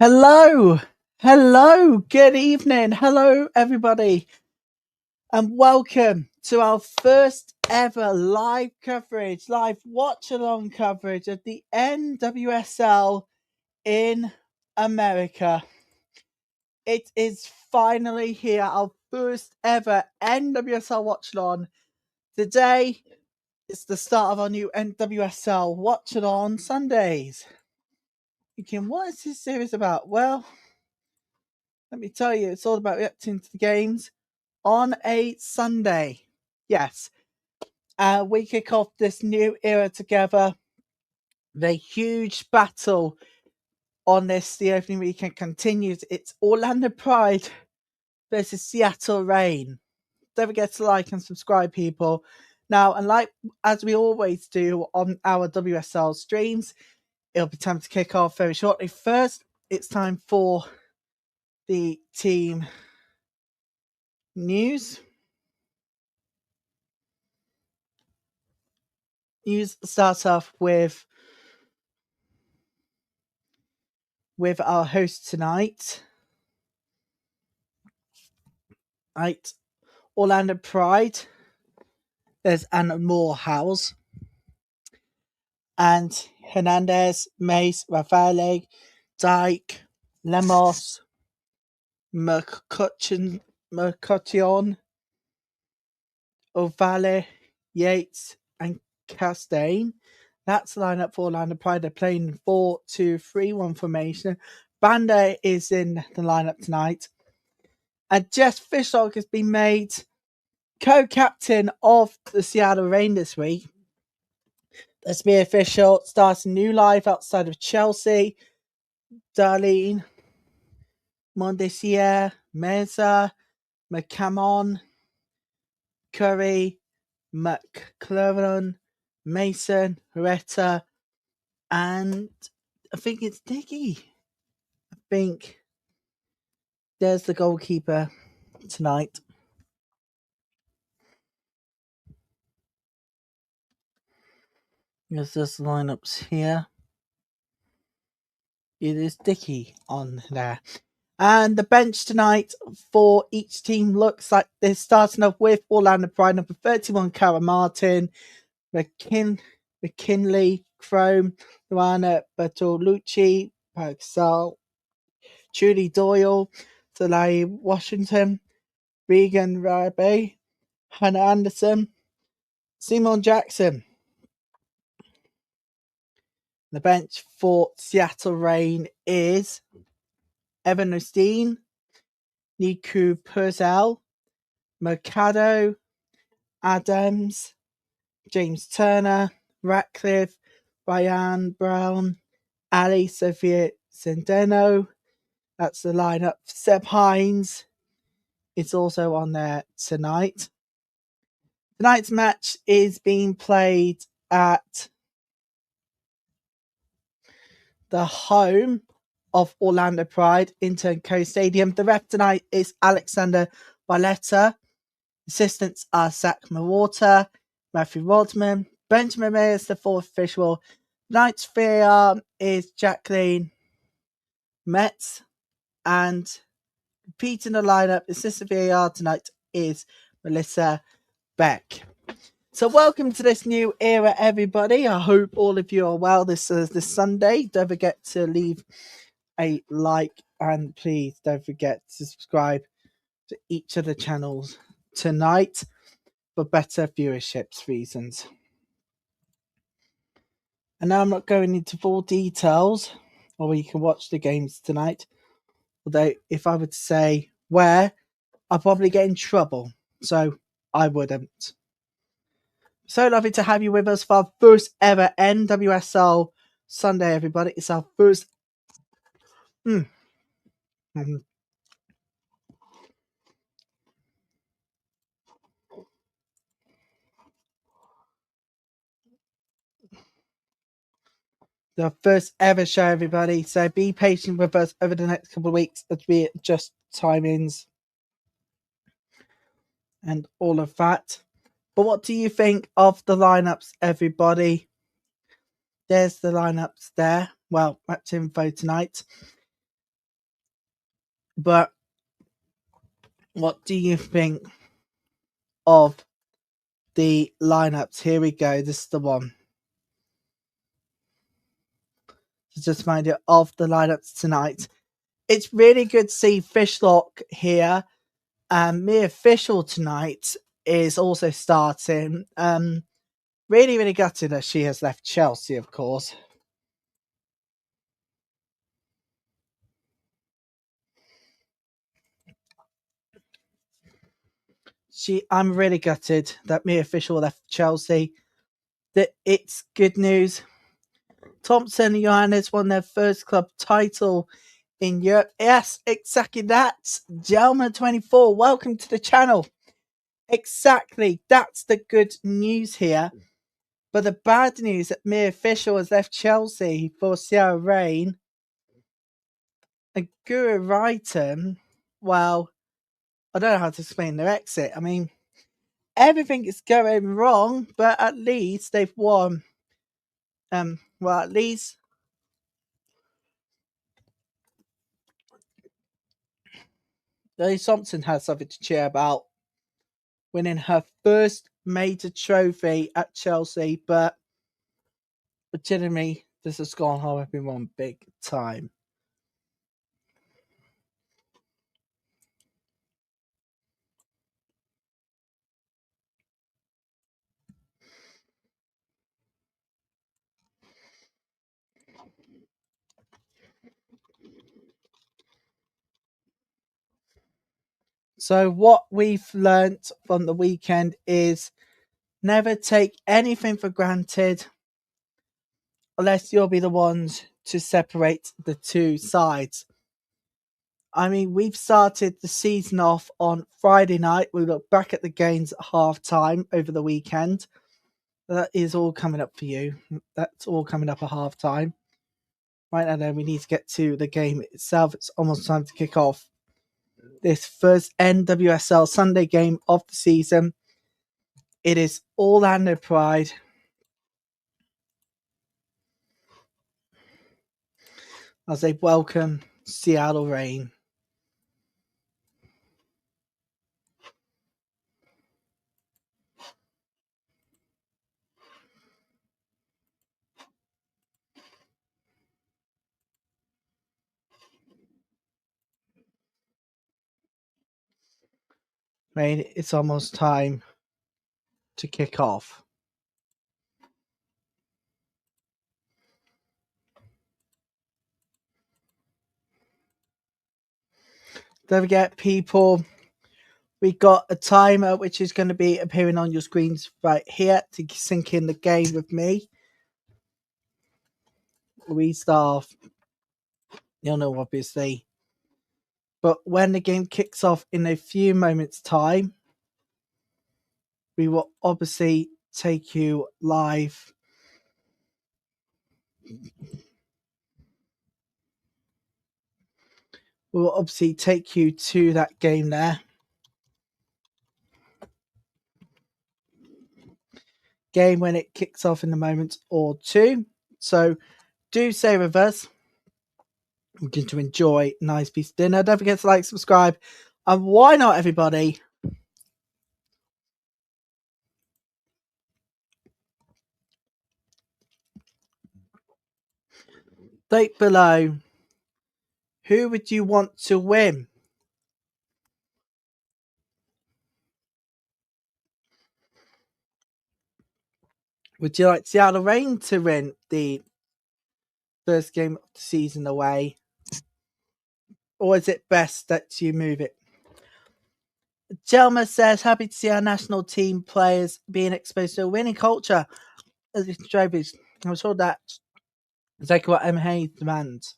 Hello, good evening, hello everybody, and welcome to our first ever live watch-along coverage of the NWSL in America. It is finally here, our first ever NWSL watch-along. Today is the start of our new NWSL Watchalong Sundays. What is this series about? Well, let me tell you, it's all about reacting to the games on a Sunday. Yes, we kick off this new era together. The huge battle on the opening weekend continues. It's Orlando Pride versus Seattle Reign. Don't forget to like and subscribe, people. Now, and like as we always do on our WSL streams, it'll be time to kick off very shortly. First, it's time for the team news. Start off with our host tonight. Right, Orlando Pride. There's Anna Morehouse and Hernandez, Mace, Rafael, Dyke, Lemos, McCutcheon, O'Valley, Yates, and Castaigne. That's the lineup for Orlando Pride. They're playing 4-2-3-1 formation. Banda is in the lineup tonight. And Jess Fishlock has been made co-captain of the Seattle Reign this week. Let's be official. Starts a new life outside of Chelsea. Darlene, Mondesier, Meza, McCammon, Curry, McClellan, Mason, Heretta, and I think it's Dickey. I think there's the goalkeeper tonight. There's just lineups here. It is Dickey on there. And the bench tonight for each team looks like they're starting off with Orlando Pride, number 31, Cara Martin, McKinley, Chrome, Luana Bertolucci, Paxal, Julie Doyle, Salai Washington, Regan Rabe, Hannah Anderson, Simon Jackson. The bench for Seattle Reign is Evan Osteen, Niku Purcell, Mercado, Adams, James Turner, Ratcliffe, Ryan Brown, Ali Sophia Centeno. That's the lineup. Seb Hines is also on there tonight. Tonight's match is being played at the home of Orlando Pride, Inter&Co Stadium. The ref tonight is Alexander Valletta. Assistants are Zach Mawata, Matthew Rodman, Benjamin May is the fourth official. Tonight's VAR is Jacqueline Metz, and repeating the lineup, assistant VAR tonight is Melissa Beck. So welcome to this new era, everybody. I hope all of you are well this Sunday. Don't forget to leave a like, and please don't forget to subscribe to each of the channels tonight for better viewership reasons. And now I'm not going into full details, or you can watch the games tonight. Although, if I were to say where, I'll probably get in trouble. So I wouldn't. So lovely to have you with us for our first ever NWSL Sunday, everybody. It's our first. The first ever show, everybody. So be patient with us over the next couple of weeks as we adjust timings and all of that. But what do you think of the lineups, everybody? There's the lineups there. Well, match info tonight. But what do you think of the lineups? Here we go. This is the one. Just remind you of the lineups tonight. It's really good to see Fishlock here. Mia Official tonight is also starting. Really, really gutted that she has left Chelsea, of course. I'm really gutted that Mia Official left Chelsea. That it's good news. Thompson and Johannes won their first club title in Europe. Yes, exactly that. Jelma24, welcome to the channel. Exactly, that's the good news here. But the bad news that Mia Official has left Chelsea for Sierra Rain. And Guru Wrighton, well, I don't know how to explain their exit. I mean, everything is going wrong, but at least they've won. Well, at least Lily Thompson has something to cheer about, winning her first major trophy at Chelsea. But legitimately, this has gone home everyone big time. So what we've learnt from the weekend is never take anything for granted unless you'll be the ones to separate the two sides. I mean, we've started the season off on Friday night. We look back at the games at half time over the weekend. That is all coming up for you. That's all coming up at half time. Right now, then, we need to get to the game itself. It's almost time to kick off this first NWSL Sunday game of the season. It is Orlando Pride as they welcome Seattle Reign. Reign, it's almost time to kick off. Don't forget, people, we got a timer which is going to be appearing on your screens right here to sync in the game with me. We start off, you'll know obviously, but when the game kicks off in a few moments' time, we will obviously take you live. We will obviously take you to that game there. Game when it kicks off in a moment or two. So do stay with us. We're going to enjoy a nice piece of dinner. Don't forget to like, subscribe, and why not, everybody? State below, who would you want to win? Would you like Seattle Reign to win the first game of the season away? Or is it best that you move it? Jelma says, happy to see our national team players being exposed to a winning culture as trophies. I'm sure that's exactly what MHA demands.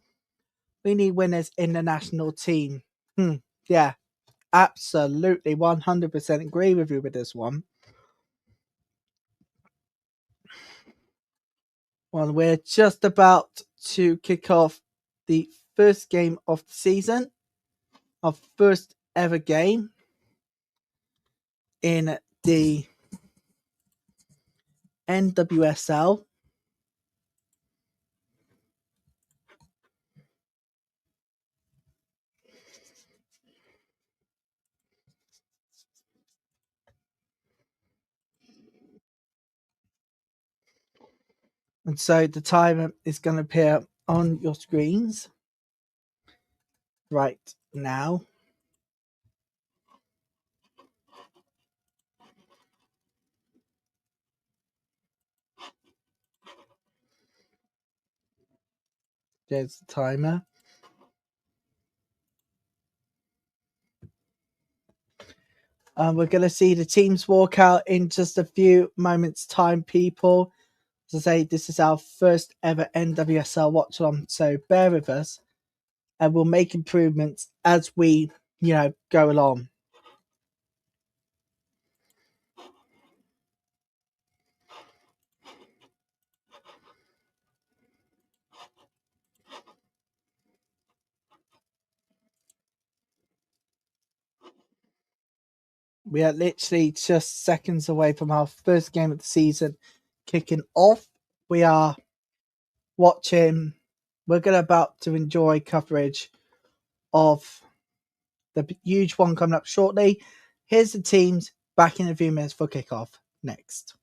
We need winners in the national team. Yeah, absolutely. 100% agree with you with this one. Well, we're just about to kick off the first game of the season, our first ever game in the NWSL. And so the timer is going to appear on your screens right now. There's the timer. We're going to see the teams walk out in just a few moments' time, people. As I say, this is our first ever NWSL Watchalong, so bear with us, and we'll make improvements as we, go along. We are literally just seconds away from our first game of the season kicking off. We are watching. We're about to enjoy coverage of the huge one coming up shortly. Here's the teams back in a few minutes for kickoff next.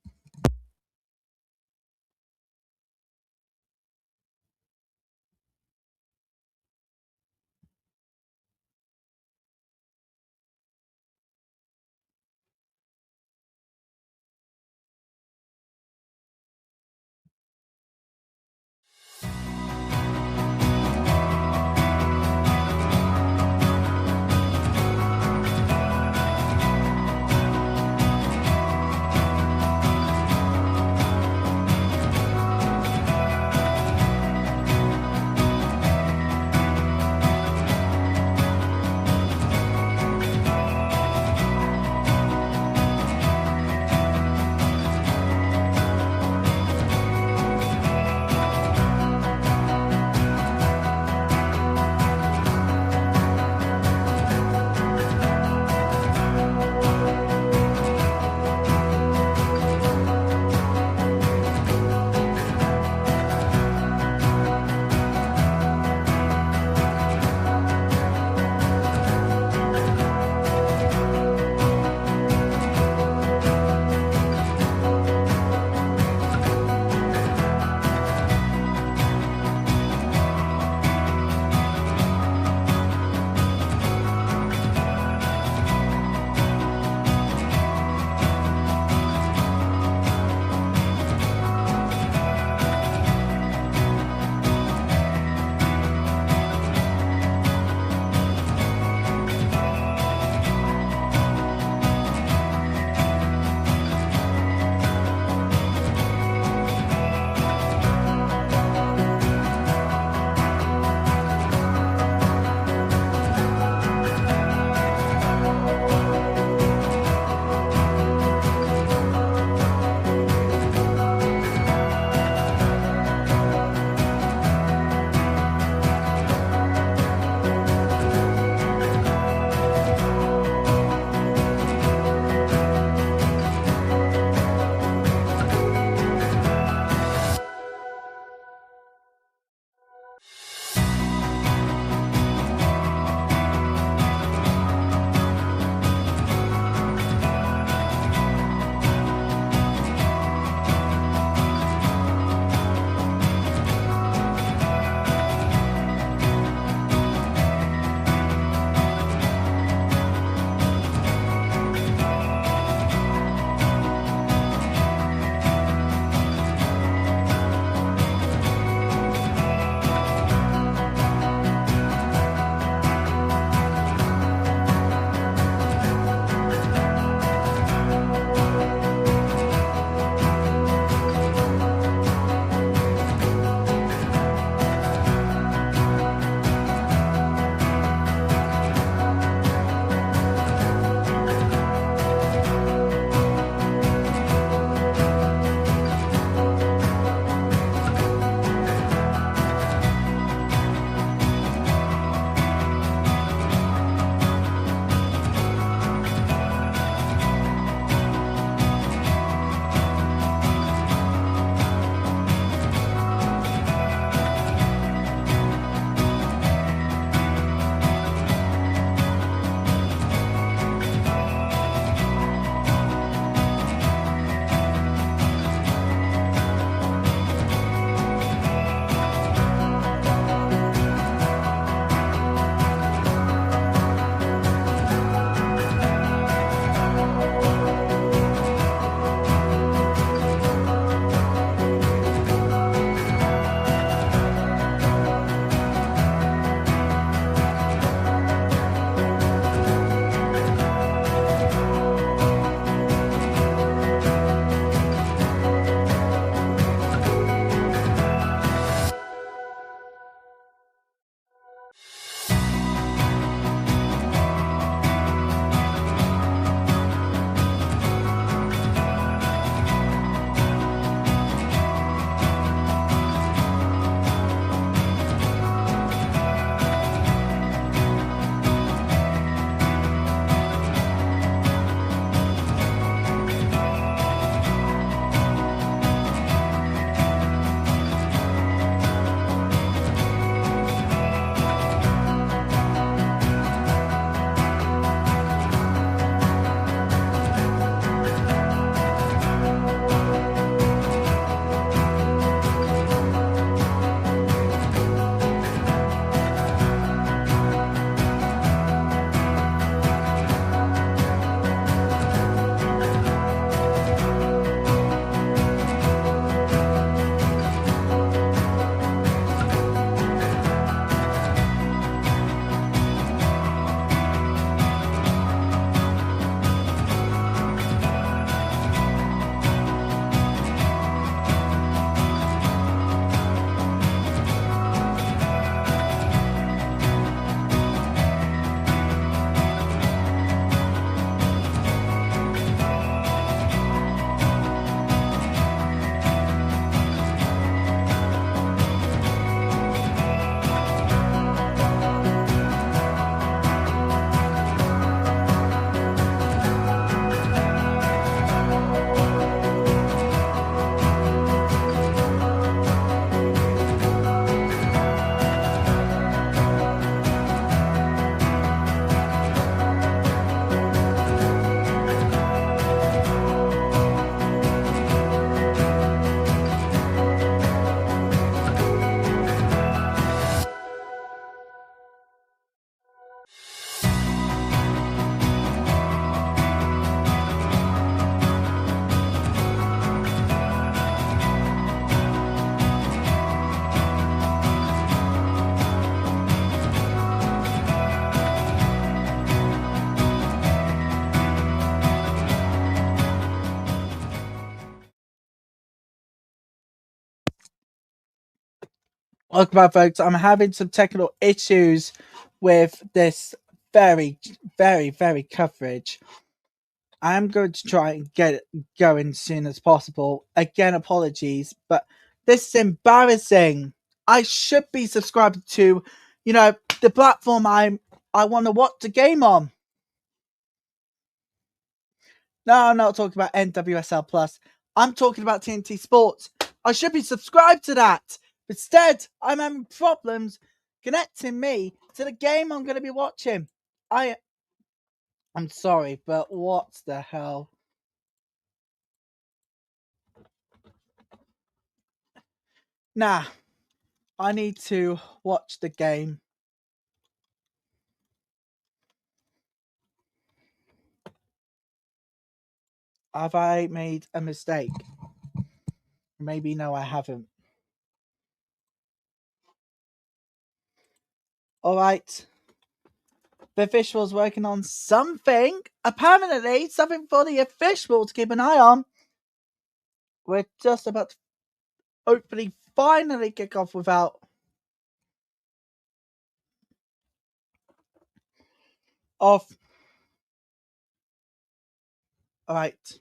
Welcome back, folks. I'm having some technical issues with this very coverage. I'm going to try and get it going as soon as possible. Again, apologies, but this is embarrassing. I should be subscribed to, the platform I want to watch the game on. No, I'm not talking about NWSL Plus. I'm talking about TNT Sports. I should be subscribed to that. Instead, I'm having problems connecting me to the game I'm going to be watching. I'm sorry, but what the hell? Nah, I need to watch the game. Have I made a mistake? Maybe no, I haven't. Alright. The official's working on something. Apparently, something for the official to keep an eye on. We're just about to hopefully finally kick off without off. Alright.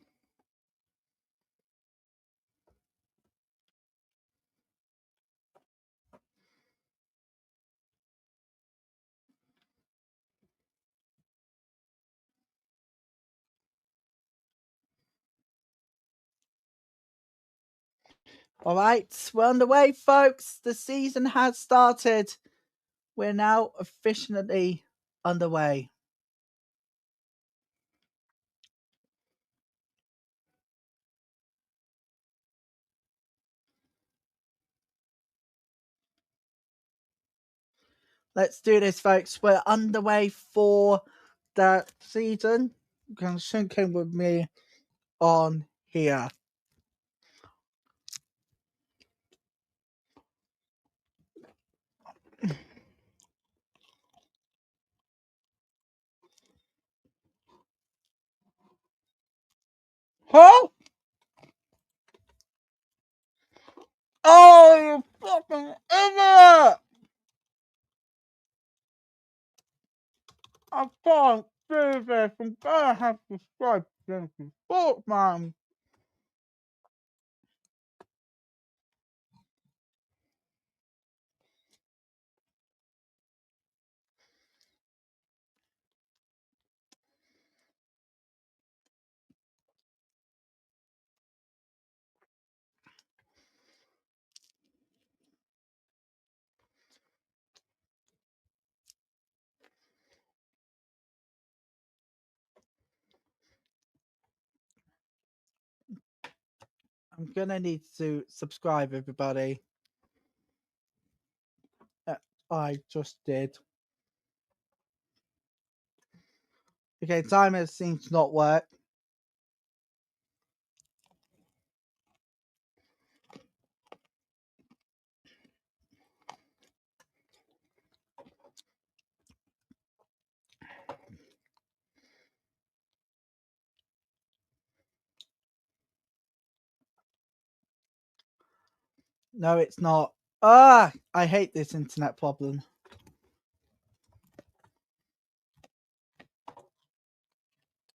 Alright, we're on the way, folks. The season has started. We're now officially underway. Let's do this, folks. We're underway for the season. You can sync in with me on here. Huh? Oh, you fucking idiot! I can't do this. I'm gonna have to strike this sport, man. I'm gonna need to subscribe, everybody. I just did. Okay, timer seems to not work. No, it's not. Ah, I hate this internet problem.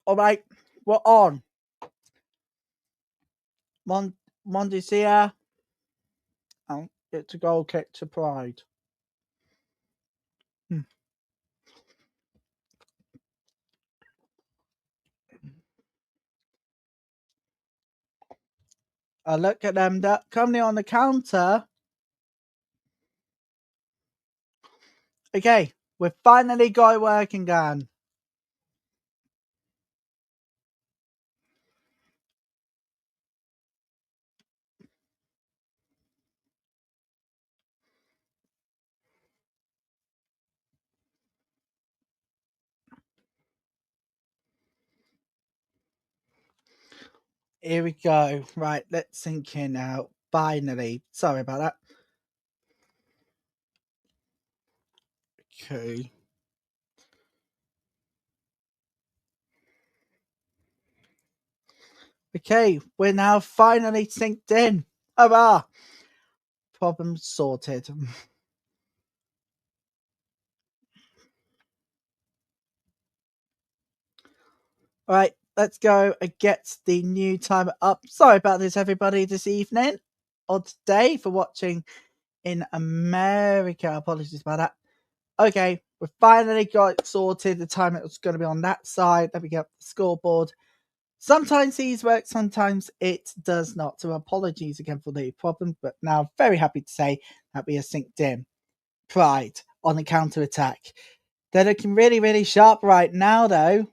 Alright, we're on. Mondisia. And it's a goal kick to Pride. Look at them coming on the counter. Okay, we've finally got it working again. Here we go. Right, let's sink in now. Finally. Sorry about that. Okay. Okay, we're now finally synced in. Hurrah! problem sorted. All right, let's go and get the new timer up. Sorry about this, everybody, this evening or today for watching in America. Apologies about that. Okay, we finally got it sorted. The timer was going to be on that side. Then we get the scoreboard. Sometimes these work, sometimes it does not. So apologies again for the problem, but now I'm very happy to say that we are synced in. Pride on the counter attack. They're looking really, really sharp right now, though.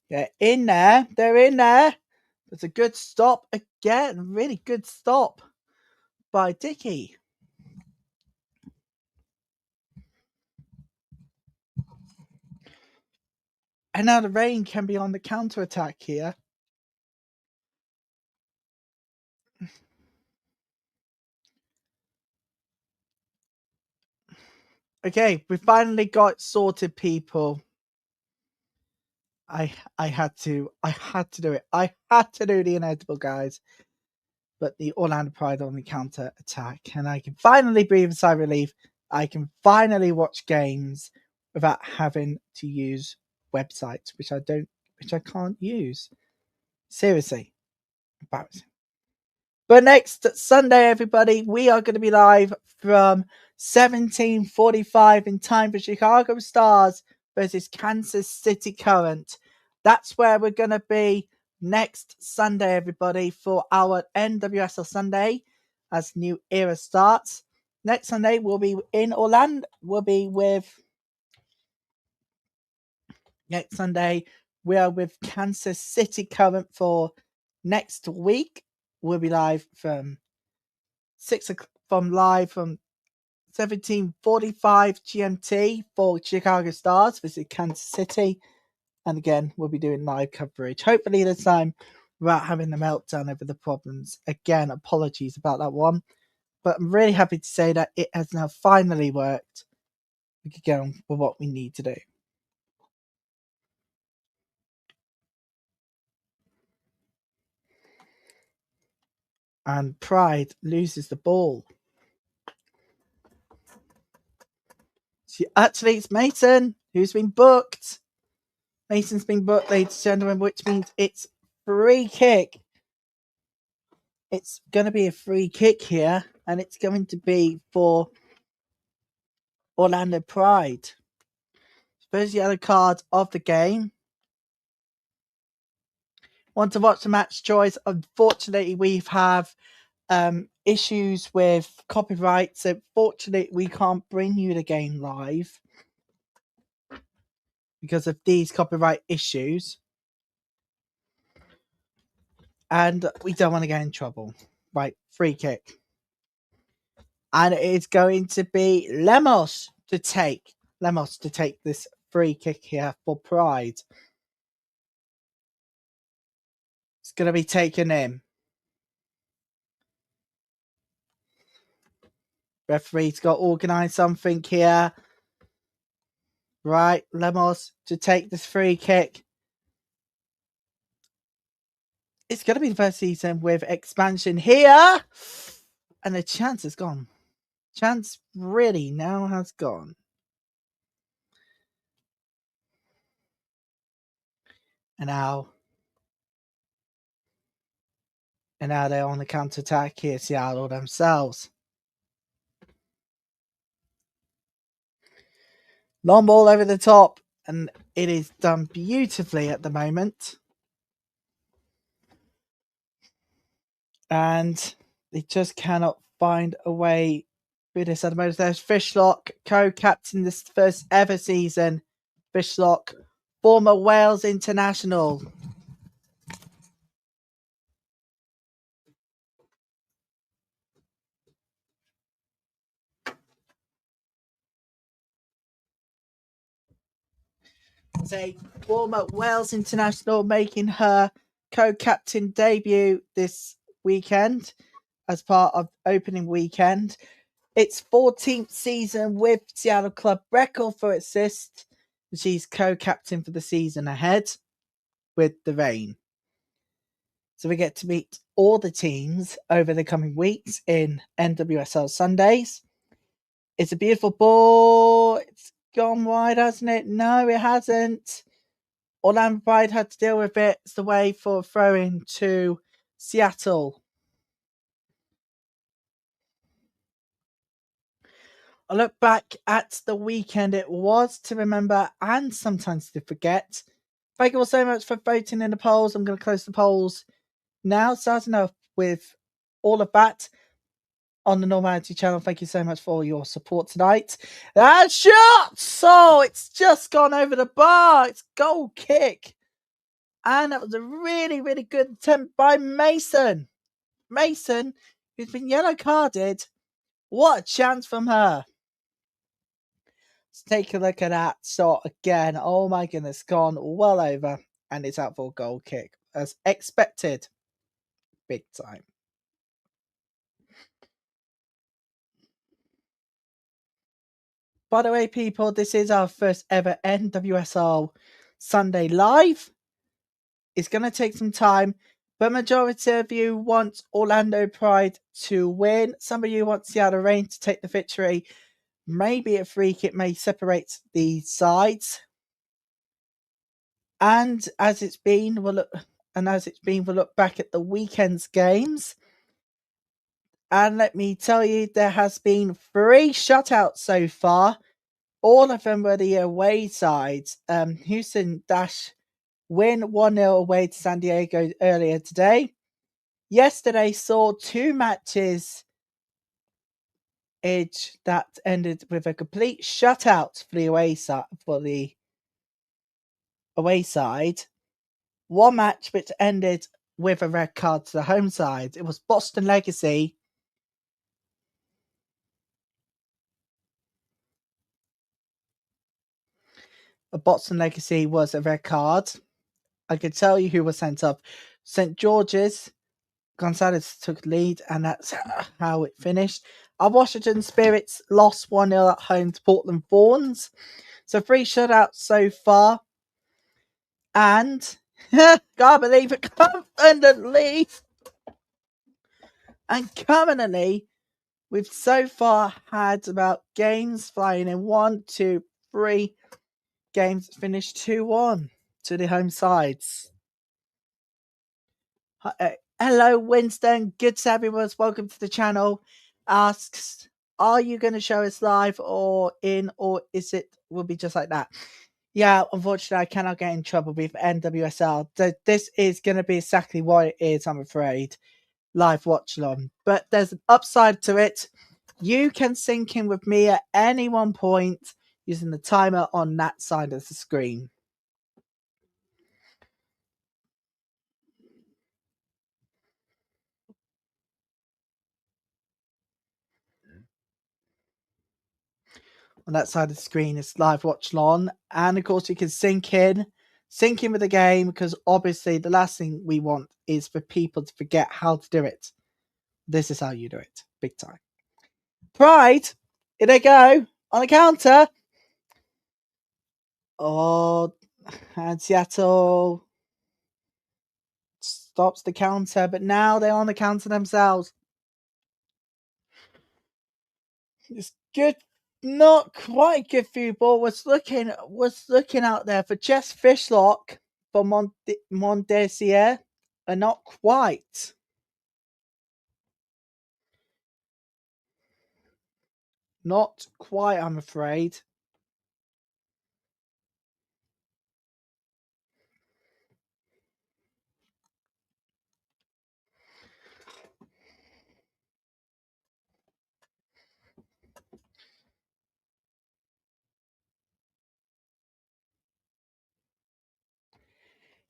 They're in there. They're in there. It's a good stop again. Really good stop by Dickey. And now the Rain can be on the counter attack here. Okay, we finally got sorted, people. I had to do it. I had to do the inevitable, guys. But the Orlando Pride on the counter attack, and I can finally breathe a sigh of relief. I can finally watch games without having to use websites, which I can't use. Seriously, embarrassing. But next Sunday, everybody, we are going to be live from 17:45 in time for Chicago Stars versus Kansas City Current. That's where we're going to be next Sunday, everybody, for our NWSL Sunday as new era starts. Next Sunday, we'll be in Orlando. Next Sunday, we are with Kansas City Current for next week. We'll be live from 6 o'clock from 17:45 GMT for Chicago Stars visit Kansas City. And again, we'll be doing live coverage. Hopefully this time without having the meltdown over the problems. Again, apologies about that one. But I'm really happy to say that it has now finally worked. We can go on with what we need to do. And Pride loses the ball. Actually, it's Mason who's been booked. Mason's been booked, ladies and gentlemen, which means it's free kick. It's going to be a free kick here, and it's going to be for Orlando Pride. First yellow card of the game. Want to watch the match choice? Unfortunately, we have issues with copyright, so fortunately, we can't bring you the game live because of these copyright issues. And we don't want to get in trouble. Right, free kick. And it's going to be Lemos to take this free kick here for Pride. It's going to be taken in. Referee's got to organise something here. Right, Lemos to take this free kick. It's going to be the first season with expansion here. And the chance has gone. Chance really now has gone. And now they're on the counter-attack here, Seattle themselves. Long ball over the top, and it is done beautifully at the moment. And they just cannot find a way through this at the moment. There's Fishlock, co-captain this first ever season. Fishlock, former Wales international. Say former Wales international making her co-captain debut this weekend as part of opening weekend. It's 14th season with Seattle club, record for assists, She's co-captain for the season ahead with the Rain. So we get to meet all the teams over the coming weeks in NWSL Sundays. It's a beautiful ball. It's gone wide, hasn't it? No, it hasn't. Orlando Pride had to deal with it. It's the way for throwing to Seattle. I look back at the weekend it was to remember and sometimes to forget. Thank you all so much for voting in the polls. I'm going to close the polls now. Starting off with all of that on the Normality channel. Thank you so much for your support tonight. That shot! So it's just gone over the bar. It's goal kick. And that was a really, really good attempt by Mason. Mason, who's been yellow carded. What a chance from her. Let's take a look at that shot again. Oh my goodness, gone well over. And it's out for a goal kick. As expected. Big time. By the way, people, this is our first ever NWSL Sunday live. It's going to take some time, but majority of you want Orlando Pride to win. Some of you want Seattle Reign to take the victory. Maybe a free kick may separate the sides. And as it's been, we'll look back at the weekend's games. And let me tell you, there has been 3 shutouts so far. All of them were the away sides. Houston Dash win 1-0 away to San Diego earlier today. Yesterday saw 2 matches that ended with a complete shutout for the away side. One match which ended with a red card to the home side. It was Boston Legacy. Boston Legacy was a red card. I could tell you who was sent off. St. George's. Gonzalez took lead, and that's how it finished. Our Washington Spirits lost 1-0 at home to Portland Thorns. So 3 shutouts so far. And can't believe it, currently, we've so far had about games flying in 1, 2, 3 games finished 2-1 to the home sides. Hello, Winston. Good to have you with us. Welcome to the channel. Asks, are you going to show us live or is it will be just like that? Yeah, unfortunately, I cannot get in trouble with NWSL. This is going to be exactly what it is, I'm afraid. Live watch along. But there's an upside to it. You can sync in with me at any one point using the timer on that side of the screen. On that side of the screen is live watch along. And of course, you can sync in with the game, because obviously the last thing we want is for people to forget how to do it. This is how you do it. Big time. Pride, here they go on the counter. Oh, and Seattle stops the counter, but now they're on the counter themselves. It's good, not quite good for you, but was looking out there for Jess Fishlock for Mondesier, and not quite. Not quite, I'm afraid.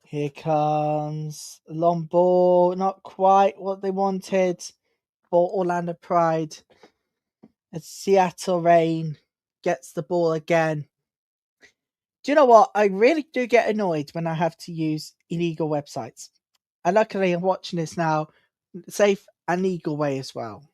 Here comes long ball, not quite what they wanted for Orlando Pride. As Seattle Reign gets the ball again. Do you know what? I really do get annoyed when I have to use illegal websites. And luckily I'm watching this now safe and legal way as well.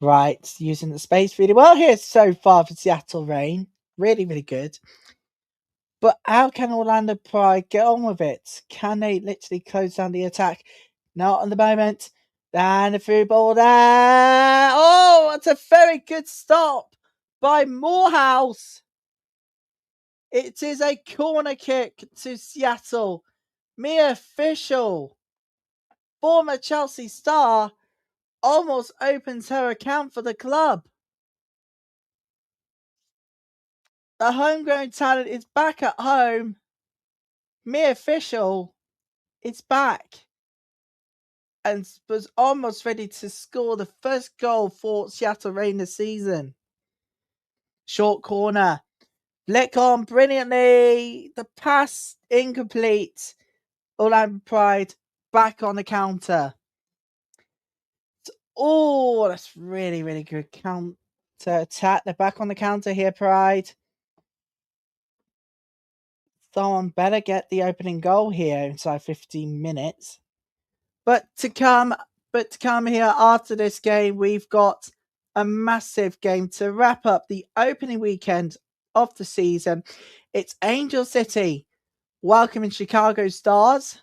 Right, using the space really well here so far for Seattle Reign. Really, really good. But how can Orlando Pride get on with it? Can they literally close down the attack? Not at the moment. And the through ball there. Oh, it's a very good stop by Morehouse. It is a corner kick to Seattle. Mia Fischel, former Chelsea star, almost opens her account for the club. The homegrown talent is back at home. Mia Fischel is back and was almost ready to score the first goal for Seattle Reign this season. Short corner. Flick on brilliantly. The pass incomplete. Orlando Pride back on the counter. Oh, that's really, really good counter attack. They're back on the counter here, Pride. Someone better get the opening goal here inside 15 minutes. But to come here after this game, we've got a massive game to wrap up the opening weekend of the season. It's Angel City welcoming Chicago Stars.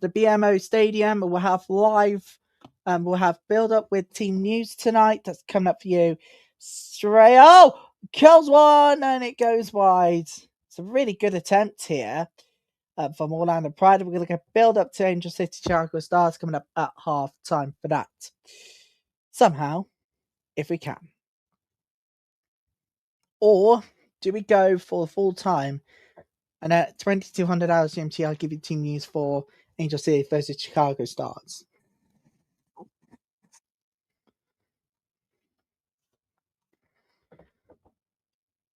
The BMO Stadium. We'll have live, we'll have build up with team news tonight. That's coming up for you straight. Oh, kills one and it goes wide. It's a really good attempt here from Orlando Pride. We're going to build up to Angel City Chicago Stars coming up at half time for that. Somehow, if we can. Or do we go for full time? And at 2200 hours GMT, I'll give you team news for Angel City versus Chicago Stars.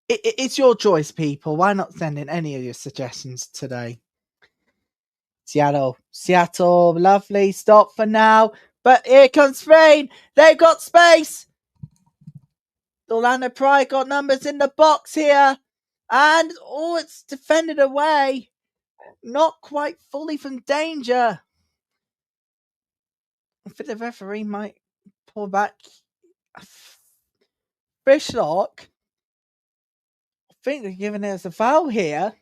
It's your choice, people. Why not send in any of your suggestions today? Seattle, lovely stop for now. But here comes rain. They've got space. Orlando Pride got numbers in the box here. And, oh, it's defended away. Not quite fully from danger. I think the referee might pull back. Fishlock. I think they're giving us a foul here.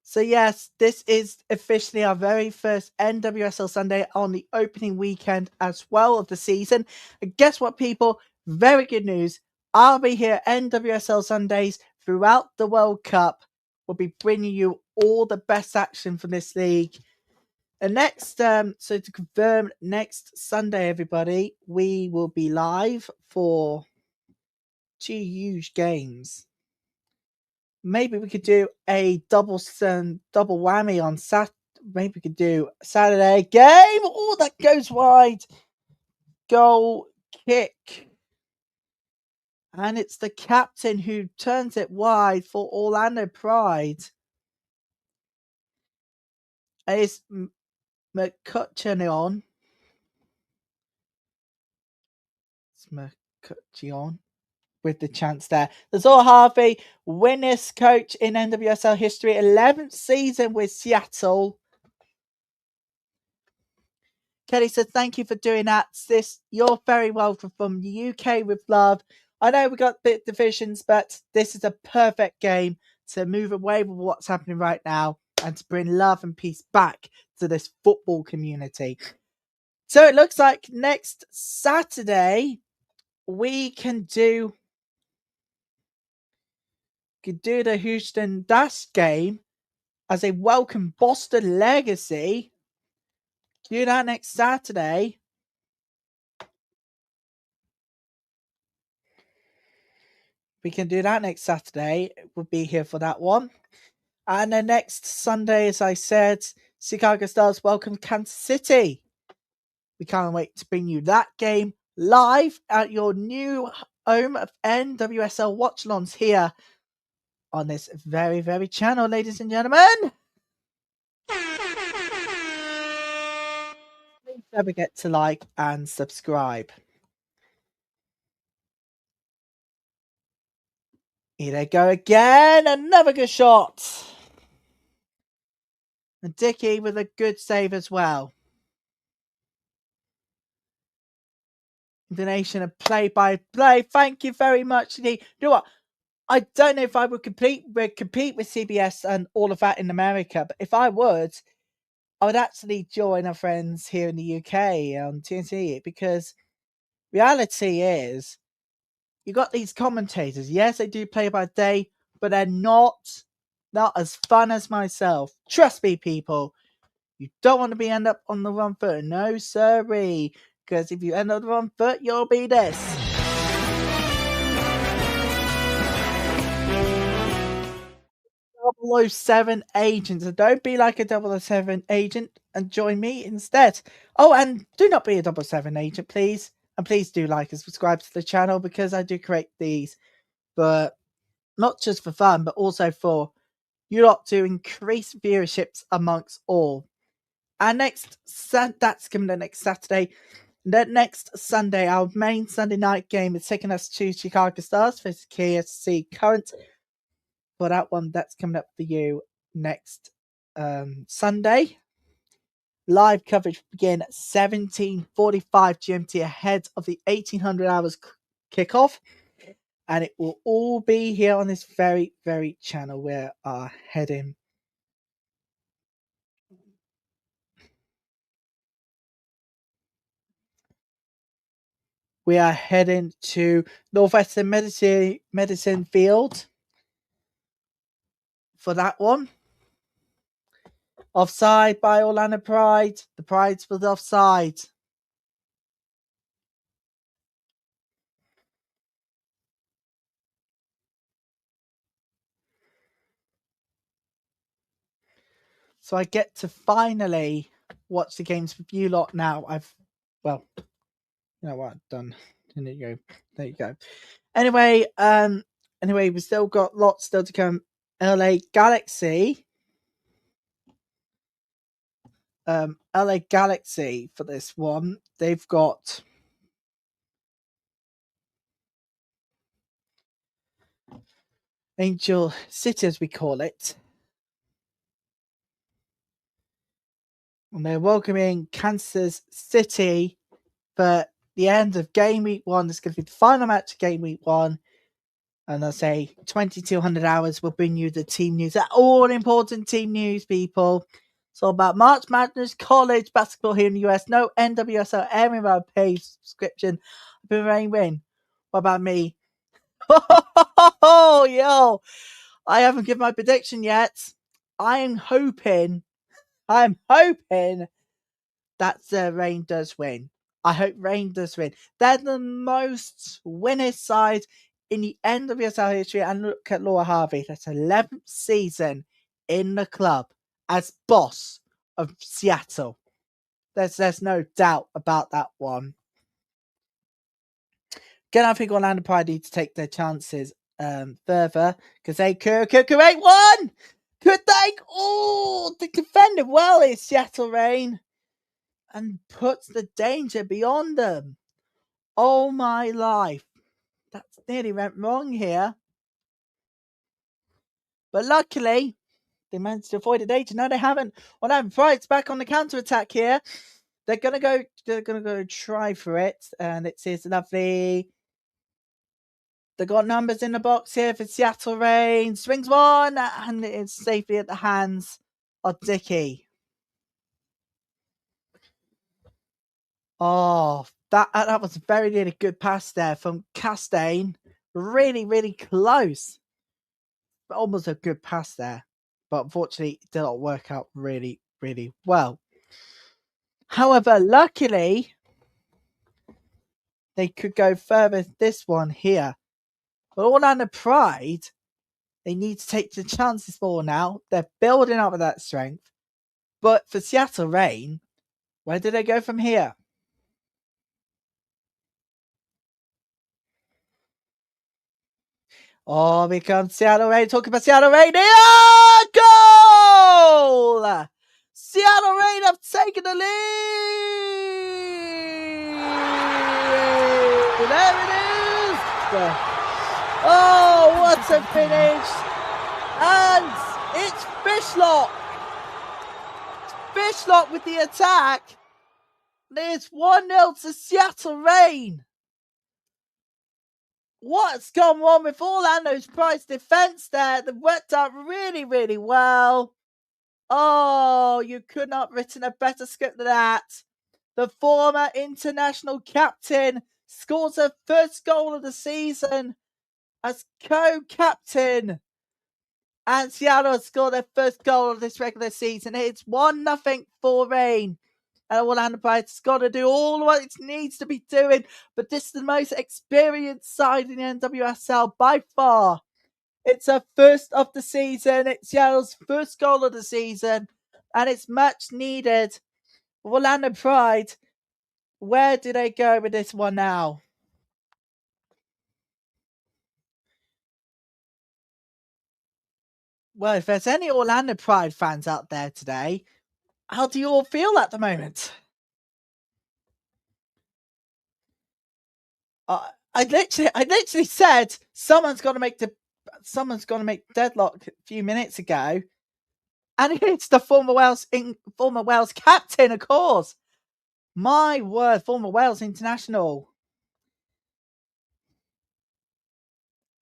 So yes, this is officially our very first NWSL Sunday on the opening weekend as well of the season. And guess what, people? Very good news. I'll be here NWSL Sundays throughout the World Cup. We'll be bringing you all the best action from this league. And next, so to confirm, next Sunday, everybody, we will be live for 2 huge games. Maybe we could do a double whammy on Saturday. Maybe we could do Saturday game. Oh, that goes wide. Goal kick. And it's the captain who turns it wide for Orlando Pride. And it's McCutcheon. It's McCutcheon with the chance there. Lazor Harvey, winners coach in NWSL history, 11th season with Seattle. Kelly said, thank you for doing that, sis. You're very welcome from the UK with love. I know we got bit divisions, but this is a perfect game to move away with what's happening right now and to bring love and peace back to this football community. So it looks like next Saturday we can do the Houston Dash game as a welcome Boston legacy. Do that next Saturday. We can do that next Saturday. We'll be here for that one. And the next Sunday, as I said, Chicago Stars welcome Kansas City. We can't wait to bring you that game live at your new home of NWSL Watchalongs here on this very, very channel, ladies and gentlemen. Please don't forget to like and subscribe. Here they go again. Another good shot. And Dickey with a good save as well. The nation of play-by-play. Thank you very much. You know what? I don't know if I would compete with CBS and all of that in America, but if I would actually join our friends here in the UK on TNT, because reality is you got these commentators. Yes, they do play by day, but they're not as fun as myself. Trust me, people. You don't want to end up on the wrong foot. No, sirree. Because if you end up on the wrong foot, you'll be this. 007 agent. So don't be like a 007 agent and join me instead. Oh, and do not be a 007 agent, please. And please do like and subscribe to the channel, because I do create these, but not just for fun, but also for you lot to increase viewerships amongst all. And that's coming the next Saturday. The next Sunday, our main Sunday night game is taking us to Chicago Stars for KSC Current. For that one, that's coming up for you next Sunday. Live coverage will begin at 17:45 GMT ahead of the 1800 hours kickoff. And it will all be here on this very, very channel we are heading. We are heading to Northwestern Medicine Field for that one. Offside by Orlando Pride. The Pride's was offside. So I get to finally watch the games with you lot now. You know what? Done. There you go. Anyway, we still got lots still to come. LA Galaxy. LA Galaxy for this one. They've got Angel City, as we call it. And they're welcoming Kansas City for the end of game week 1. This is going to be the final match of game week 1. And I'll say 2200 hours will bring you the team news. That all important team news, people. It's all about March Madness college basketball here in the US. No NWSL airing paid subscription. I've been very win. What about me? Oh, yo. I haven't given my prediction yet. I'm hoping that Reign does win. I hope Reign does win. They're the most winners side in the NWSL history. And look at Laura Harvey. That's 11th season in the club as boss of Seattle. There's no doubt about that one. Again, I think Orlando Pride need to take their chances further, because they could create one. Could they? Oh, they defended well in Seattle Reign and puts the danger beyond them. Oh my life. That's nearly went wrong here. But luckily, they managed to avoid the danger. No, they haven't. Orlando Pride's back on the counter-attack here. They're gonna go try for it. And it is lovely. They got numbers in the box here for Seattle Reign. Swings one, and it's safely at the hands of Dickey. Oh, that was a very, really good pass there from Castaigne. Really, really close. But almost a good pass there. But unfortunately, it did not work out really, really well. However, luckily, they could go further this one here. But Orlando Pride, they need to take the chances more now. They're building up with that strength. But for Seattle Reign, where do they go from here? Oh, here comes Seattle Reign. Talking about Seattle Reign. Here! Goal! Seattle Reign have taken the lead! There it is! Oh, what a finish! And it's Fishlock Fishlock with the attack. There's 1-0 to Seattle Reign. What's gone wrong with Orlando's Pride's defense there? They've worked out really, really well. Oh, you could not have written a better script than that. The former international captain scores her first goal of the season as co-captain. And Seattle has scored their first goal of this regular season. It's 1-0 for Reign. And Orlando Pride's got to do all what it needs to be doing. But this is the most experienced side in the NWSL by far. It's her first of the season. It's Seattle's first goal of the season. And it's much needed. Orlando Pride, where do they go with this one now? Well, if there's any Orlando Pride fans out there today, how do you all feel at the moment? I literally said someone's got to make deadlock a few minutes ago, and it's the former Wales captain, of course. My word, former Wales international.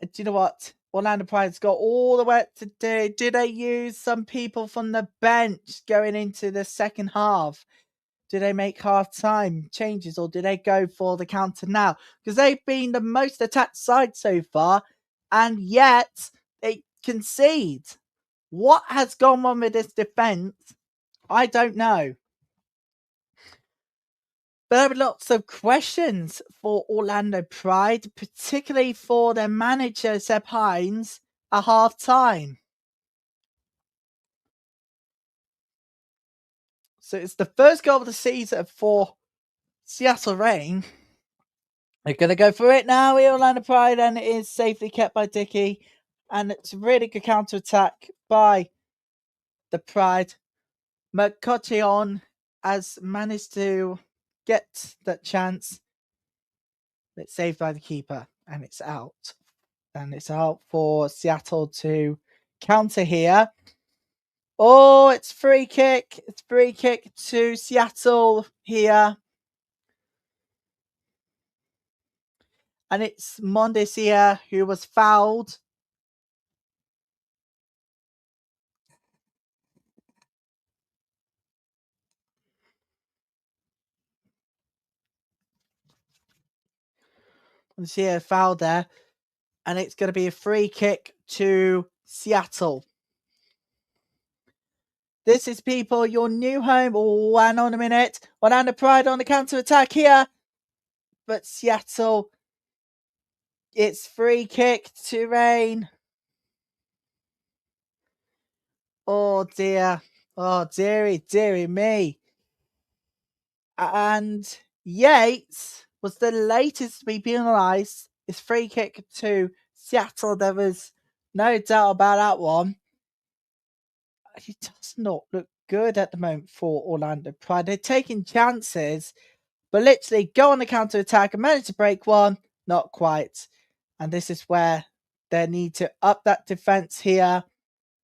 Do you know what? Orlando Pride's got all the work to do. Do they use some people from the bench going into the second half? Do they make half-time changes, or do they go for the counter now? Because they've been the most attacked side so far, and yet they concede. What has gone on with this defence? I don't know. But there are lots of questions for Orlando Pride, particularly for their manager, Seb Hines, at half-time. So it's the first goal of the season for Seattle Reign. They're going to go for it now, Orlando Pride, and it is safely kept by Dickey. And it's a really good counter-attack by the Pride. Watchalong has managed to get that chance. It's saved by the keeper, and it's out. And it's out for Seattle to counter here. Oh, it's free kick. It's free kick to Seattle here. And it's Mondes here who was fouled. And see a foul there. And it's going to be a free kick to Seattle. This is, people, your new home. Oh, hang on a minute. Orlando Pride on the counter-attack here. But Seattle, it's free kick to Reign. Oh, dear. Oh, dearie me. And Yates was the latest to be penalised. It's free kick to Seattle. There was no doubt about that one. It does not look good at the moment for Orlando Pride. They're taking chances, but literally go on the counter attack and manage to break one. Not quite. And this is where they need to up that defense here,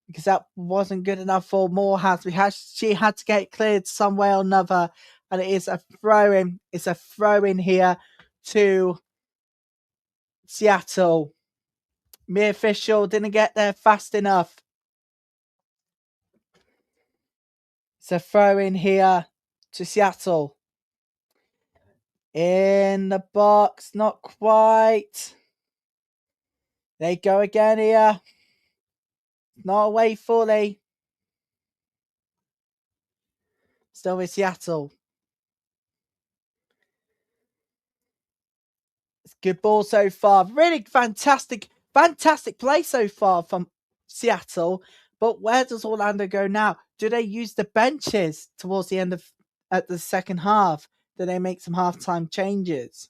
because that wasn't good enough for Morehouse. She had to get cleared some way or another. And it is a throw in. It's a throw in here to Seattle. Mere official didn't get there fast enough. It's a throw in here to Seattle. In the box, not quite. They go again here. Not away fully. Still with Seattle. It's good ball so far. Really fantastic play so far from Seattle. But where does Orlando go now? Do they use the benches towards the end of at the second half? Do they make some halftime changes?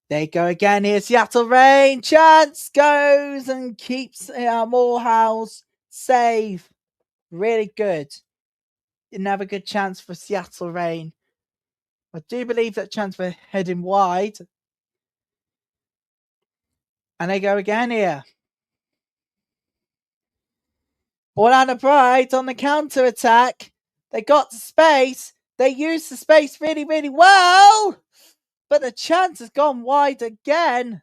They go again here. Seattle Reign. Chance goes and keeps Morehouse save. Really good. Another good chance for Seattle Reign. I do believe that chance for heading wide. And they go again here. Orlando Pride on the counter attack. They got to space. They used the space really, really well. But the chance has gone wide again.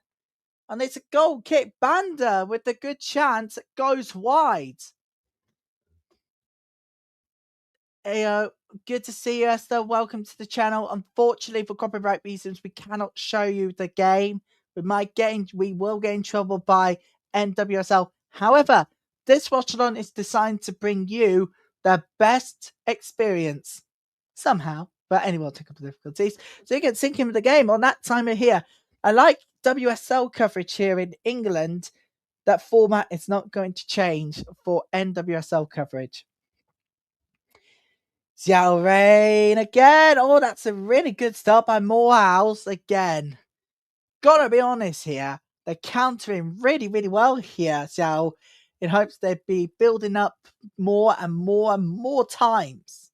And it's a goal kick. Banda with the good chance. It goes wide. Hey, good to see you, Esther. Welcome to the channel. Unfortunately, for copyright reasons, we cannot show you the game. We will get in trouble by NWSL. However, this watch-along is designed to bring you the best experience somehow. But anyway, technical difficulties. So you can sync in with the game on that time of here. I like WSL coverage here in England. That format is not going to change for NWSL coverage. Xiao Rain again. Oh, that's a really good start by Morehouse again. Gotta be honest here. They're countering really, really well here, Xiao, in hopes they'd be building up more and more and more times.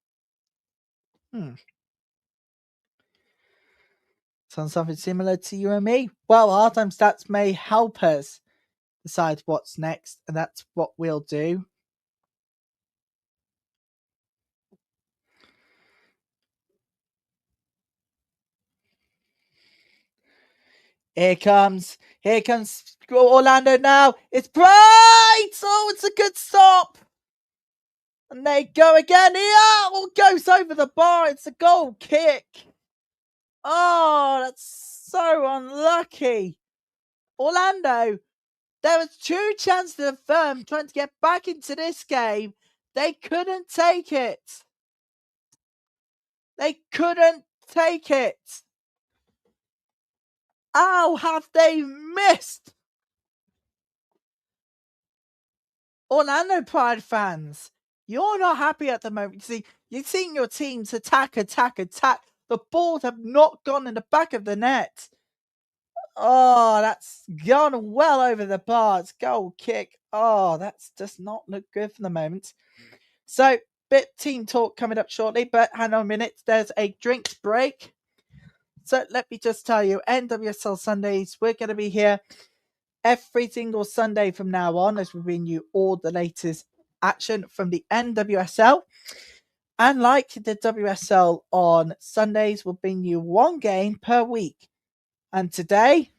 Sounds something similar to you and me. Well, half-time stats may help us decide what's next, and that's what we'll do. Here comes Orlando now. It's Bright! Oh, it's a good stop. And they go again. Yeah, goes over the bar. It's a goal kick. Oh, that's so unlucky. Orlando, there was 2 chances of them trying to get back into this game. They couldn't take it. They couldn't take it. How have they missed? Orlando Pride fans, you're not happy at the moment. See, you've seen your teams attack. The balls have not gone in the back of the net. Oh, that's gone well over the bar. It's goal kick. Oh, that's just not look good for the moment. So, bit team talk coming up shortly, but hang on a minute. There's a drinks break. So, let me just tell you, NWSL Sundays, we're going to be here every single Sunday from now on as we bring you all the latest action from the NWSL. And like the WSL on Sundays, we'll bring you 1 game per week. And today,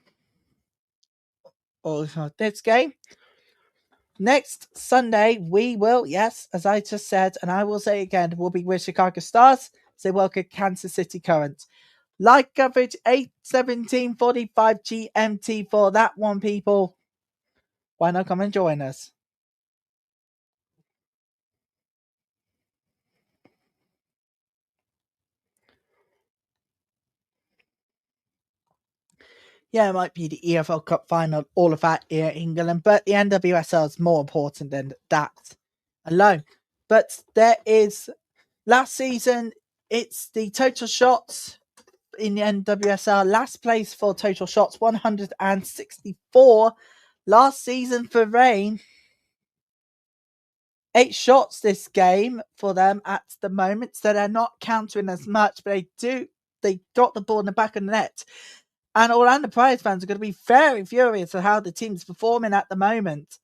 or this game, next Sunday, we will, yes, as I just said, and I will say again, we'll be with Chicago Stars. They welcome Kansas City Current. Live coverage 8:17:45 GMT for that one, people. Why not come and join us? Yeah, it might be the EFL Cup final, all of that here in England, but the NWSL is more important than that alone. But there is, last season, it's the total shots in the NWSL. Last place for total shots, 164. Last season for Reign, 8 shots this game for them at the moment, so they're not countering as much, but they got the ball in the back of the net. And Orlando Pride fans are going to be very furious at how the team's performing at the moment.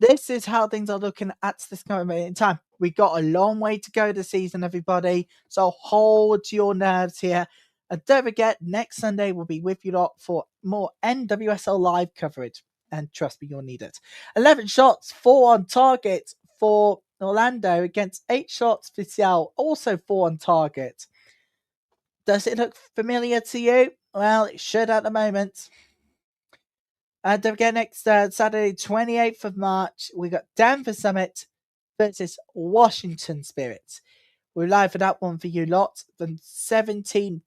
This is how things are looking at this moment in time. We got a long way to go this season, everybody. So hold your nerves here. And don't forget, next Sunday we'll be with you lot for more NWSL live coverage. And trust me, you'll need it. 11 shots, 4 on target for Orlando against 8 shots for Seattle. Also 4 on target. Does it look familiar to you? Well, it should at the moment. And don't forget, next Saturday, 28th of March, we got Denver Summit versus Washington Spirit. We're live for that one for you lot from 17:45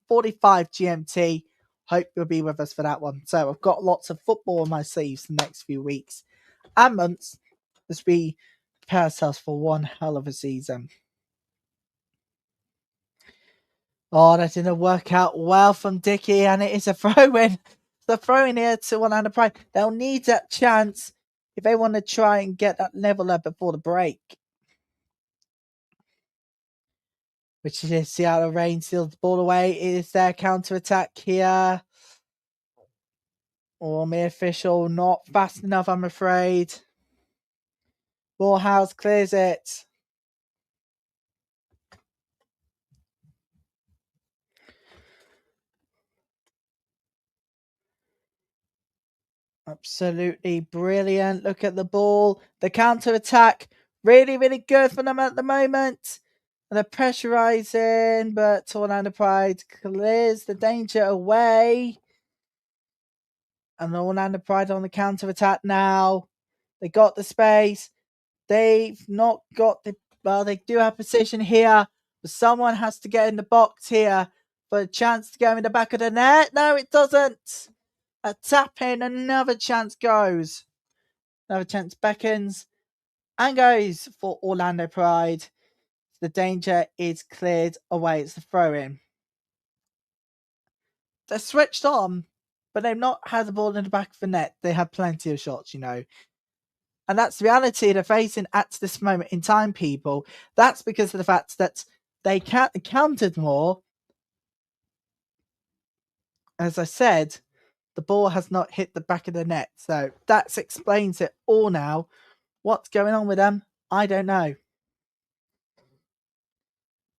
GMT. Hope you'll be with us for that one. So I've got lots of football on my sleeves the next few weeks and months as we prepare ourselves for one hell of a season. Oh, that didn't work out well from Dickey, and it is a throw-in. The throw-in here to Orlando Pride. They'll need that chance if they want to try and get that level up before the break. Which is Seattle Reign steals the ball away. It is their counter-attack here. Or me official, not fast enough, I'm afraid. Morehouse clears it. Absolutely brilliant. Look at the ball. The counter attack. Really, really good for them at the moment. And they're pressurizing, but Orlando Pride clears the danger away. And Orlando Pride on the counter attack now. They got the space. They've not got the. Well, they do have position here, but someone has to get in the box here for a chance to go in the back of the net. No, it doesn't. A tap in, another chance goes. Another chance beckons and goes for Orlando Pride. The danger is cleared away. It's the throw in. They're switched on, but they've not had the ball in the back of the net. They have plenty of shots, you know. And that's the reality they're facing at this moment in time, people. That's because of the fact that they countered more. As I said, the ball has not hit the back of the net. So that explains it all now. What's going on with them? I don't know.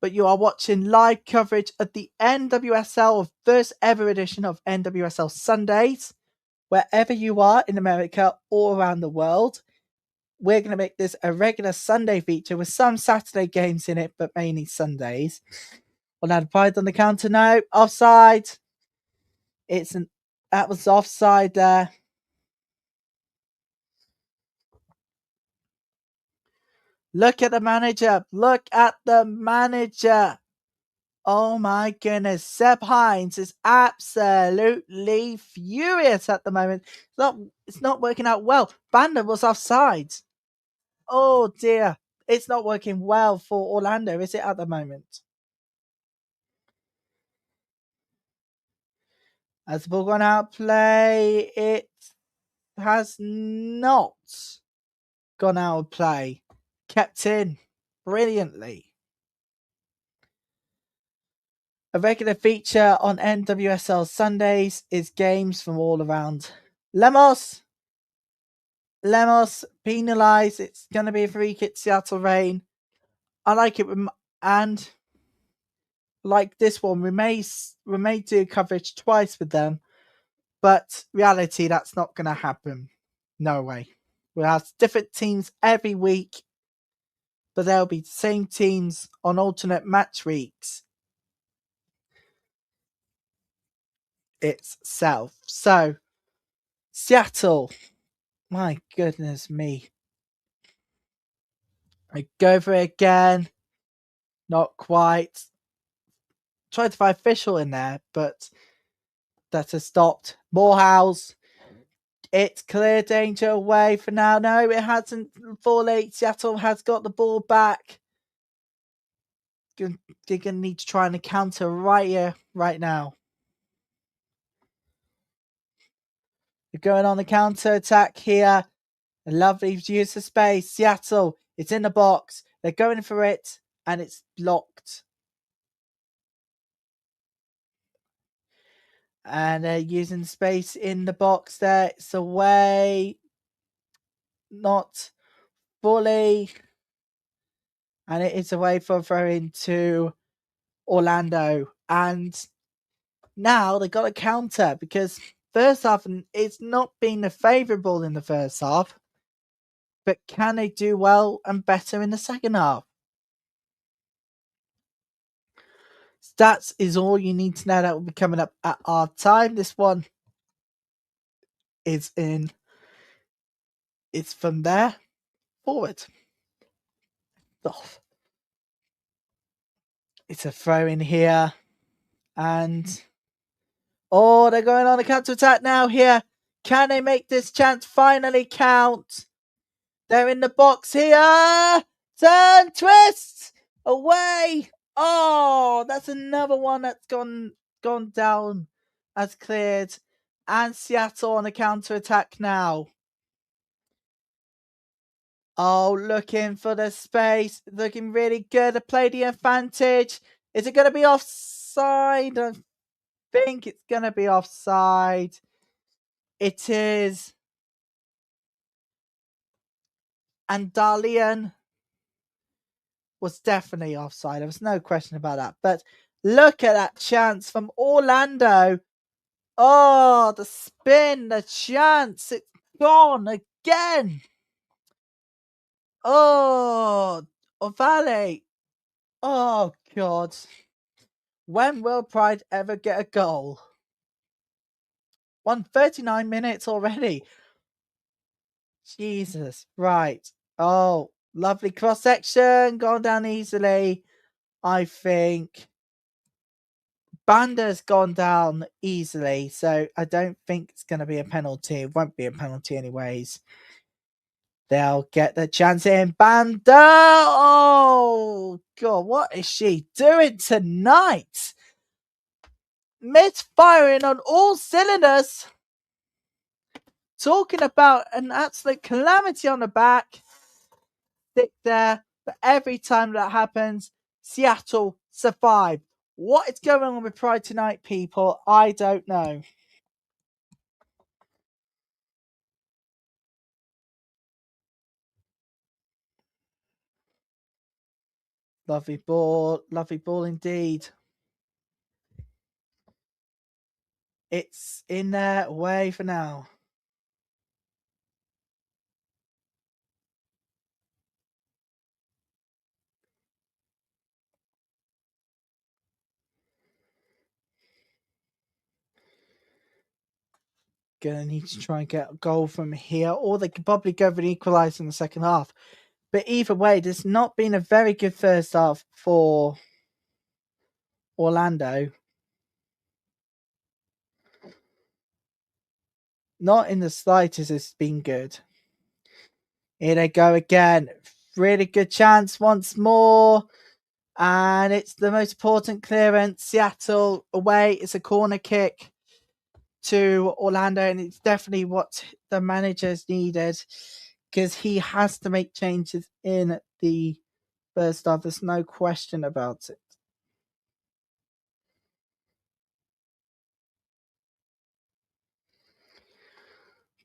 But you are watching live coverage of the NWSL first ever edition of NWSL Sundays. Wherever you are in America or around the world, we're going to make this a regular Sunday feature with some Saturday games in it, but mainly Sundays. Orlando Pride on the counter now. Offside. That was offside there. Look at the manager. Look at the manager. Oh my goodness. Seb Hines is absolutely furious at the moment. It's not working out well. Banda was offside. Oh dear. It's not working well for Orlando, is it, at the moment? Has the ball gone out play? It has not gone out of play. Kept in brilliantly. A regular feature on NWSL Sundays is games from all around. Lemos penalised. It's going to be a free kick, Seattle Reign. I like it. And like this one, we may do coverage twice with them. But reality, that's not going to happen. No way. We'll have different teams every week. But there'll be the same teams on alternate match weeks itself. So, Seattle. My goodness me. I go for it again. Not quite. Tried to find official in there, but that has stopped. Morehouse. It's clear danger away for now. No, it hasn't. 4-8. Seattle has got the ball back. You're going to need to try and counter right here, right now. You're going on the counter attack here. A lovely use of space. Seattle, it's in the box. They're going for it, and it's blocked. And they're using space in the box there. It's away. Not fully. And it is away for a throw into Orlando. And now they've got a counter because first half, it's not been favourable in the first half. But can they do well and better in the second half? Stats is all you need to know. That will be coming up at our time. This one is in. It's from there forward. Off. It's a throw in here. And they're going on a counter attack now here. Can they make this chance finally count? They're in the box here. Turn, twist, away. Oh, that's another one that's gone down as cleared. And Seattle on a counter attack now. Oh, looking for the space. Looking really good to play the advantage. Is it going to be offside? I think it's going to be offside. It is. And Darlian was definitely offside. There was no question about that. But look at that chance from Orlando. Oh, the spin, the chance. It's gone again. Oh, Ovale. Oh, God. When will Pride ever get a goal? 139 minutes already. Jesus. Right. Oh, lovely cross section. Gone down easily. I think Banda's gone down easily. So I don't think it's going to be a penalty. It won't be a penalty anyways. They'll get the chance in. Banda! Oh, God. What is she doing tonight? Misfiring on all cylinders. Talking about an absolute calamity on the back. Stick there. But every time that happens, Seattle survive. What is going on with Pride tonight, people? I don't know. Lovely ball indeed. It's in their way for now. Gonna need to try and get a goal from here, or they could probably go for an equaliser in the second half. But either way, there's not been a very good first half for Orlando. Not in the slightest, it's been good. Here they go again. Really good chance once more. And it's the most important clearance. Seattle away. It's a corner kick to Orlando. And it's definitely what the manager's needed. Because he has to make changes in the first half. There's no question about it.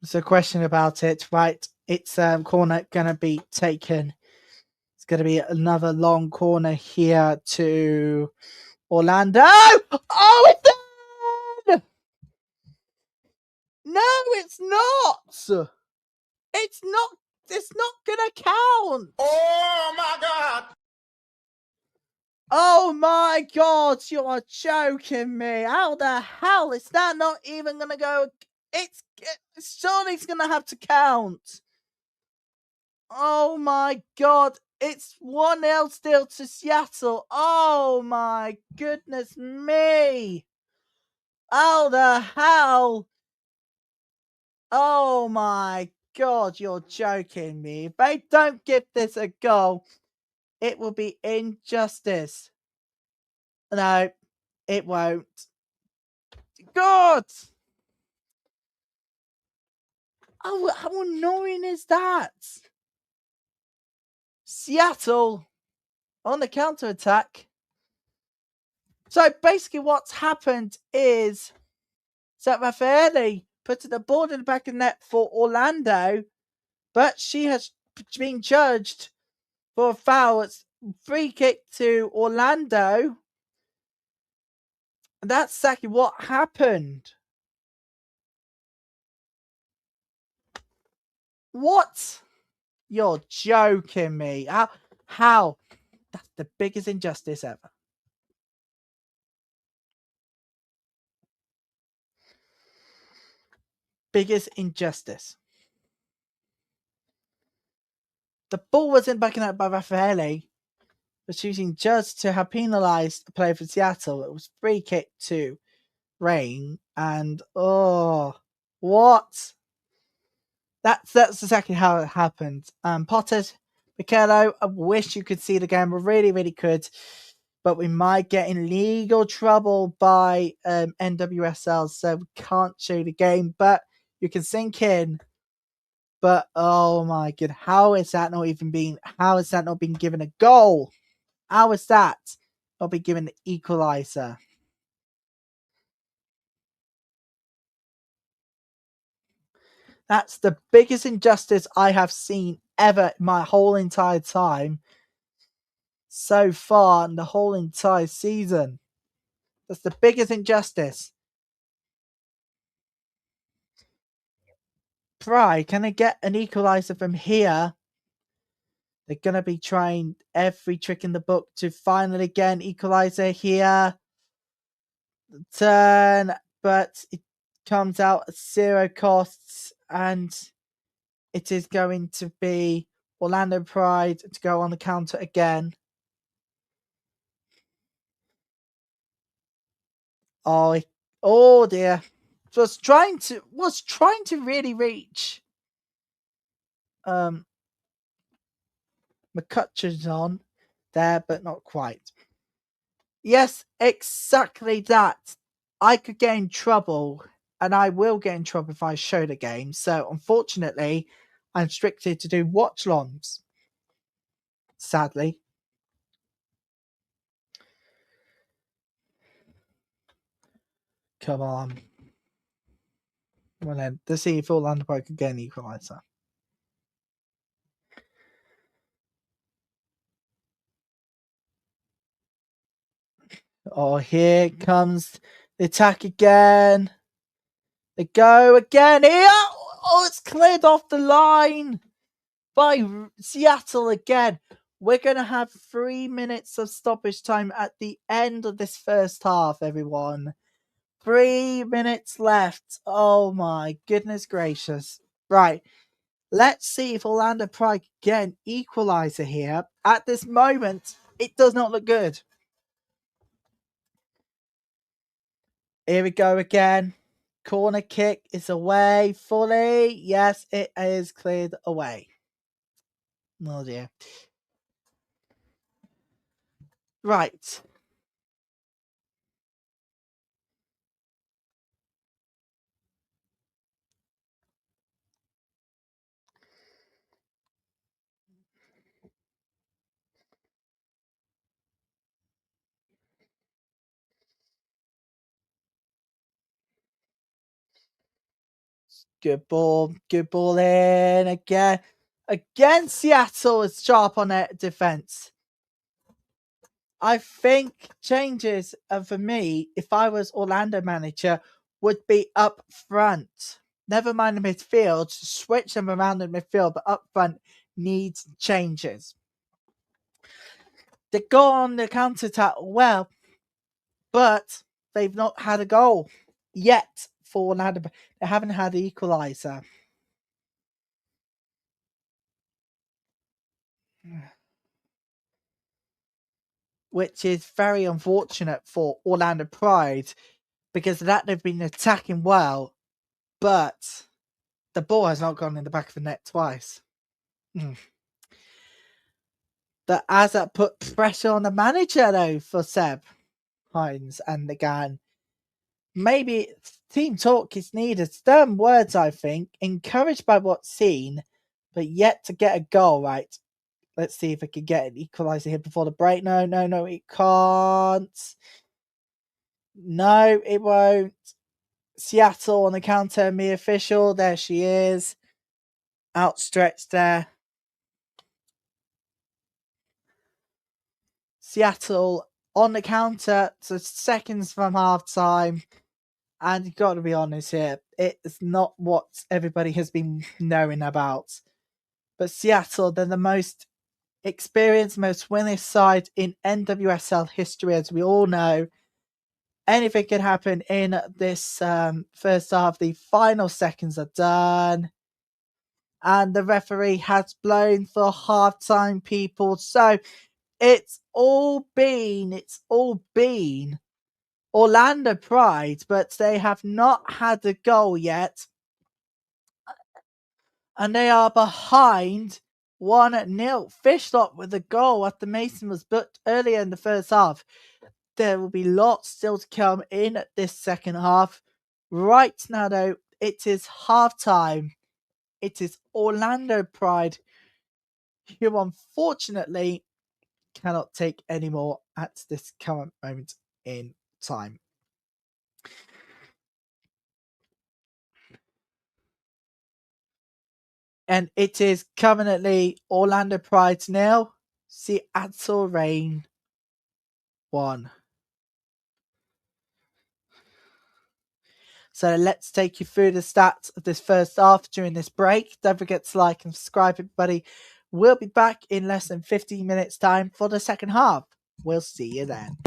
There's a question about it. Right. It's corner going to be taken. It's going to be another long corner here to Orlando. Oh, it's done! No, it's not. It's not. It's not going to count. Oh, my God. Oh, my God. You are joking me. How the hell is that not even going to go? Surely it's going to have to count. Oh, my God. It's 1-0 still to Seattle. Oh, my goodness me. How the hell? Oh, my God. You're joking me. If they don't give this a goal, it will be injustice. No, it won't. God! Oh, how annoying is that? Seattle on the counter attack. So basically, what's happened is that Raffaele put the ball in the back of the net for Orlando, but she has been judged for a foul. It's free kick to Orlando. And that's exactly what happened. What? You're joking me. How? That's the biggest injustice ever. Biggest injustice. The ball was in back in that by Raffaele, but choosing Judge to have penalised a player for Seattle. It was free kick to Rain, and oh, what? That's exactly how it happened. Potted, Michelo, I wish you could see the game. We really could. But we might get in legal trouble by NWSL, so we can't show the game. But you can sink in. But oh my god, how is that not been given a goal? How is that not been given the equaliser? That's the biggest injustice I have seen ever in my whole entire time so far in the whole entire season. That's the biggest injustice. Pride, can they get an equaliser from here? They're going to be trying every trick in the book to finally get an equaliser here. Turn, but it comes out at 0 costs, and it is going to be Orlando Pride to go on the counter again. Oh dear. Was trying to really reach McCutcheon's on there, but not quite. Yes, exactly that. I could get in trouble, and I will get in trouble if I show the game. So unfortunately, I'm restricted to do watch-alongs. Sadly. Come on. Well then, let's see if Orlando Pride can get an equaliser. Oh, here comes the attack again. They go again here. Oh, it's cleared off the line by Seattle again. We're going to have 3 minutes of stoppage time at the end of this first half, everyone. 3 minutes left. Oh my goodness gracious. Right. Let's see if Orlando Pride can get an equaliser here. At this moment, it does not look good. Here we go again. Corner kick is away fully. Yes, it is cleared away. Oh dear. Right. Good ball. Good ball in again. Again, Seattle is sharp on their defense. I think changes for me, if I was Orlando manager, would be up front. Never mind the midfield, switch them around in midfield, but up front needs changes. They go on the counter attack well, but they've not had a goal yet for Orlando. They haven't had the equaliser. Which is very unfortunate for Orlando Pride, because of that they've been attacking well, but the ball has not gone in the back of the net twice. That has that put pressure on the manager though for Seb Hines, and again, maybe team talk is needed. Stern words, I think, encouraged by what's seen, but yet to get a goal right. Let's see if it can get an equaliser here before the break. No, it can't. No, it won't. Seattle on the counter, me official. There she is. Outstretched there. Seattle on the counter, so seconds from half time. And you've got to be honest here, it's not what everybody has been knowing about. But Seattle, they're the most experienced, most winning side in NWSL history, as we all know. Anything can happen in this first half. The final seconds are done. And the referee has blown for halftime, people. So it's all been Orlando Pride, but they have not had a goal yet. And they are behind 1-0. Fishlock with a goal after Mason was booked earlier in the first half. There will be lots still to come in this second half. Right now, though, it is half time. It is Orlando Pride, who unfortunately cannot take any more at this current moment in time. And it is currently Orlando Pride 0, Seattle Reign 1. So let's take you through the stats of this first half during this break. Don't forget to like and subscribe, everybody. We'll be back in less than 15 minutes time for the second half. We'll see you then.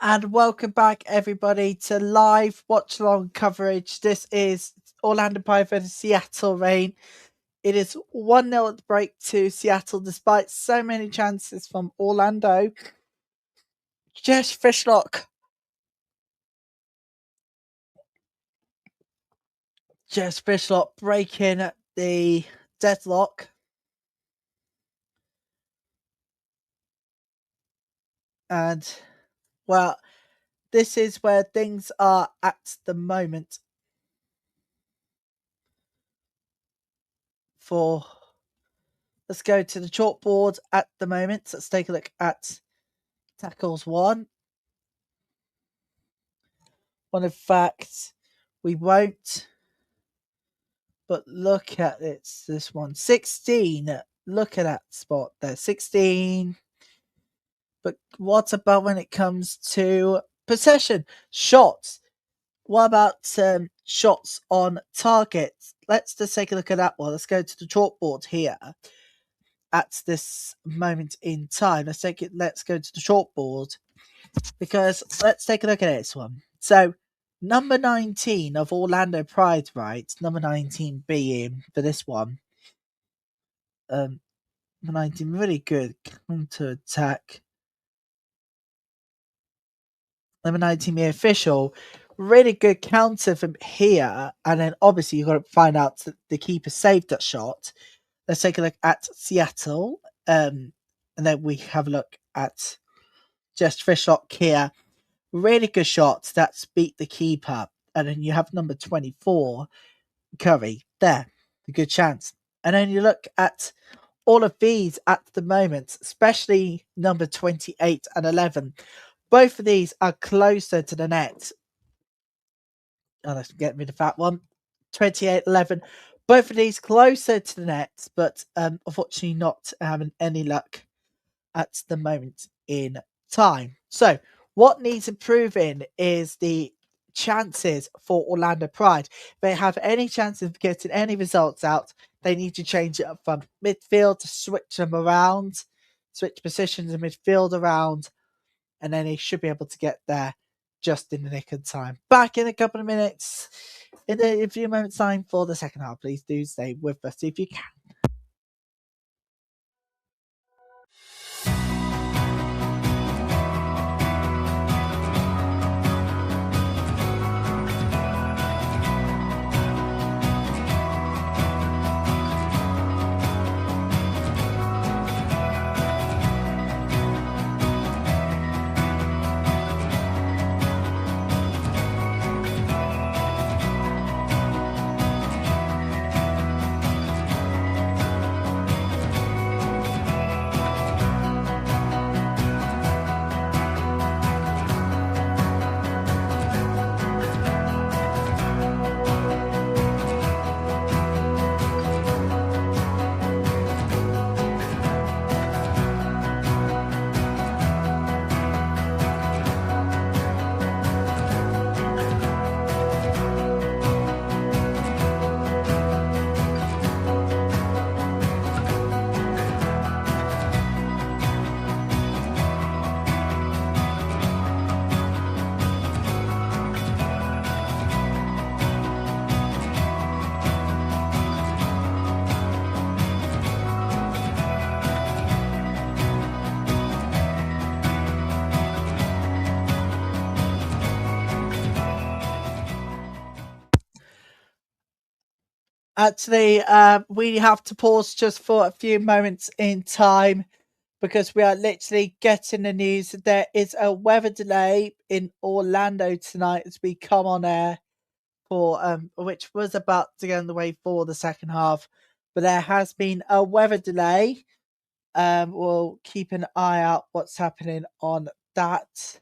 And welcome back, everybody, to live watch-along coverage. This is Orlando Pride versus Seattle Reign. It is 1-0 at the break to Seattle, despite so many chances from Orlando. Jess Fishlock. Jess Fishlock breaking the deadlock. And, well, this is where things are at the moment for... Let's go to the chalkboard at the moment. Let's take a look at tackles 1. Well, in fact, we won't. But look at it. This one. 16. Look at that spot there. 16. But what about when it comes to possession? Shots. What about shots on target? Let's just take a look at that one. Let's go to the chalkboard here at this moment in time. Let's go to the chalkboard, because let's take a look at this one. So number 19 of Orlando Pride, right? Number 19 being, for this one, number 19, really good counter attack. Number 19 being official, really good counter from here. And then obviously you've got to find out that the keeper saved that shot. Let's take a look at Seattle. And then we have a look at just Fishlock here. Really good shots that's beat the keeper. And then you have number 24, Curry, there. A good chance. And then you look at all of these at the moment, especially number 28 and 11. Both of these are closer to the net. Oh, let's get rid of that one. 28, 11. Both of these closer to the net, but unfortunately not having any luck at the moment in time. So what needs improving is the chances for Orlando Pride. If they have any chance of getting any results out, they need to change it up from midfield, to switch them around, switch positions in midfield around, and then they should be able to get there just in the nick of time. Back in a couple of minutes, in a few moments time for the second half. Please do stay with us if you can. Actually, we have to pause just for a few moments in time, because we are literally getting the news that there is a weather delay in Orlando tonight as we come on air for which was about to get underway for the second half, but there has been a weather delay. We'll keep an eye out what's happening on that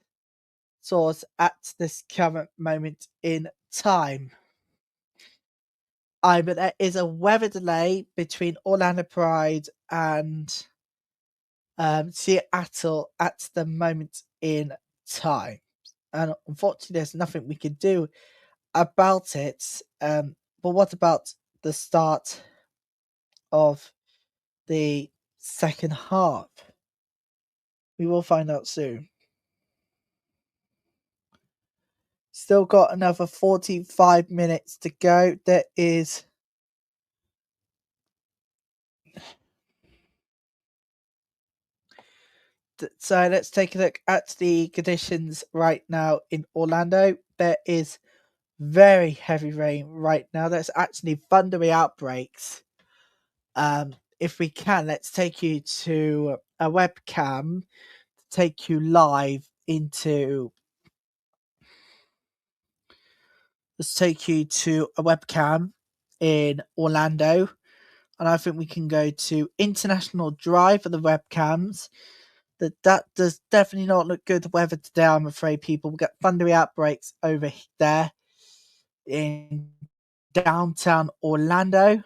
source at this current moment in time. But there is a weather delay between Orlando Pride and Seattle at the moment in time. And unfortunately, there's nothing we can do about it. But what about the start of the second half? We will find out soon. Still got another 45 minutes to go. There is... So let's take a look at the conditions right now in Orlando. There is very heavy rain right now. There's actually thundery outbreaks. If we can, let's take you to a webcam to take you live into... Let's take you to a webcam in Orlando. And I think we can go to International Drive for the webcams. That does definitely not look good, the weather today, I'm afraid, people. We've got thundery outbreaks over there in downtown Orlando.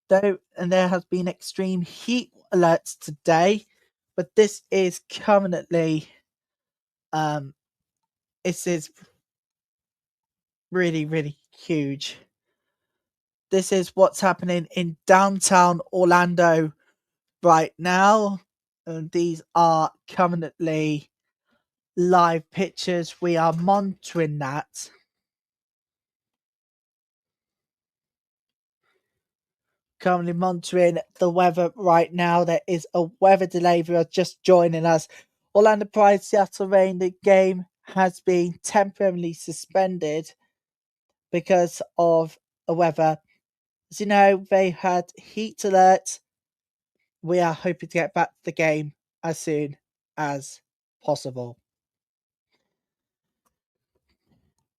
And there has been extreme heat alerts today, but this is currently this is really, really huge. This is what's happening in downtown Orlando right now. And these are currently live pictures. We are monitoring that. Currently monitoring the weather right now. There is a weather delay. If you are just joining us, Orlando Pride Seattle Reign, the game has been temporarily suspended because of the weather. As you know, they had heat alert. We are hoping to get back to the game as soon as possible.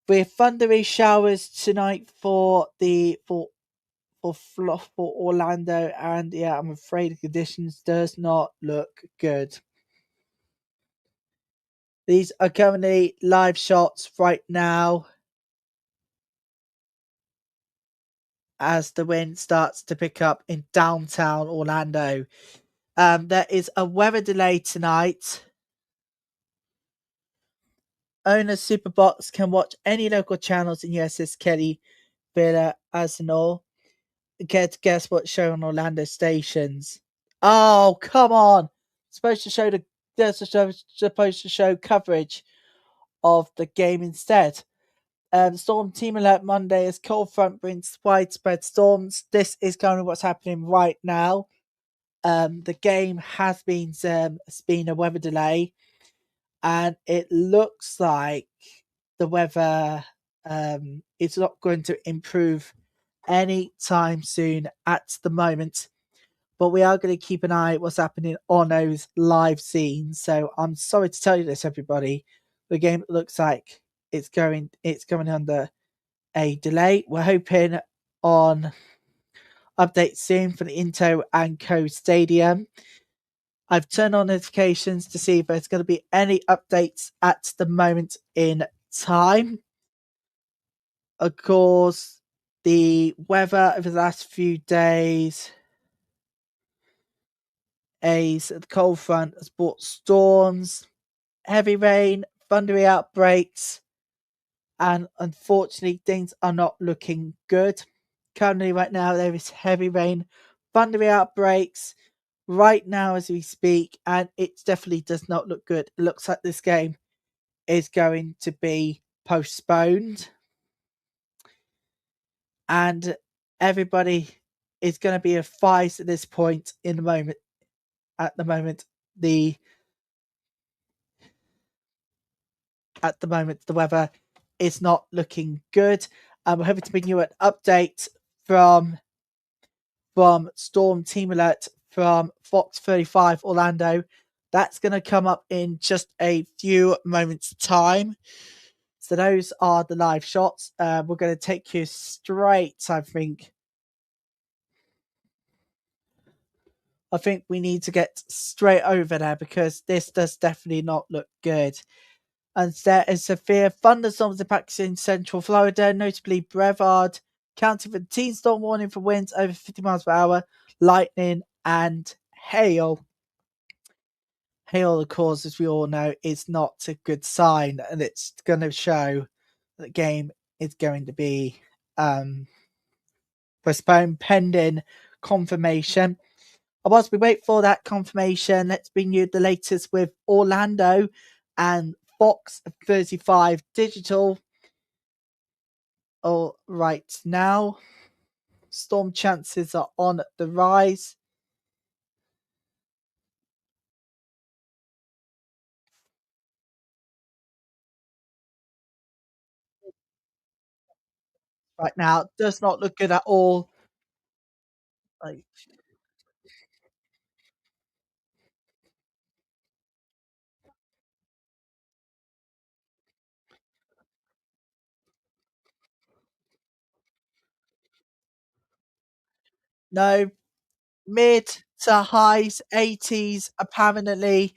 With thundery showers tonight for Orlando, and yeah, I'm afraid the conditions does not look good. These are currently live shots right now as the wind starts to pick up in downtown Orlando. There is a weather delay tonight. Owners Superbox can watch any local channels in USS Kelly, Villa, Arsenal. Guess what show on Orlando stations? Oh, come on! Supposed to show coverage of the game instead. Storm team alert Monday as cold front brings widespread storms. This is currently what's happening right now. The game has been a weather delay, and it looks like the weather is not going to improve anytime soon at the moment. But we are going to keep an eye on what's happening on those live scenes. So I'm sorry to tell you this, everybody. The game looks like it's going under a delay. We're hoping on updates soon for the Inter&Co Stadium. I've turned on notifications to see if there's going to be any updates at the moment in time. Of course, the weather over the last few days, the cold front has brought storms, heavy rain, thundery outbreaks, and unfortunately things are not looking good. Currently right now there is heavy rain, thundery outbreaks right now as we speak, and it definitely does not look good. It looks like this game is going to be postponed, and everybody is going to be advised at this point in the moment. At the moment, the weather is not looking good. We're hoping to bring you an update from Storm Team Alert from Fox 35 Orlando. That's going to come up in just a few moments' time. So those are the live shots. We're going to take you straight, I think we need to get straight over there because this does definitely not look good. And there is severe thunderstorms impacting central Florida, notably Brevard County, with a teen storm warning for winds over 50 miles per hour, lightning, and hail. Hail, of course, as we all know, is not a good sign, and it's going to show that the game is going to be postponed pending confirmation. Whilst we wait for that confirmation, let's bring you the latest with Orlando and Fox 35 Digital. All right now, storm chances are on the rise. Right now, does not look good at all. Like, no, mid to highs 80s apparently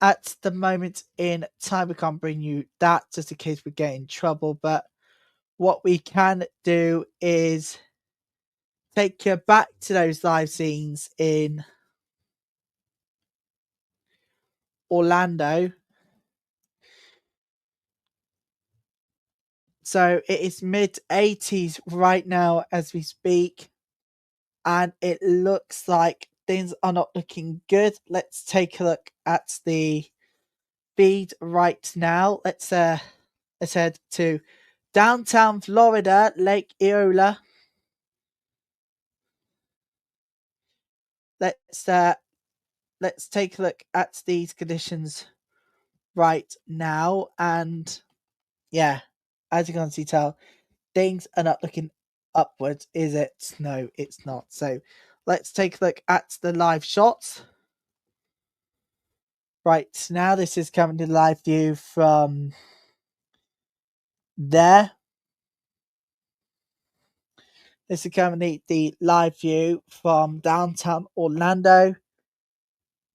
at the moment in time. We can't bring you that just in case we get in trouble, but what we can do is take you back to those live scenes in Orlando. So it is mid 80s right now as we speak, and it looks like things are not looking good. Let's take a look at the feed right now. Let's head to downtown Florida, Lake Eola. Let's take a look at these conditions right now, and yeah, as you can see, tell things are not looking upwards, is it? No, it's not. So let's take a look at the live shots. Right now, this is coming to live view from there. This is currently the live view from downtown Orlando.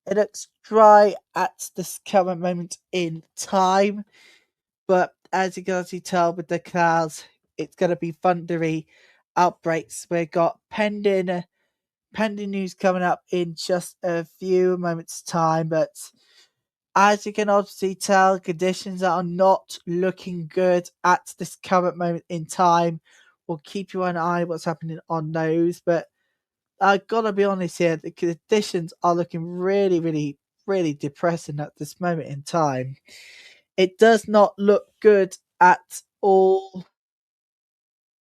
It looks dry at this current moment in time, but as you can actually tell with the clouds, it's going to be thundery outbreaks. We've got pending news coming up in just a few moments' time, but as you can obviously tell, conditions are not looking good at this current moment in time. We'll keep you an eye what's happening on those, but I gotta be honest here, the conditions are looking really, really, really depressing at this moment in time. It does not look good at all.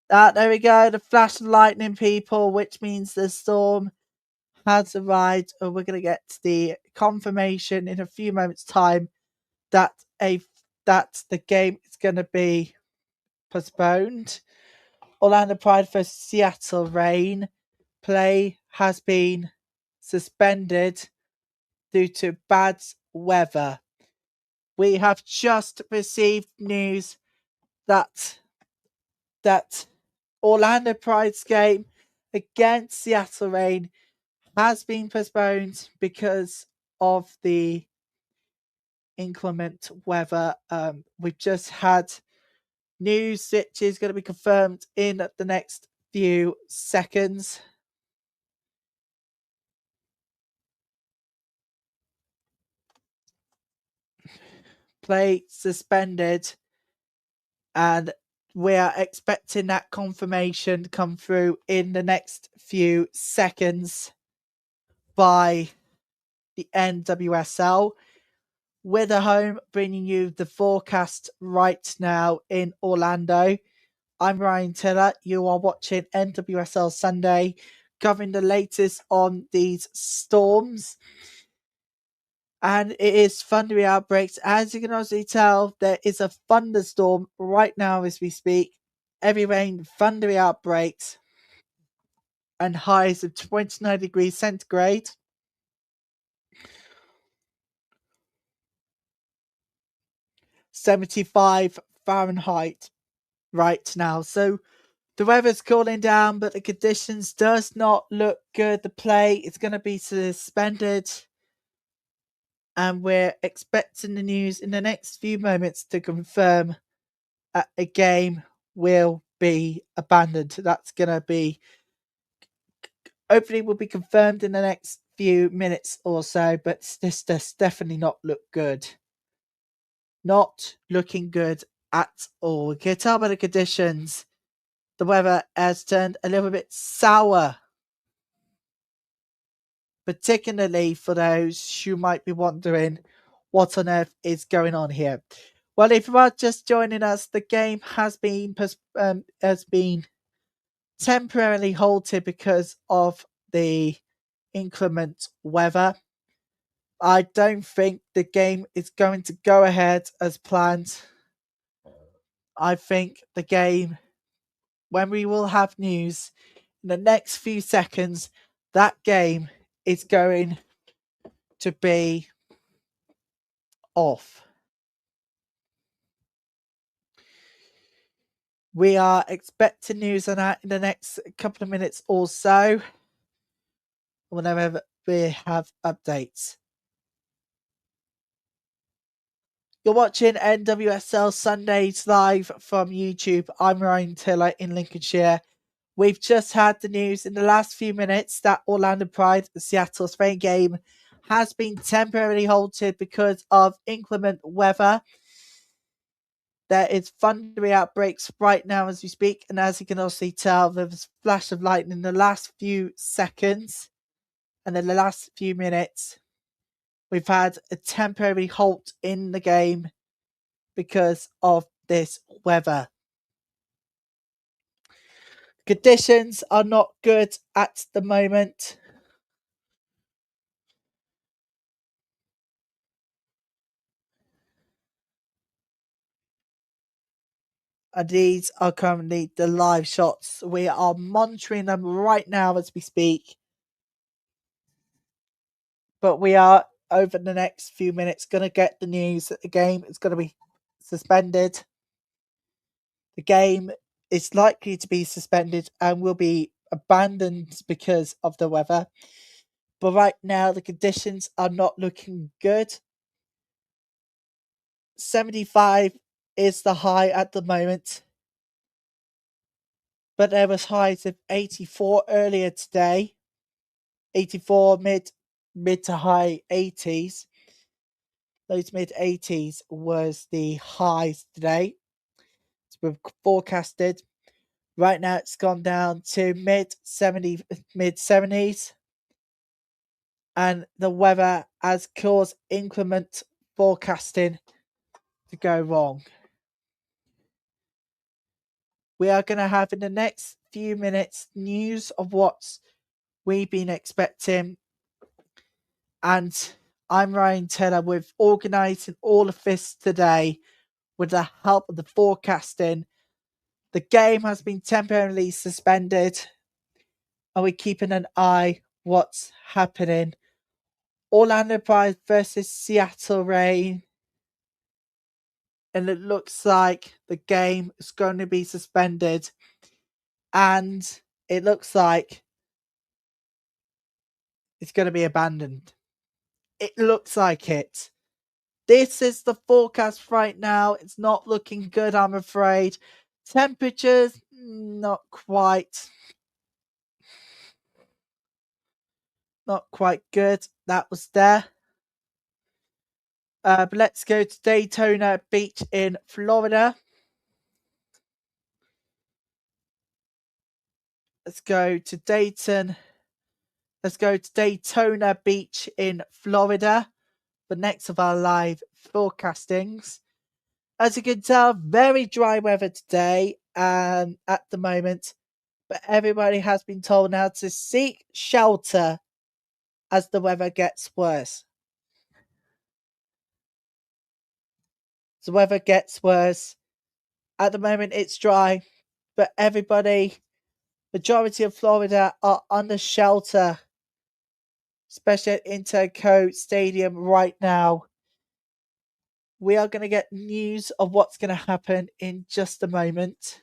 There we go, the flash of lightning, people, which means the storm has arrived, and we're going to get the confirmation in a few moments' time that the game is going to be postponed. Orlando Pride versus Seattle Reign play has been suspended due to bad weather. We have just received news that Orlando Pride's game against Seattle Reign has been postponed because of the inclement weather. We've just had news which is going to be confirmed in the next few seconds. Play suspended, and we are expecting that confirmation to come through in the next few seconds by the NWSL. We're the home bringing you the forecast right now in Orlando. I'm Ryan Tiller. You are watching NWSL Sunday, covering the latest on these storms. And it is thundery outbreaks. As you can also tell, there is a thunderstorm right now as we speak. Heavy rain, thundery outbreaks, and highs of 29 degrees centigrade. (75 Fahrenheit) right now. So the weather's cooling down, but the conditions does not look good. The play is going to be suspended, and we're expecting the news in the next few moments to confirm that a game will be abandoned. That's going to be, hopefully will be confirmed in the next few minutes or so, but this does definitely not look good. Not looking good at all. You can tell by the conditions, the weather has turned a little bit sour, particularly for those who might be wondering what on earth is going on here. Well, if you are just joining us, the game has been temporarily halted because of the inclement weather. I don't think the game is going to go ahead as planned. I think the game, when we will have news in the next few seconds, that game is going to be off. We are expecting news on that in the next couple of minutes or so, whenever we have updates. You're watching NWSL Sundays live from YouTube. I'm Ryan Tiller in Lincolnshire. We've just had the news in the last few minutes that Orlando Pride, Seattle Spain game, has been temporarily halted because of inclement weather. There is thundery outbreaks right now as we speak, and as you can also tell, there's a flash of lightning in the last few seconds, and in the last few minutes, we've had a temporary halt in the game because of this weather. Conditions are not good at the moment. And these are currently the live shots. We are monitoring them right now as we speak. But we are, over the next few minutes, going to get the news that the game is going to be suspended. The game is likely to be suspended and will be abandoned because of the weather. But right now, the conditions are not looking good. 75 is the high at the moment. But there was highs of 84 earlier today. 84 mid to high 80s. Those mid 80s was the highs today. It's been forecasted. Right now it's gone down to mid 70s. And the weather has caused inclement forecasting to go wrong. We are going to have in the next few minutes news of what we've been expecting. And I'm Ryan Taylor with organising all of this today with the help of the forecasting. The game has been temporarily suspended and we're keeping an eye what's happening. Orlando Pride versus Seattle Reign. And it looks like the game is going to be suspended. And it looks like it's going to be abandoned. It looks like it. This is the forecast right now. It's not looking good, I'm afraid. Temperatures, not quite. Not quite good. That was there. But let's go to Daytona Beach in Florida. Let's go to Dayton. Let's go to Daytona Beach in Florida. The next of our live forecastings. As you can tell, very dry weather today at the moment. But everybody has been told now to seek shelter as the weather gets worse. The weather gets worse. At the moment, it's dry, but everybody, majority of Florida, are under shelter, especially at Inter&Co Stadium right now. We are going to get news of what's going to happen in just a moment.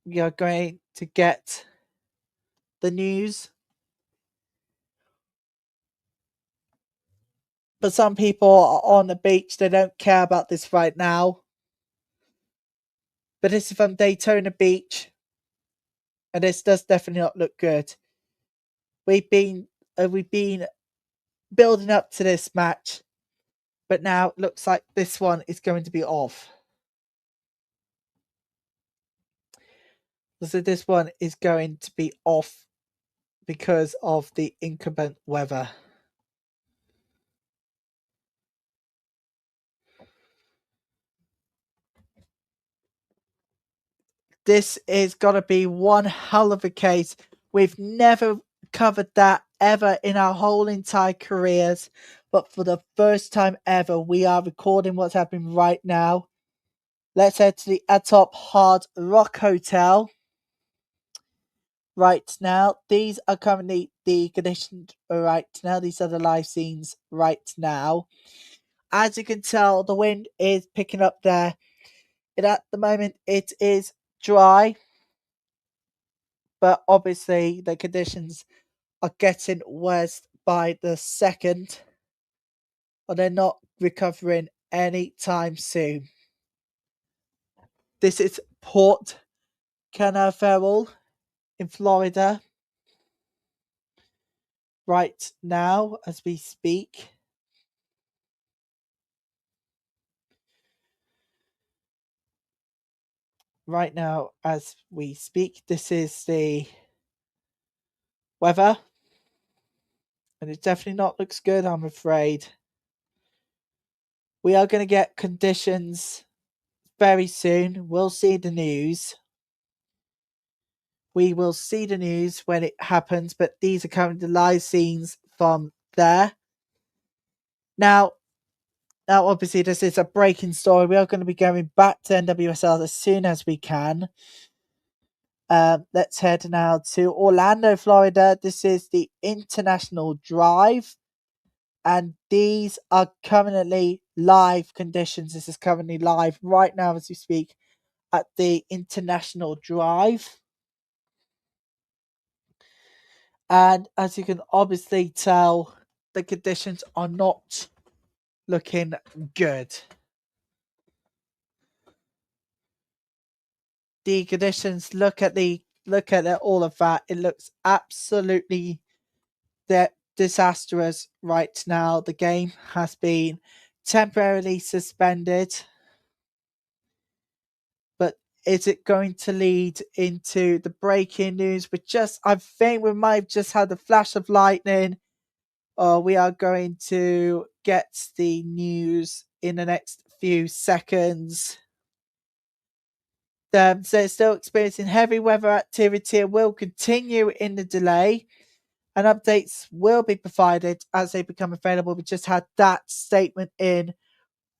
We are going to get the news. But some people are on the beach, they don't care about this right now. But this is from Daytona Beach. And this does definitely not look good. We've been building up to this match. But now it looks like this one is going to be off. So this one is going to be off because of the inclement weather. this is gonna be one hell of a case. We've never covered that ever in our whole entire careers, but for the first time ever, we are recording what's happening right now. Let's head to the Atop Hard Rock Hotel right now. These are currently the conditions right now. These are the live scenes right now. As you can tell, the wind is picking up there. And at the moment, it is dry. But obviously, the conditions are getting worse by the second. Or they're not recovering anytime soon. This is Port Canaveral in Florida right now as we speak. Right now as we speak, this is the weather. And it definitely not looks good, I'm afraid. We are going to get conditions very soon. We'll see the news. We will see the news when it happens, but these are currently the live scenes from there. Now, obviously, this is a breaking story. We are going to be going back to NWSL as soon as we can. Let's head now to Orlando, Florida. This is the International Drive. And these are currently live conditions. This is currently live right now as we speak at the International Drive. And as you can obviously tell, the conditions are not looking good. The conditions, look at all of that. It looks absolutely disastrous right now. The game has been temporarily suspended. But is it going to lead into the breaking news? I think we might have just had a flash of lightning. We are going to get the news in the next few seconds. So it's still experiencing heavy weather activity and will continue in the delay. And updates will be provided as they become available. We just had that statement in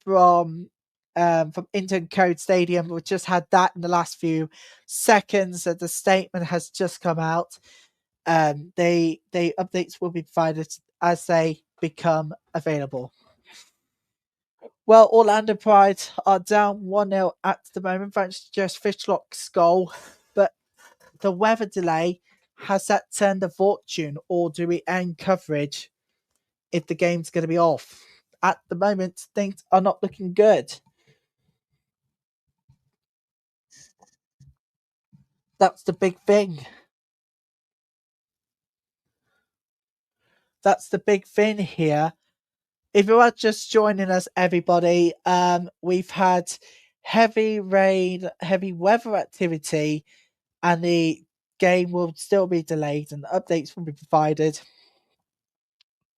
from Inter&Co Stadium. We just had that in the last few seconds that the statement has just come out. They updates will be provided as they become available. Well, Orlando Pride are down 1-0 at the moment, thanks to just Fishlock's goal. But the weather delay, has that turned a fortune, or do we end coverage if the game's going to be off? At the moment, things are not looking good. That's the big thing. That's the big thing here. If you are just joining us, everybody, we've had heavy rain, heavy weather activity, and the game will still be delayed and updates will be provided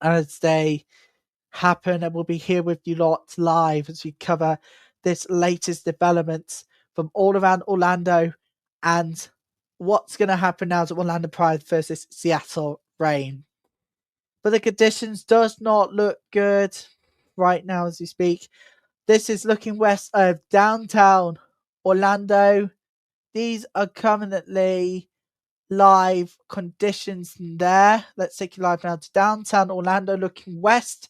as they happen, and we'll be here with you lot live as we cover this latest developments from all around Orlando and what's going to happen now to Orlando Pride versus Seattle Reign. But the conditions does not look good right now as we speak. This is looking west of downtown Orlando. These are currently live conditions there. Let's take you live now to downtown Orlando looking west.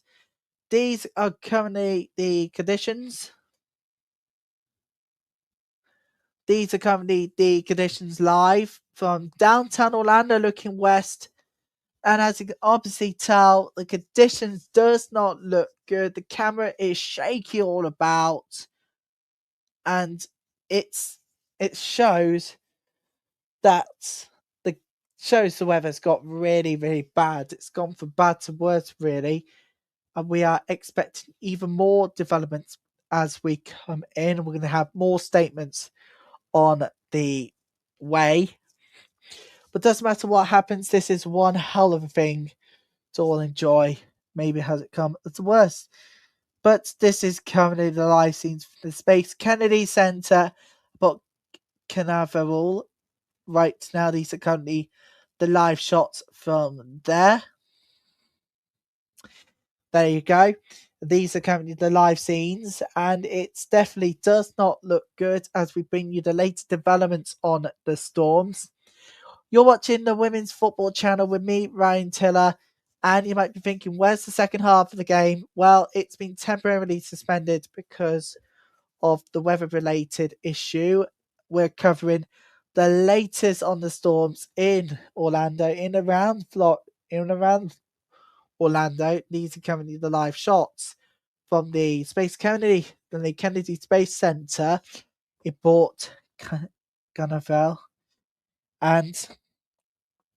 These are currently the conditions. These are currently the conditions live from downtown Orlando looking west. And as you can obviously tell, the conditions does not look good. The camera is shaky all about. And it shows that the weather's got really, really bad. It's gone from bad to worse, really. And we are expecting even more developments as we come in. We're going to have more statements on the way. But doesn't matter what happens, this is one hell of a thing to all enjoy. Maybe has it come at the worst. But this is currently the live scenes from the Space Kennedy Center. But Canaveral. Right now, these are currently the live shots from there. There you go. These are currently the live scenes, and it definitely does not look good as we bring you the latest developments on the Storms. You're watching the Women's Football Channel with me, Ryan Tiller, and you might be thinking, where's the second half of the game? Well, it's been temporarily suspended because of the weather-related issue. We're covering the latest on the Storms in Orlando, in around Orlando. These are currently the live shots from the Kennedy Space Center in Port Canaveral, and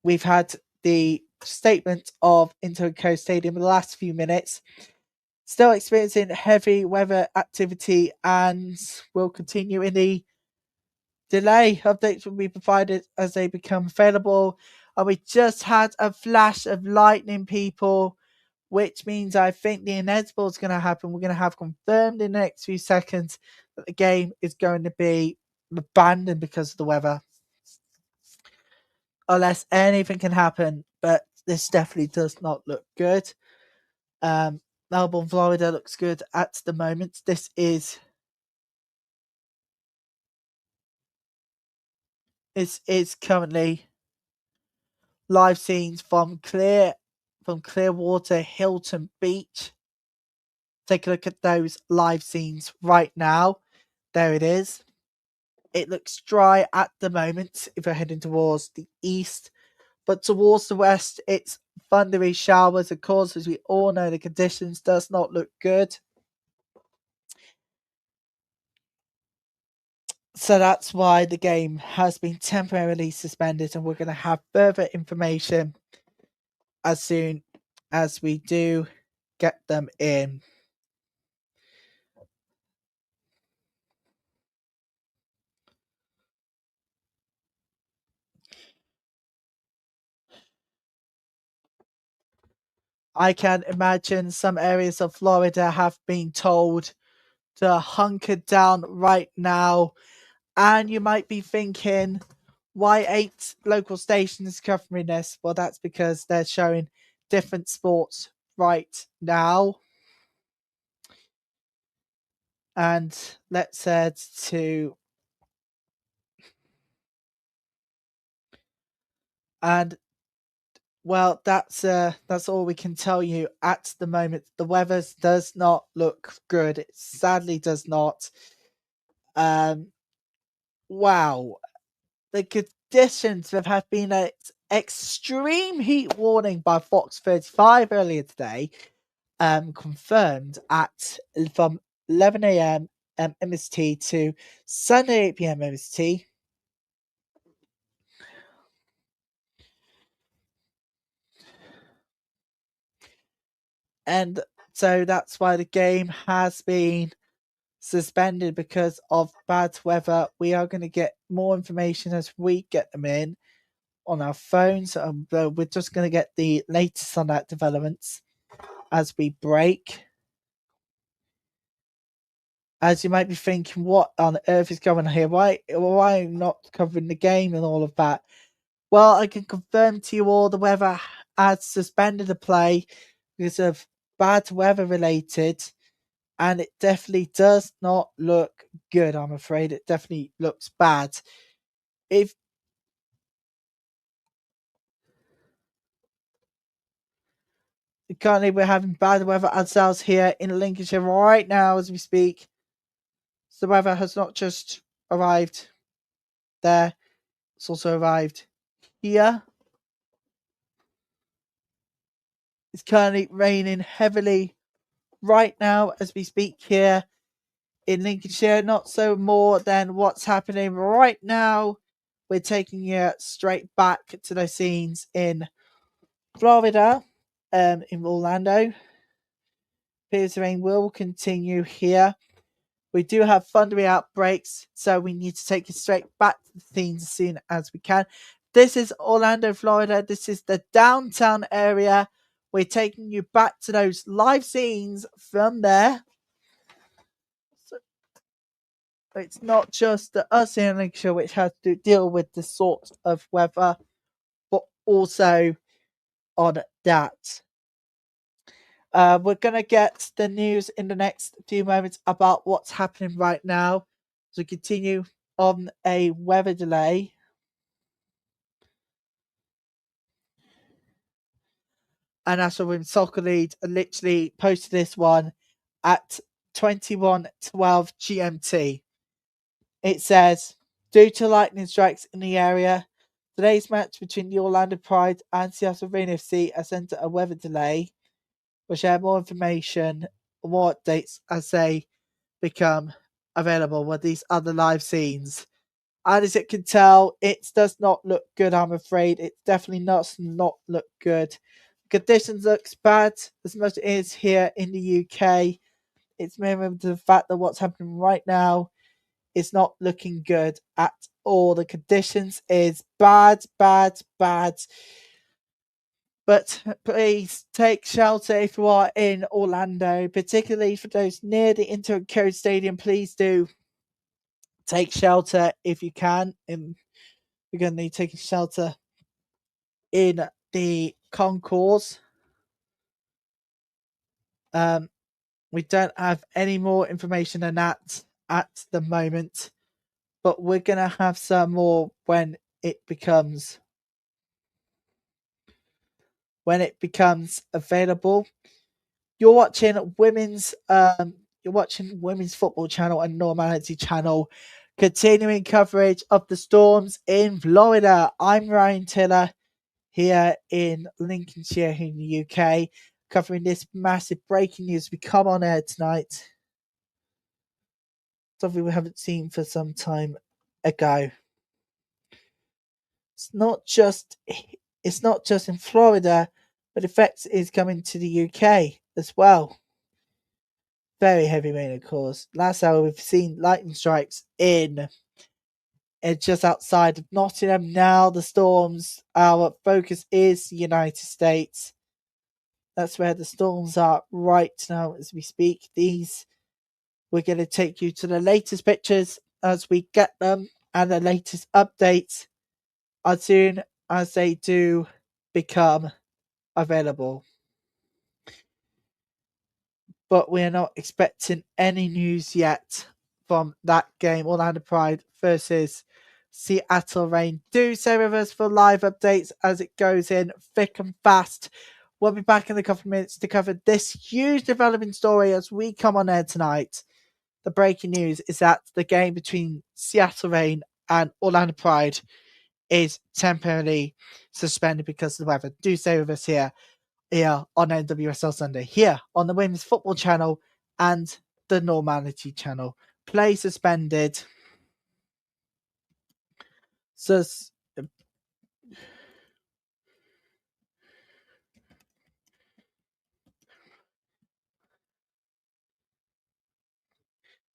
we've had the statement of Inter&Co Stadium in the last few minutes. Still experiencing heavy weather activity, and will continue in the delay. Updates will be provided as they become available. And we just had a flash of lightning, people, which means I think the inevitable is going to happen. We're going to have confirmed in the next few seconds that the game is going to be abandoned because of the weather. Unless anything can happen, but this definitely does not look good. Melbourne, Florida looks good at the moment. This is currently live scenes from Clearwater Hilton Beach. Take a look at those live scenes right now. There it is. It looks dry at the moment if we're heading towards the east, but towards the west it's thundery showers. Of course, as we all know, the conditions does not look good. So that's why the game has been temporarily suspended, and we're going to have further information as soon as we do get them in. I can imagine some areas of Florida have been told to hunker down right now. And you might be thinking, why 8 local stations covering this? Well, that's because they're showing different sports right now. And let's head to... And well, that's all we can tell you at the moment. The weather does not look good. It sadly does not. Wow. The conditions have been an extreme heat warning by Fox 35 earlier today, confirmed at from 11 a.m. MST to Sunday 8 p.m. MST. And so that's why the game has been suspended because of bad weather. We are going to get more information as we get them in on our phones. We're just going to get the latest on that developments as we break. As you might be thinking, what on earth is going on here? Why not covering the game and all of that? Well, I can confirm to you all the weather has suspended the play because of bad weather related, and it definitely does not look good. I'm afraid it definitely looks bad. If currently we're having bad weather ourselves here in Lincolnshire right now as we speak. So the weather has not just arrived there, it's also arrived here. It's currently raining heavily right now as we speak here in Lincolnshire. Not so more than what's happening right now. We're taking you straight back to those scenes in Florida, in Orlando. Appears the rain will continue here. We do have thundery outbreaks, so we need to take you straight back to the scenes as soon as we can. This is Orlando, Florida. This is the downtown area. We're taking you back to those live scenes from there. it's not just the us in Lancashire which has to deal with this sort of weather, but also on that. We're going to get the news in the next few moments about what's happening right now. So we continue on a weather delay. And National Women's Soccer League literally posted this one at 21:12 GMT. It says, due to lightning strikes in the area, today's match between the Orlando Pride and Seattle Rain FC has entered a weather delay. We'll share more information, more updates as they become available with these other live scenes. And as it can tell, it does not look good, I'm afraid. It definitely does not look good. Conditions looks bad as much as it is here in the UK. It's mainly to the fact that what's happening right now is not looking good at all. The conditions is bad. But please take shelter if you are in Orlando, particularly for those near the Inter&Co Stadium. Please do take shelter if you can. You're going to need to take shelter in the concourse. We don't have any more information than that at the moment, but we're going to have some more when it becomes available. You're watching women's football channel and Normality channel, continuing coverage of the storms in Florida. I'm Ryan Tiller here in Lincolnshire, here in the UK, covering this massive breaking news. We come on air tonight, something we haven't seen for some time ago. It's not just in Florida, but effects is coming to the UK as well. Very heavy rain, of course. Last hour we've seen lightning strikes in just outside of Nottingham. Now the storms, our focus is the United States. That's where the storms are right now as we speak. We're going to take you to the latest pictures as we get them and the latest updates as soon as they do become available. But we're not expecting any news yet from that game, Orlando Pride versus Seattle Rain. Do stay with us for live updates as it goes in thick and fast. We'll be back in a couple of minutes to cover this huge developing story as we come on air tonight. The breaking news is that the game between Seattle Rain and Orlando Pride is temporarily suspended because of the weather. Do stay with us here on NWSL Sunday, here on the Women's Football channel and the Normality channel. Play suspended.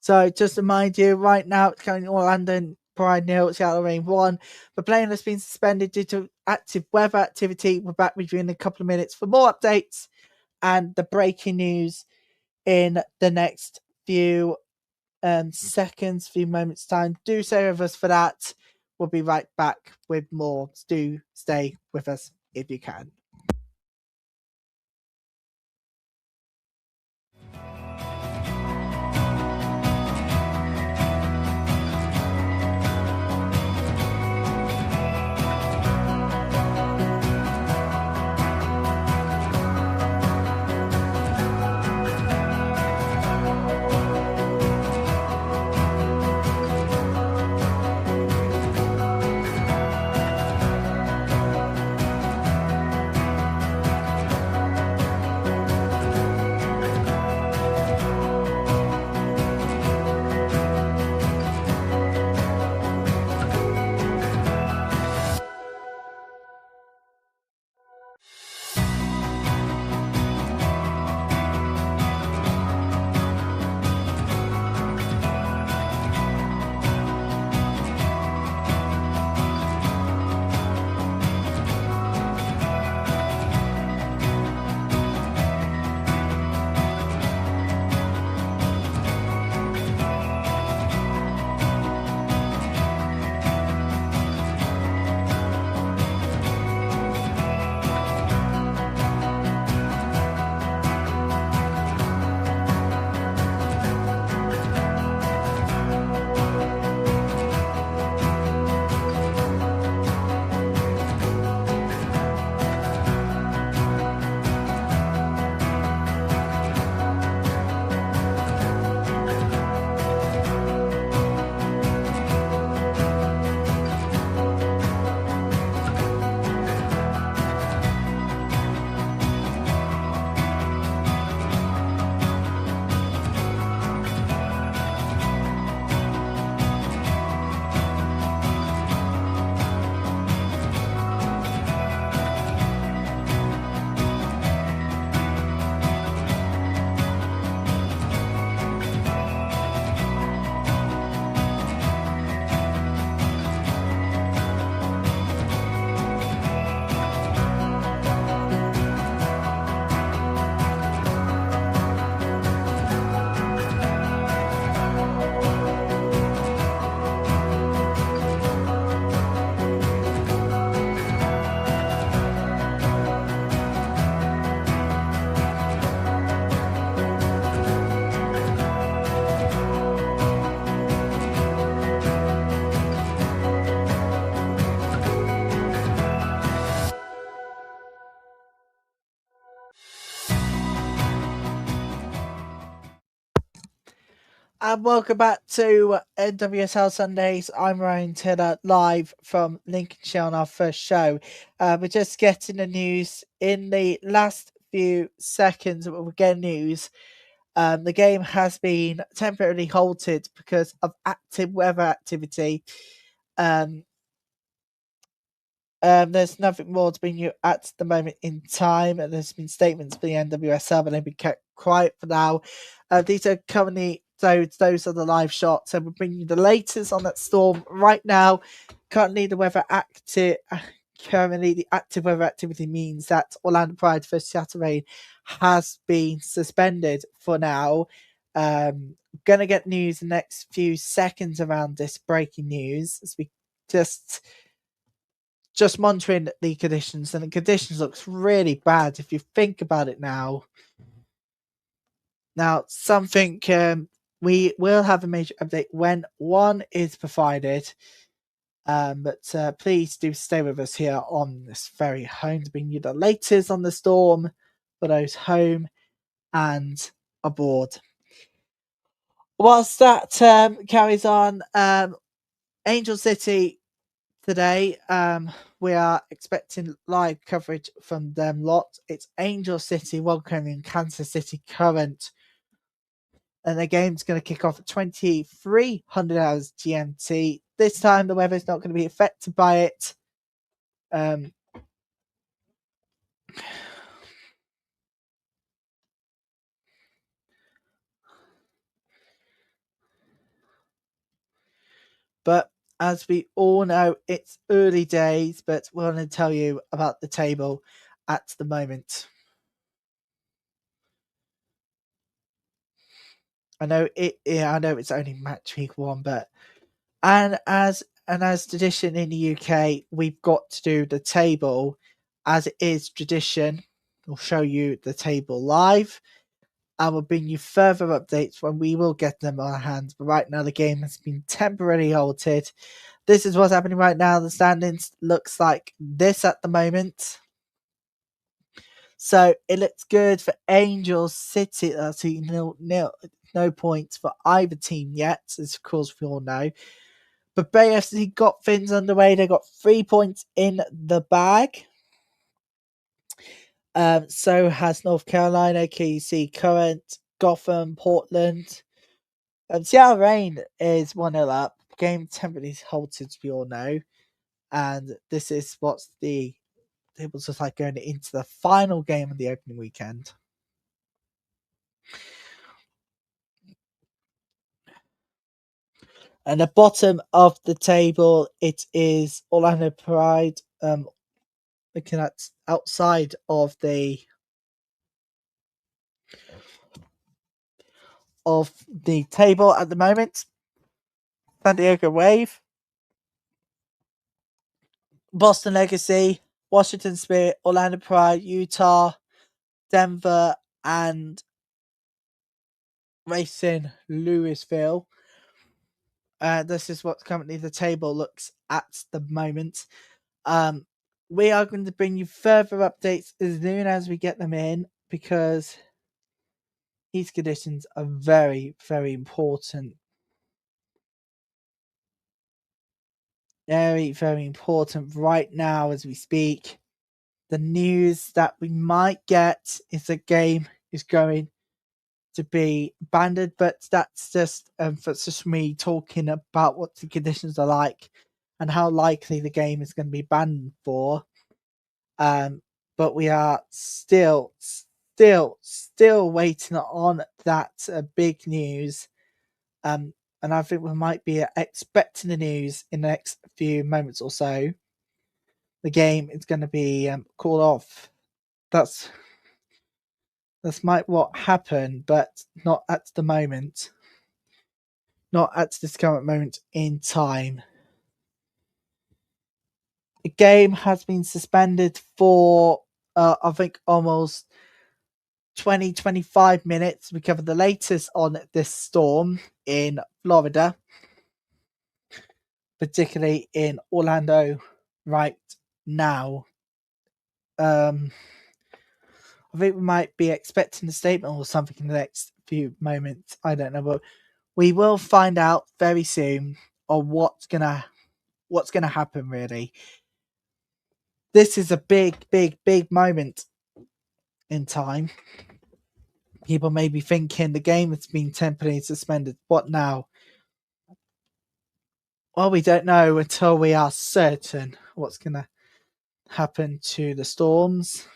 So just to remind you, right now it's currently Orlando Pride 0, Seattle Rain 1. The playing has been suspended due to active weather activity. We're back with you in a couple of minutes for more updates and the breaking news in the next few seconds, few moments time. Do stay with us for that. We'll be right back with more. Do stay with us if you can. And welcome back to NWSL Sundays. I'm Ryan Taylor, live from Lincolnshire on our first show. We're just getting the news in the last few seconds. We'll get news. The game has been temporarily halted because of active weather activity. There's nothing more to bring you at the moment in time. And there's been statements for the NWSL, but they've been kept quiet for now. These are currently those are the live shots. So we're bringing you the latest on that storm right now. Currently, the active weather activity means that Orlando Pride versus Saturday has been suspended for now. Gonna get news in the next few seconds around this breaking news as we just monitoring the conditions, and the conditions looks really bad if you think about it now. Now, something we will have a major update when one is provided. But please do stay with us here on this very home to bring you the latest on the storm for those home and aboard. Whilst that carries on, Angel City today, we are expecting live coverage from them lot. It's Angel City welcoming Kansas City Current. And the game's going to kick off at 2300 hours GMT. This time, the weather's not going to be affected by it. But as we all know, it's early days, but we're going to tell you about the table at the moment. I know it's only match week 1, but as tradition in the UK, we've got to do the table as it is tradition. We'll show you the table live. I will bring you further updates when we will get them on hand. But right now, the game has been temporarily halted. This is what's happening right now. The standings looks like this at the moment. So it looks good for Angel City. No points for either team yet, as of course we all know. But Bay FC got things underway. They got 3 points in the bag. So has North Carolina, KC, Current, Gotham, Portland. Seattle Reign is 1-0 up. Game temporarily halted, as we all know. And this is what's the tables just like going into the final game of the opening weekend. And the bottom of the table, it is Orlando Pride. Looking at outside of the table at the moment. San Diego Wave, Boston Legacy, Washington Spirit, Orlando Pride, Utah, Denver, and Racing Louisville. This is what currently the table looks at the moment. We are going to bring you further updates as soon as we get them in, because these conditions are very, very important. Very, very important right now as we speak. The news that we might get is the game is going to be banned, but that's just me talking about what the conditions are like and how likely the game is going to be banned for. But we are still waiting on that big news. And I think we might be expecting the news in the next few moments or so. The game is going to be called off. That's might what happened, but not at the moment. Not at this current moment in time. The game has been suspended for, I think, almost 20-25 minutes. We covered the latest on this storm in Florida, particularly in Orlando right now. I think we might be expecting a statement or something in the next few moments. I don't know, but We will find out very soon on what's gonna happen. Really, this is a big moment in time. People may be thinking the game has been temporarily suspended. What now? Well, we don't know until we are certain what's going to happen to the Storms.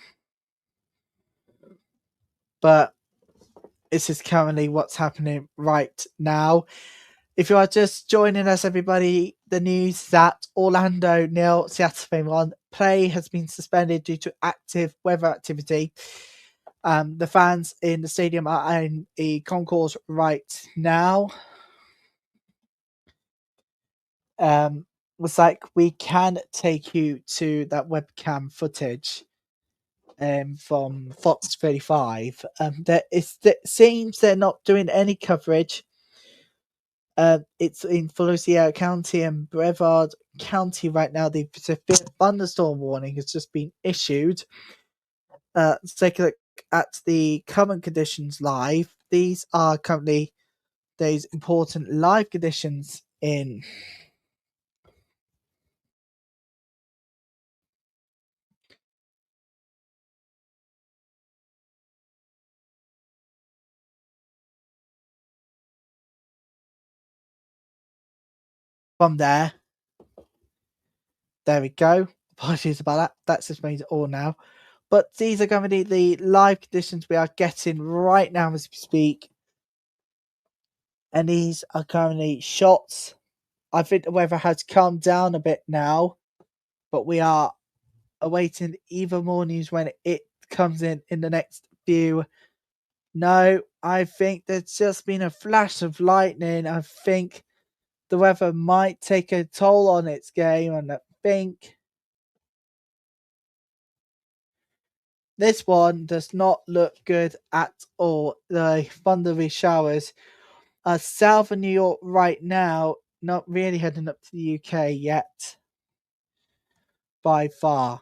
But this is currently what's happening right now. If you are just joining us, everybody, the news that Orlando 0, Seattle 1 play has been suspended due to active weather activity. The fans in the stadium are in a concourse right now. Was like we can take you to that webcam footage from Fox 35. It seems they're not doing any coverage. It's in Volusia County and Brevard County right now. The severe thunderstorm warning has just been issued. Let's take a look at the current conditions live. These are currently those important live conditions in from there. There we go. Apologies about that. That's just made it all now. But these are going to be the live conditions we are getting right now as we speak. And these are currently shots. I think the weather has calmed down a bit now. But we are awaiting even more news when it comes in the next few. No, I think there's just been a flash of lightning. I think the weather might take a toll on its game. And I think this one does not look good at all. The thundery showers are south of New York right now, not really heading up to the UK yet, by far.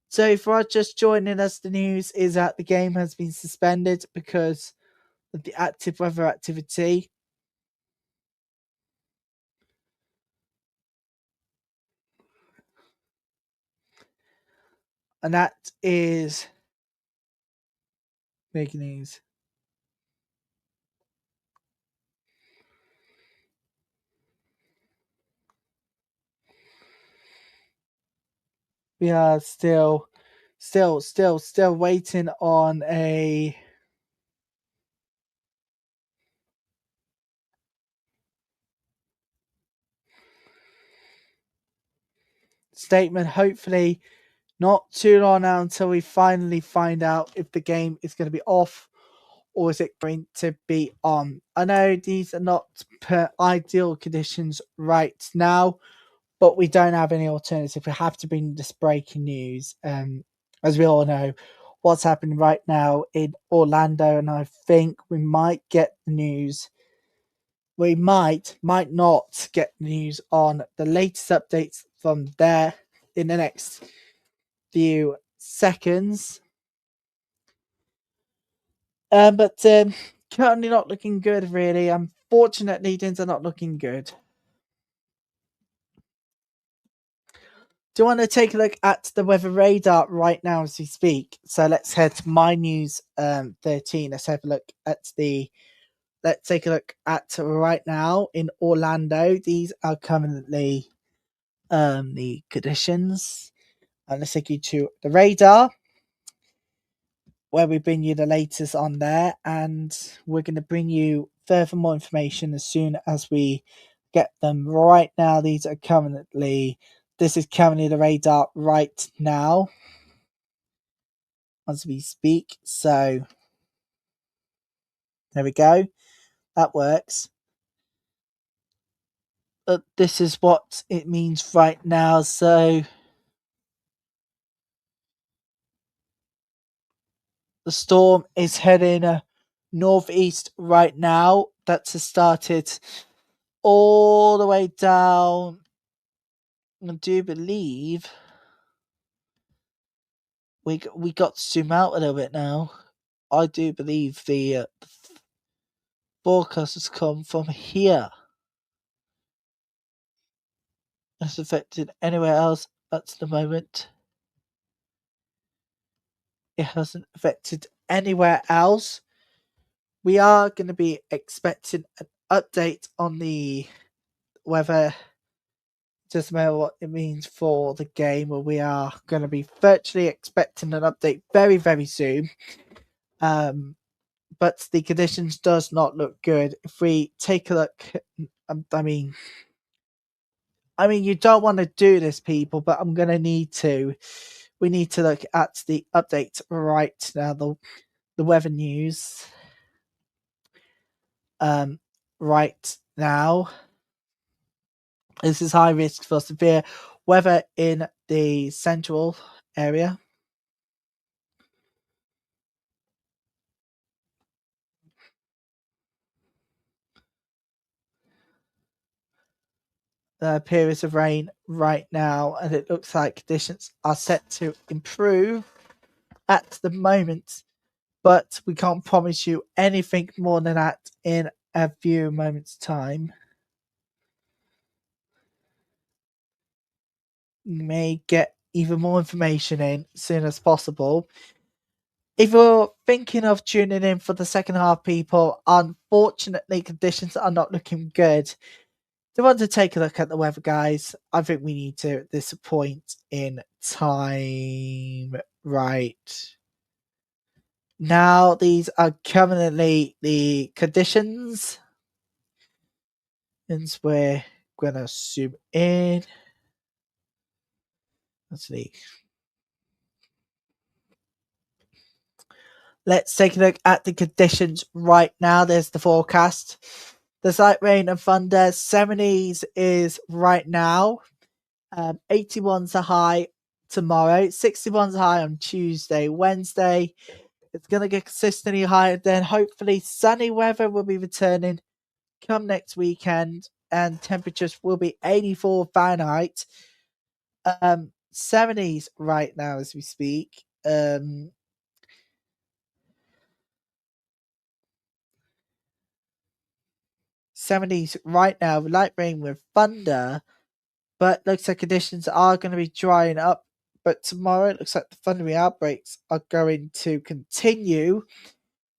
So if you're just joining us, the news is that the game has been suspended because of the active weather activity. And that is big news. We are still waiting on a statement. Hopefully not too long now until we finally find out if the game is going to be off or is it going to be on. I know these are not ideal conditions right now, but we don't have any alternative. We have to bring this breaking news. As we all know, what's happening right now in Orlando, and I think we might get the news. We might not get news on the latest updates from there in the next few seconds. But currently not looking good, really. Unfortunately, things are not looking good. Do you want to take a look at the weather radar right now as we speak? So let's head to My News 13. Let's have a look at let's take a look at right now in Orlando. These are currently the conditions. And let's take you to the radar, where we bring you the latest on there, and we're going to bring you further more information as soon as we get them. Right now, this is currently the radar right now as we speak. So there we go. That works. This is what it means right now. So the storm is heading northeast right now. That's started all the way down. I do believe we got to zoom out a little bit now. I do believe the forecast has come from here. Has affected anywhere else at the moment. It hasn't affected anywhere else. We are going to be expecting an update on the weather. Doesn't matter what it means for the game. We are going to be virtually expecting an update very, very soon. But the conditions does not look good. If we take a look, I mean, you don't want to do this, people, but I'm going to need to. We need to look at the update right now, the weather news. Right now, this is high risk for severe weather in the central area. Periods of rain right now, and it looks like conditions are set to improve at the moment, but we can't promise you anything more than that in a few moments' time. You may get even more information in as soon as possible. If you're thinking of tuning in for the second half, people, unfortunately conditions are not looking good. Do you want to take a look at the weather, guys? I think we need to at this point in time. Right. Now, these are currently the conditions. And we're going to zoom in. Let's see. Let's take a look at the conditions right now. There's the forecast. There's light rain and thunder. 70s is right now. 81's a high tomorrow. 61's a high on Tuesday. Wednesday, it's going to get consistently higher. Then hopefully sunny weather will be returning come next weekend. And temperatures will be 84 Fahrenheit. 70s right now as we speak. 70s right now, light rain with thunder, but looks like conditions are going to be drying up. But tomorrow, it looks like the thundery outbreaks are going to continue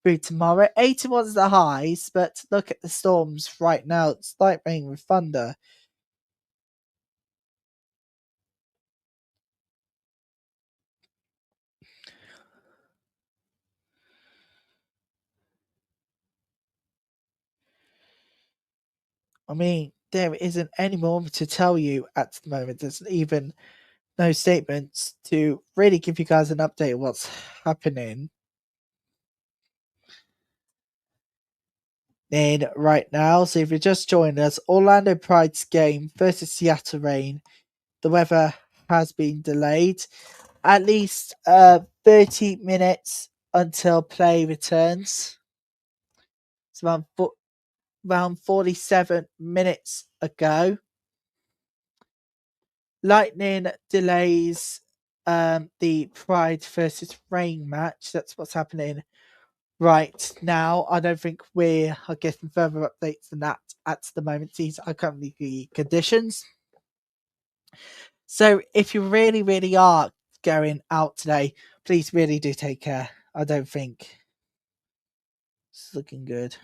through tomorrow. 81's the highs, but look at the storms right now. It's light rain with thunder. I mean, there isn't any more to tell you at the moment. There's even no statements to really give you guys an update of what's happening. In right now, so if you're just joining us, Orlando Pride's game versus Seattle Reign, the weather has been delayed at least 30 minutes until play returns. It's around 47 minutes ago. Lightning delays the Pride versus Reign match. That's what's happening right now. I don't think we are getting further updates than that at the moment. These are currently the conditions. So if you really, really are going out today, please really do take care. I don't think it's looking good.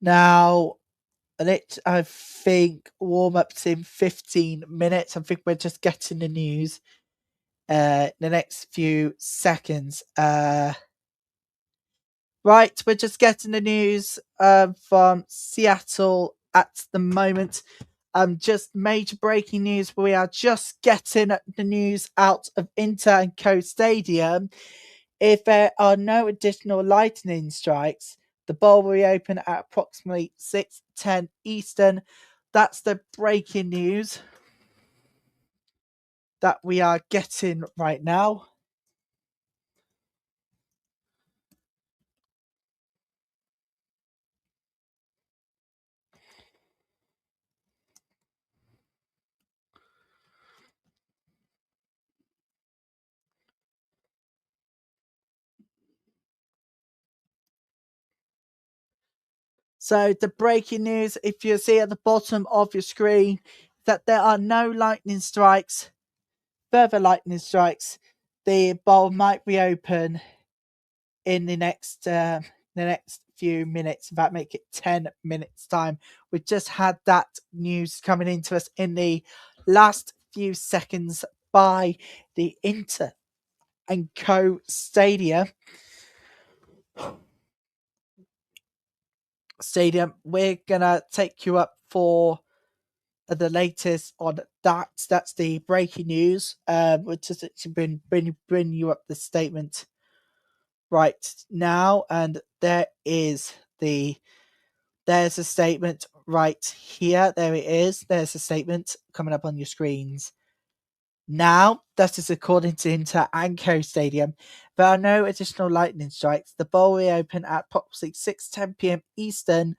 Now, I think warm ups in 15 minutes. I think we're just getting the news the next few seconds. Right, we're just getting the news from Seattle at the moment. Just major breaking news. We are just getting the news out of Inter&Co Stadium. If there are no additional lightning strikes, the bowl will reopen at approximately 6:10 Eastern. That's the breaking news that we are getting right now. So the breaking news, if you see at the bottom of your screen, that there are no lightning strikes, further lightning strikes. The bowl might reopen in the next few minutes. In fact, make it 10 minutes time. We just had that news coming into us in the last few seconds by the Inter&Co Stadium. We're gonna take you up for the latest on that. That's the breaking news. Which has been bring you up the statement right now, and there's a statement right here. There it is. There's a statement coming up on your screens now. That is according to Inter&Co Stadium. There are no additional lightning strikes. The bowl will reopen at approximately 6:10 p.m. Eastern.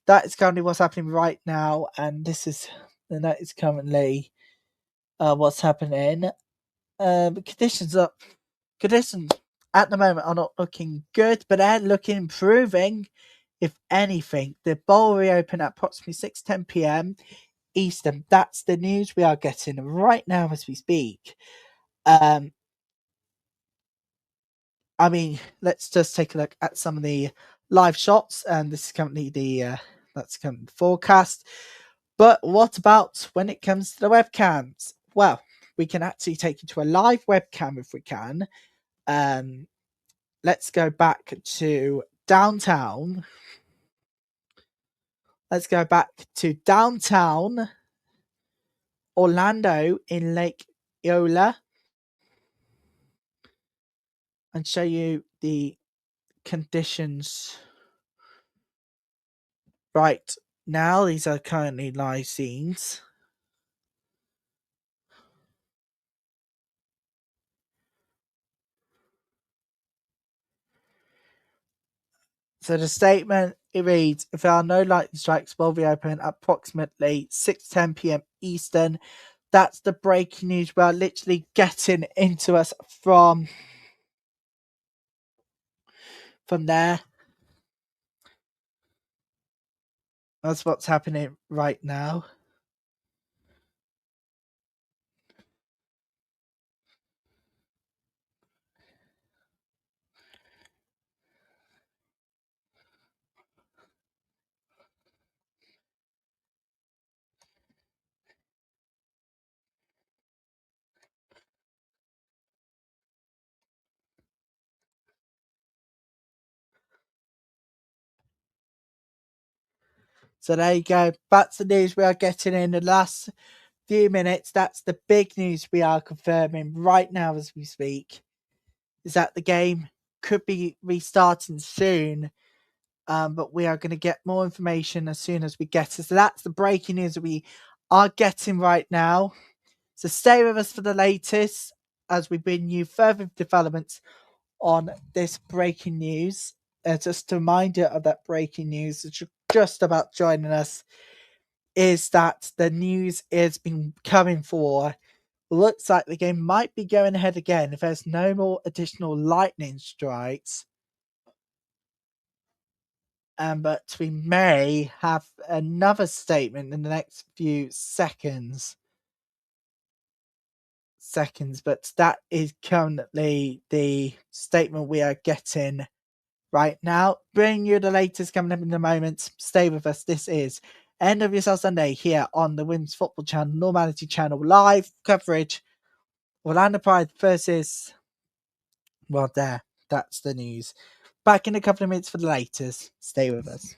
That is currently what's happening right now, and that is currently what's happening. Conditions at the moment are not looking good, but they're looking improving. If anything, the bowl will reopen at approximately 6:10 p.m. Eastern. That's the news we are getting right now as we speak. I mean, let's just take a look at some of the live shots, and this is currently the forecast. But what about when it comes to the webcams? Well, we can actually take you to a live webcam if we can. Let's go back to downtown. Let's go back to downtown Orlando in Lake Eola and show you the conditions right now. These are currently live scenes. So the statement, it reads, if there are no lightning strikes, will be open at approximately 6:10 p.m. Eastern. That's the breaking news. We are literally getting into us from there. That's what's happening right now. So there you go. That's the news we are getting in the last few minutes. That's the big news we are confirming right now as we speak. Is that the game could be restarting soon. But we are going to get more information as soon as we get it. So that's the breaking news that we are getting right now. So stay with us for the latest as we bring you further developments on this breaking news. Just a reminder of that breaking news that you're just about joining us is that the news is been coming for. Looks like the game might be going ahead again if there's no more additional lightning strikes. But we may have another statement in the next few seconds. But that is currently the statement we are getting right now. Bringing you the latest coming up in a moment. Stay with us. This is NWSL Sunday here on the Women's Football Channel, Normality Channel, live coverage. Orlando Pride versus, well, that's the news. Back in a couple of minutes for the latest. Stay with us.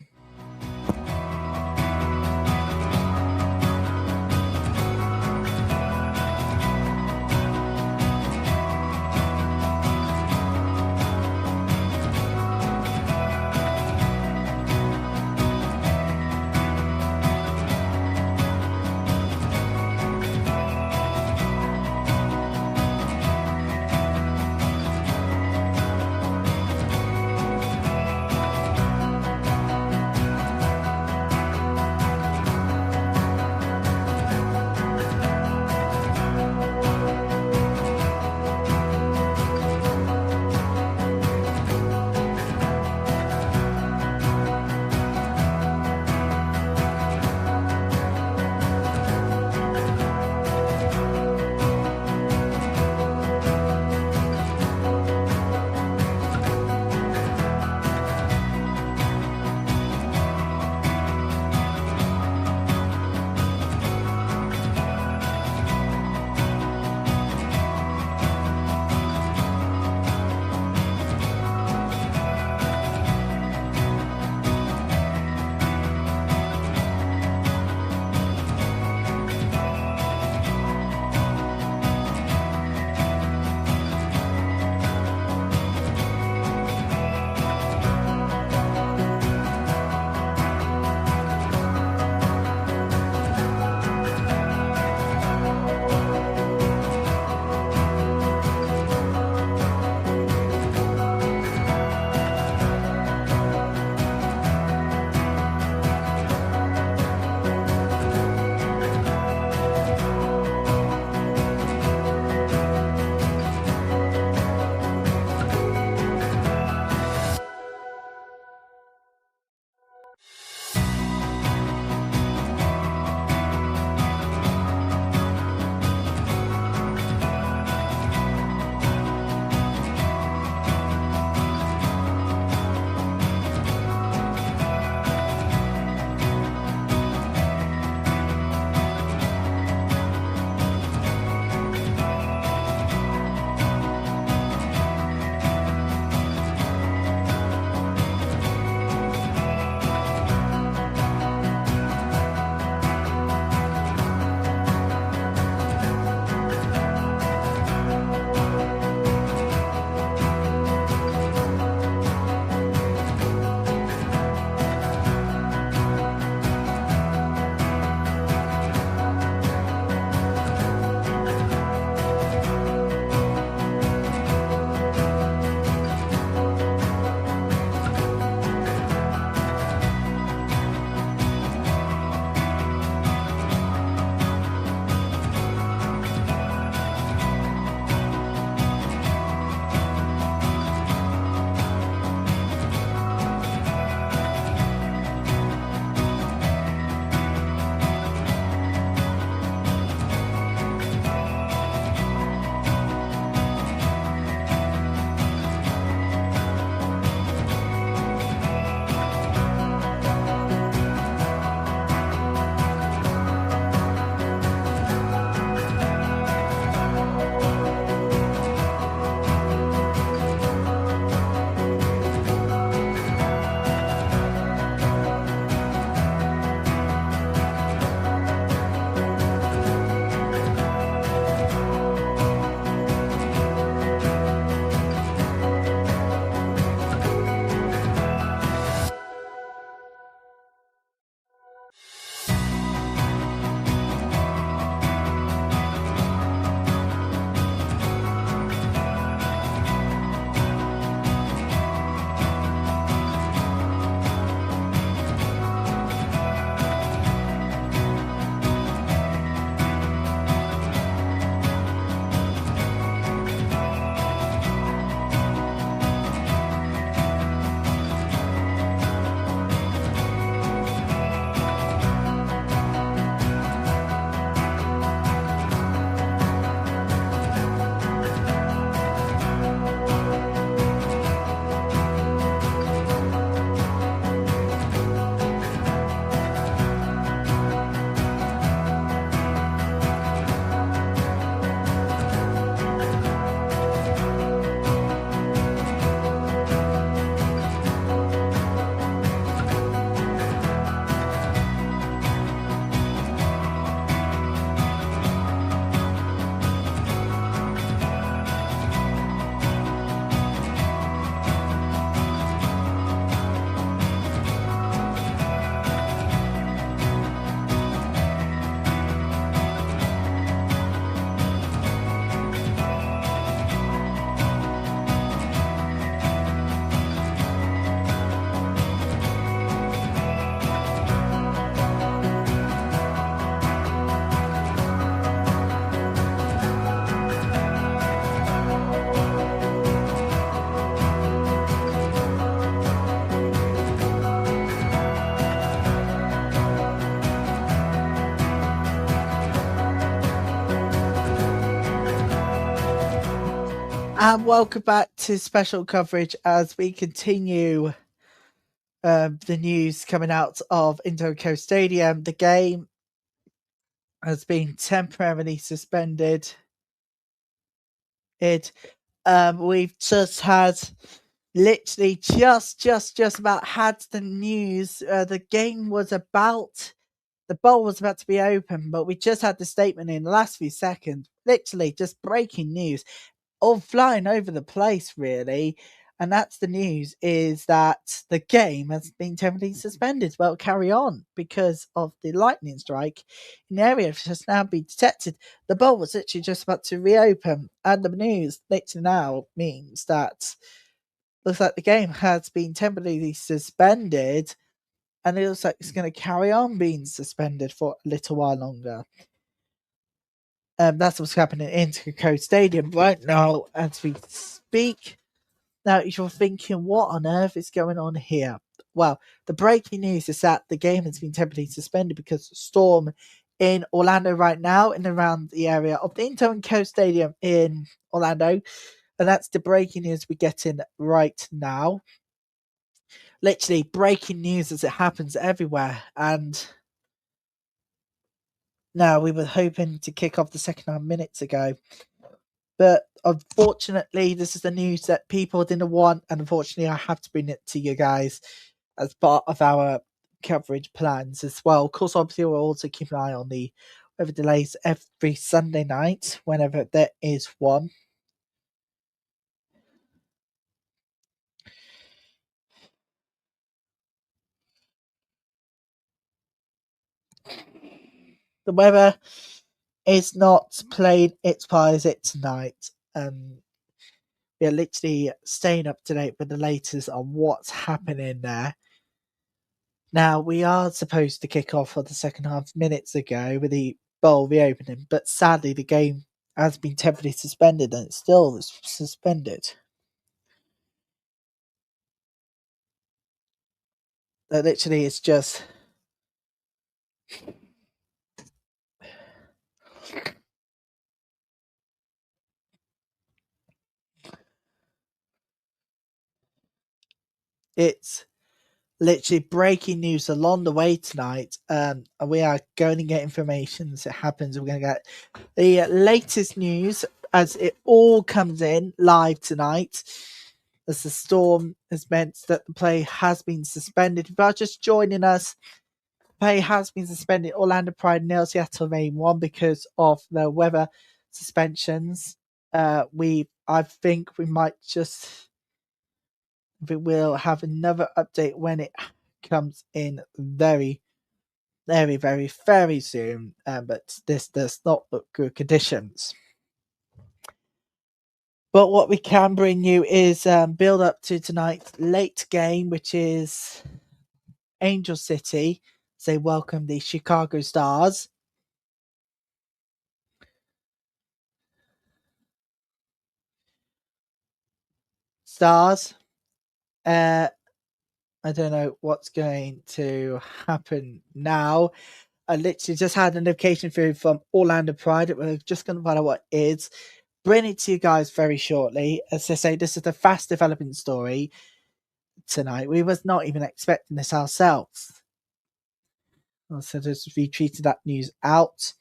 And welcome back to special coverage as we continue the news coming out of Inter&Co Stadium. The game has been temporarily suspended. We've just had literally just about had the news. The game was about, the bowl was about to be open, but we just had the statement in the last few seconds. Literally just breaking news, all flying over the place, really. And that's the news, is that the game has been temporarily suspended. Well, carry on because of the lightning strike in the area has now been detected. The bowl was literally just about to reopen, and the news literally now means that looks like the game has been temporarily suspended, and it looks like it's going to carry on being suspended for a little while longer. That's what's happening in Inter&Co Stadium right now as we speak. Now, if you're thinking, what on earth is going on here? Well, the breaking news is that the game has been temporarily suspended because of storm in Orlando right now and around the area of the Inter&Co Stadium in Orlando. And that's the breaking news we're getting right now. Literally breaking news as it happens everywhere. And now we were hoping to kick off the second half minutes ago. But unfortunately, this is the news that people didn't want. And unfortunately, I have to bring it to you guys as part of our coverage plans as well. Of course, obviously, we'll also keep an eye on the weather delays every Sunday night, whenever there is one. The weather is not playing its part, is it, tonight? We're literally staying up to date with the latest on what's happening there. Now, we are supposed to kick off for the second half minutes ago with the bowl reopening, but sadly the game has been temporarily suspended and it's still suspended. Literally, it's just... It's literally breaking news along the way tonight. And we are going to get information as it happens. We're going to get the latest news as it all comes in live tonight, as the storm has meant that the play has been suspended. If you are just joining us, play has been suspended. Orlando Pride 0, Seattle Maine 1 because of the weather suspensions. I think we might just... we will have another update when it comes in very, very, very, very soon. But this does not look good conditions. But what we can bring you is build up to tonight's late game, which is Angel City. They welcome the Chicago Stars. I don't know what's going to happen now. I literally just had a notification through from Orlando Pride. We're just going to find out what it is. Bring it to you guys very shortly. As I say, this is a fast developing story tonight. We was not even expecting this ourselves. So just retweeted that news out.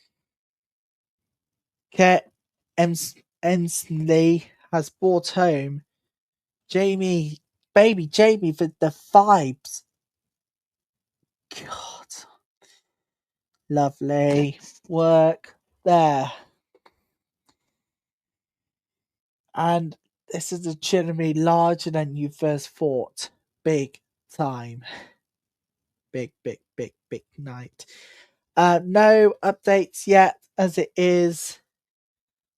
Kate Ensley has brought home baby Jamie for the vibes. God. Lovely work there. And this is legitimately larger than you first thought. Big time. Big night. No updates yet, as it is.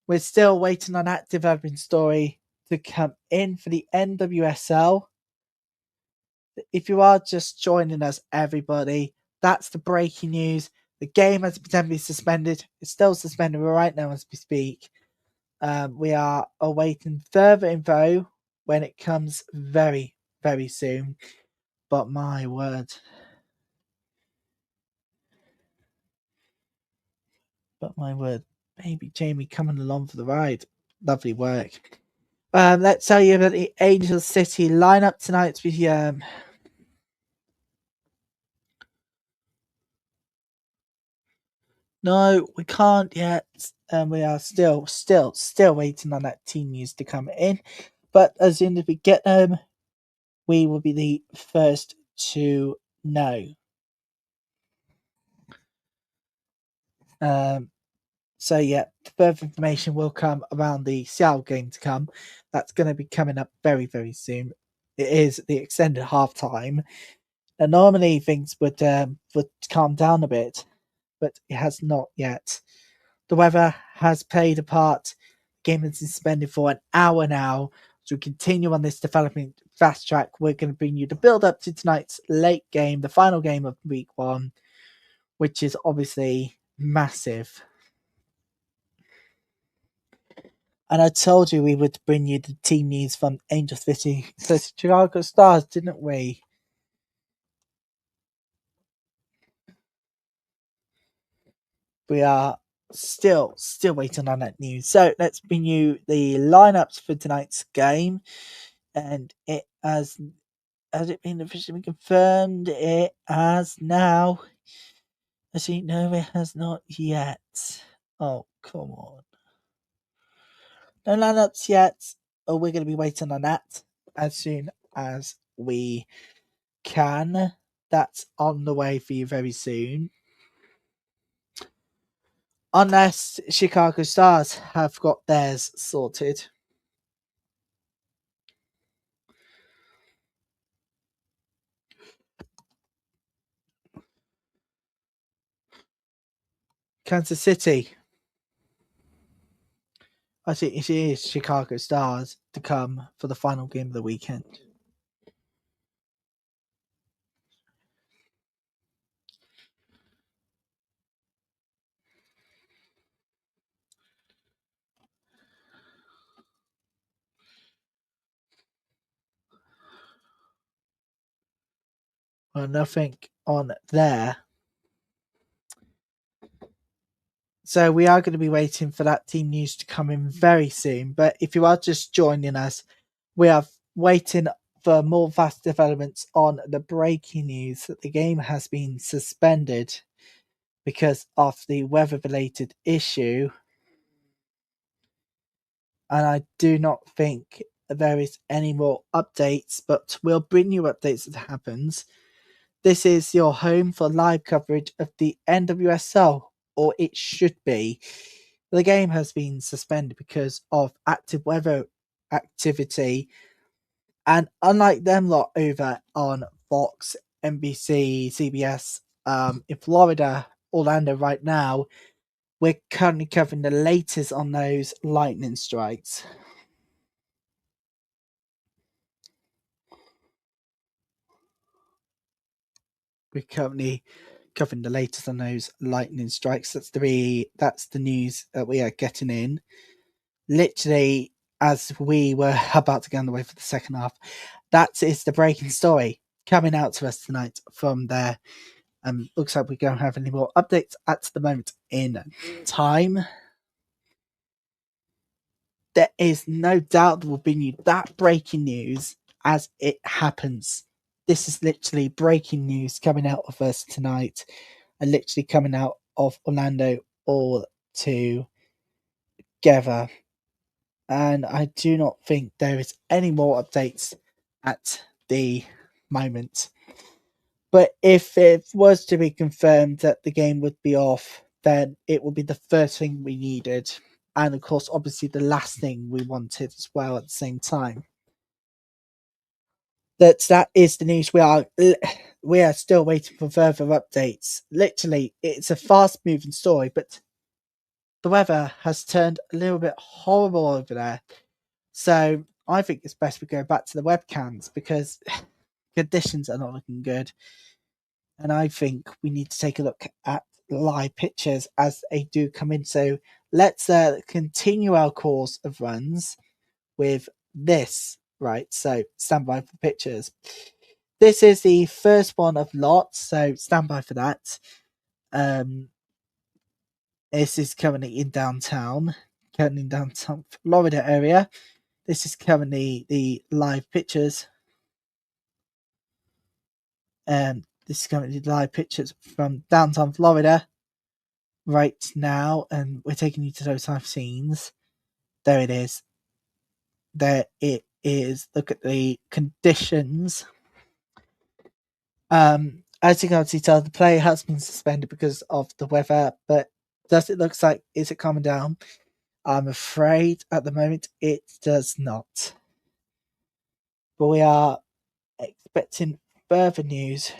We're still waiting on that developing story to come in for the NWSL. If you are just joining us, everybody, that's the breaking news. The game has been temporarily suspended. It's still suspended right now as we speak. We are awaiting further info when it comes very, very soon. But my word. Baby Jamie coming along for the ride. Lovely work. Let's tell you about the Angel City lineup tonight. No, we can't yet. We are still waiting on that team news to come in. But as soon as we get them, we will be the first to know. So yeah, further information will come around the Seattle game to come. That's going to be coming up very, very soon. It is the extended halftime. And normally things would calm down a bit, but it has not yet. The weather has played a part. The game has been suspended for an hour now. So we continue on this development fast track. We're going to bring you the build up to tonight's late game, the final game of week 1, which is obviously massive. And I told you we would bring you the team news from Angel City, the Chicago Stars, didn't we? We are still waiting on that news. So let's bring you the lineups for tonight's game. And it has it been officially confirmed? It has now. Actually, no, it has not yet. Oh, come on. No lineups yet. Oh, we're going to be waiting on that as soon as we can. That's on the way for you very soon. Unless Chicago Stars have got theirs sorted. Kansas City. I think it is Chicago Stars to come for the final game of the weekend. Well, nothing on there. So we are going to be waiting for that team news to come in very soon. But if you are just joining us, we are waiting for more fast developments on the breaking news that the game has been suspended because of the weather-related issue. And I do not think there is any more updates, but we'll bring you updates as it happens. This is your home for live coverage of the NWSL, or it should be. The game has been suspended because of active weather activity. And unlike them lot over on Fox, NBC, CBS, in Florida, Orlando right now, we're currently covering the latest on those lightning strikes. We're currently covering the latest on those lightning strikes. That's the news that we are getting in. Literally, as we were about to get on the way for the second half, that is the breaking story coming out to us tonight from there. Looks like we don't have any more updates at the moment in time. There is no doubt that we'll bring you that breaking news as it happens. This is literally breaking news coming out of us tonight, and literally coming out of Orlando all together. And I do not think there is any more updates at the moment. But if it was to be confirmed that the game would be off, then it would be the first thing we needed. And of course, obviously the last thing we wanted as well at the same time. That is the news. We are still waiting for further updates. Literally, it's a fast moving story, but the weather has turned a little bit horrible over there. So I think it's best we go back to the webcams because conditions are not looking good. And I think we need to take a look at live pictures as they do come in. So let's continue our course of runs with this. Right, so stand by for pictures. This is the first one of lots, so stand by for that. This is currently in downtown Florida area. This is currently the live pictures. This is currently the live pictures from downtown Florida right now, and we're taking you to those live scenes. There it is. There it is. Look at the conditions. As you can obviously tell, the play has been suspended because of the weather, but does it look like, is it calming down? I'm afraid at the moment it does not. But we are expecting further news.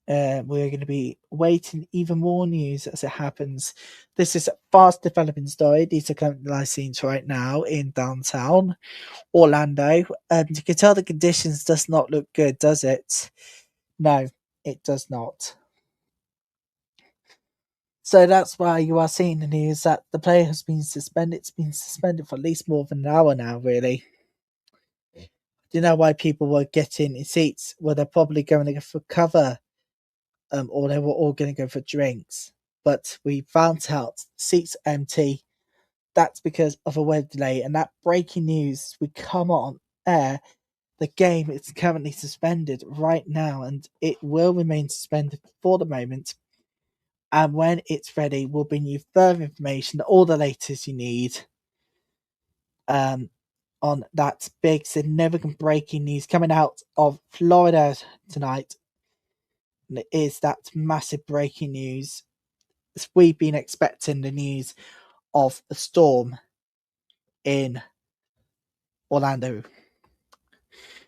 We're going to be waiting even more news as it happens. This is a fast developing story. These are currently live scenes right now in downtown Orlando. And you can tell the conditions does not look good, does it? No, it does not. So that's why you are seeing the news that the player has been suspended. It's been suspended for at least more than an hour now, really. Do you know why people were getting seats? Well, they're probably going to go for cover, or they were all going to go for drinks. But we found out seats empty. That's because of a weather delay. And that breaking news, we come on air. The game is currently suspended right now, and it will remain suspended for the moment. And when it's ready, we'll bring you further information, all the latest you need on that big, significant breaking news coming out of Florida tonight. And it is that massive breaking news. We've been expecting the news of a storm in Orlando.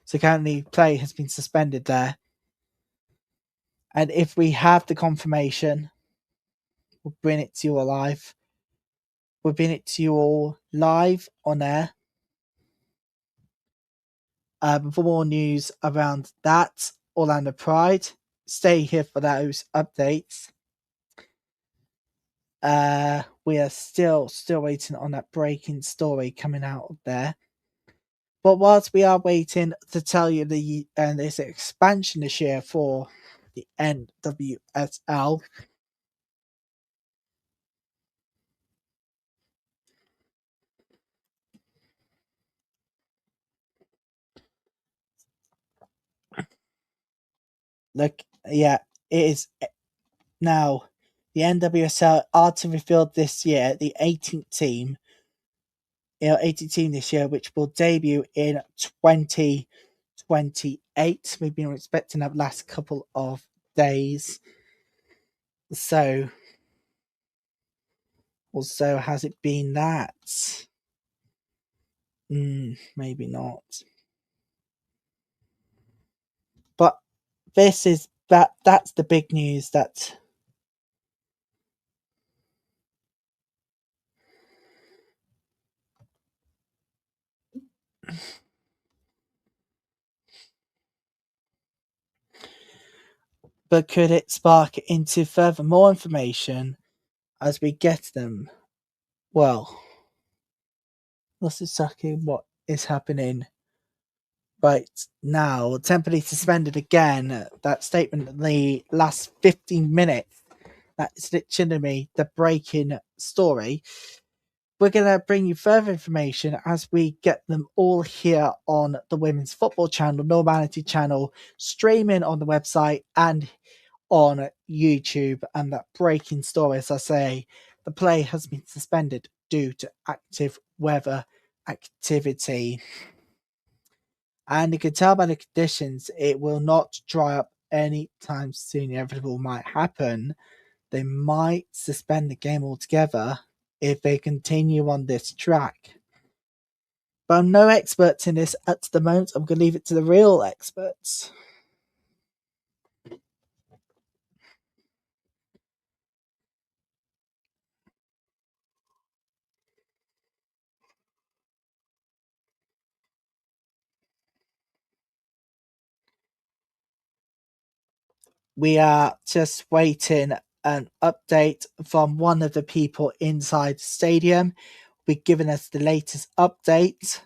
So currently, play has been suspended there. And if we have the confirmation, we'll bring it to you alive. We'll bring it to you all live on air. For more news around that, Orlando Pride, stay here for those updates. We are still waiting on that breaking story coming out of there. But whilst we are waiting to tell you there's an expansion this year for the NWSL. Look, yeah, it is now. The NWSL are to reveal this year the 18th team. 18th team this year, which will debut in 2028. We've been expecting that last couple of days. So, also, has it been that? Maybe not. But this is that's the big news that but could it spark into further more information as we get them? Well, that's exactly what is happening right now. Temporarily suspended again. That statement in the last 15 minutes. That's literally the breaking story. We're going to bring you further information as we get them all here on the Women's Football Channel, Normality Channel, streaming on the website and on YouTube. And that breaking story, as I say, the play has been suspended due to active weather activity. And you can tell by the conditions, it will not dry up anytime soon. The inevitable might happen. They might suspend the game altogether if they continue on this track. But I'm no expert in this at the moment. I'm going to leave it to the real experts. We are just waiting an update from one of the people inside the stadium. Be giving us the latest update.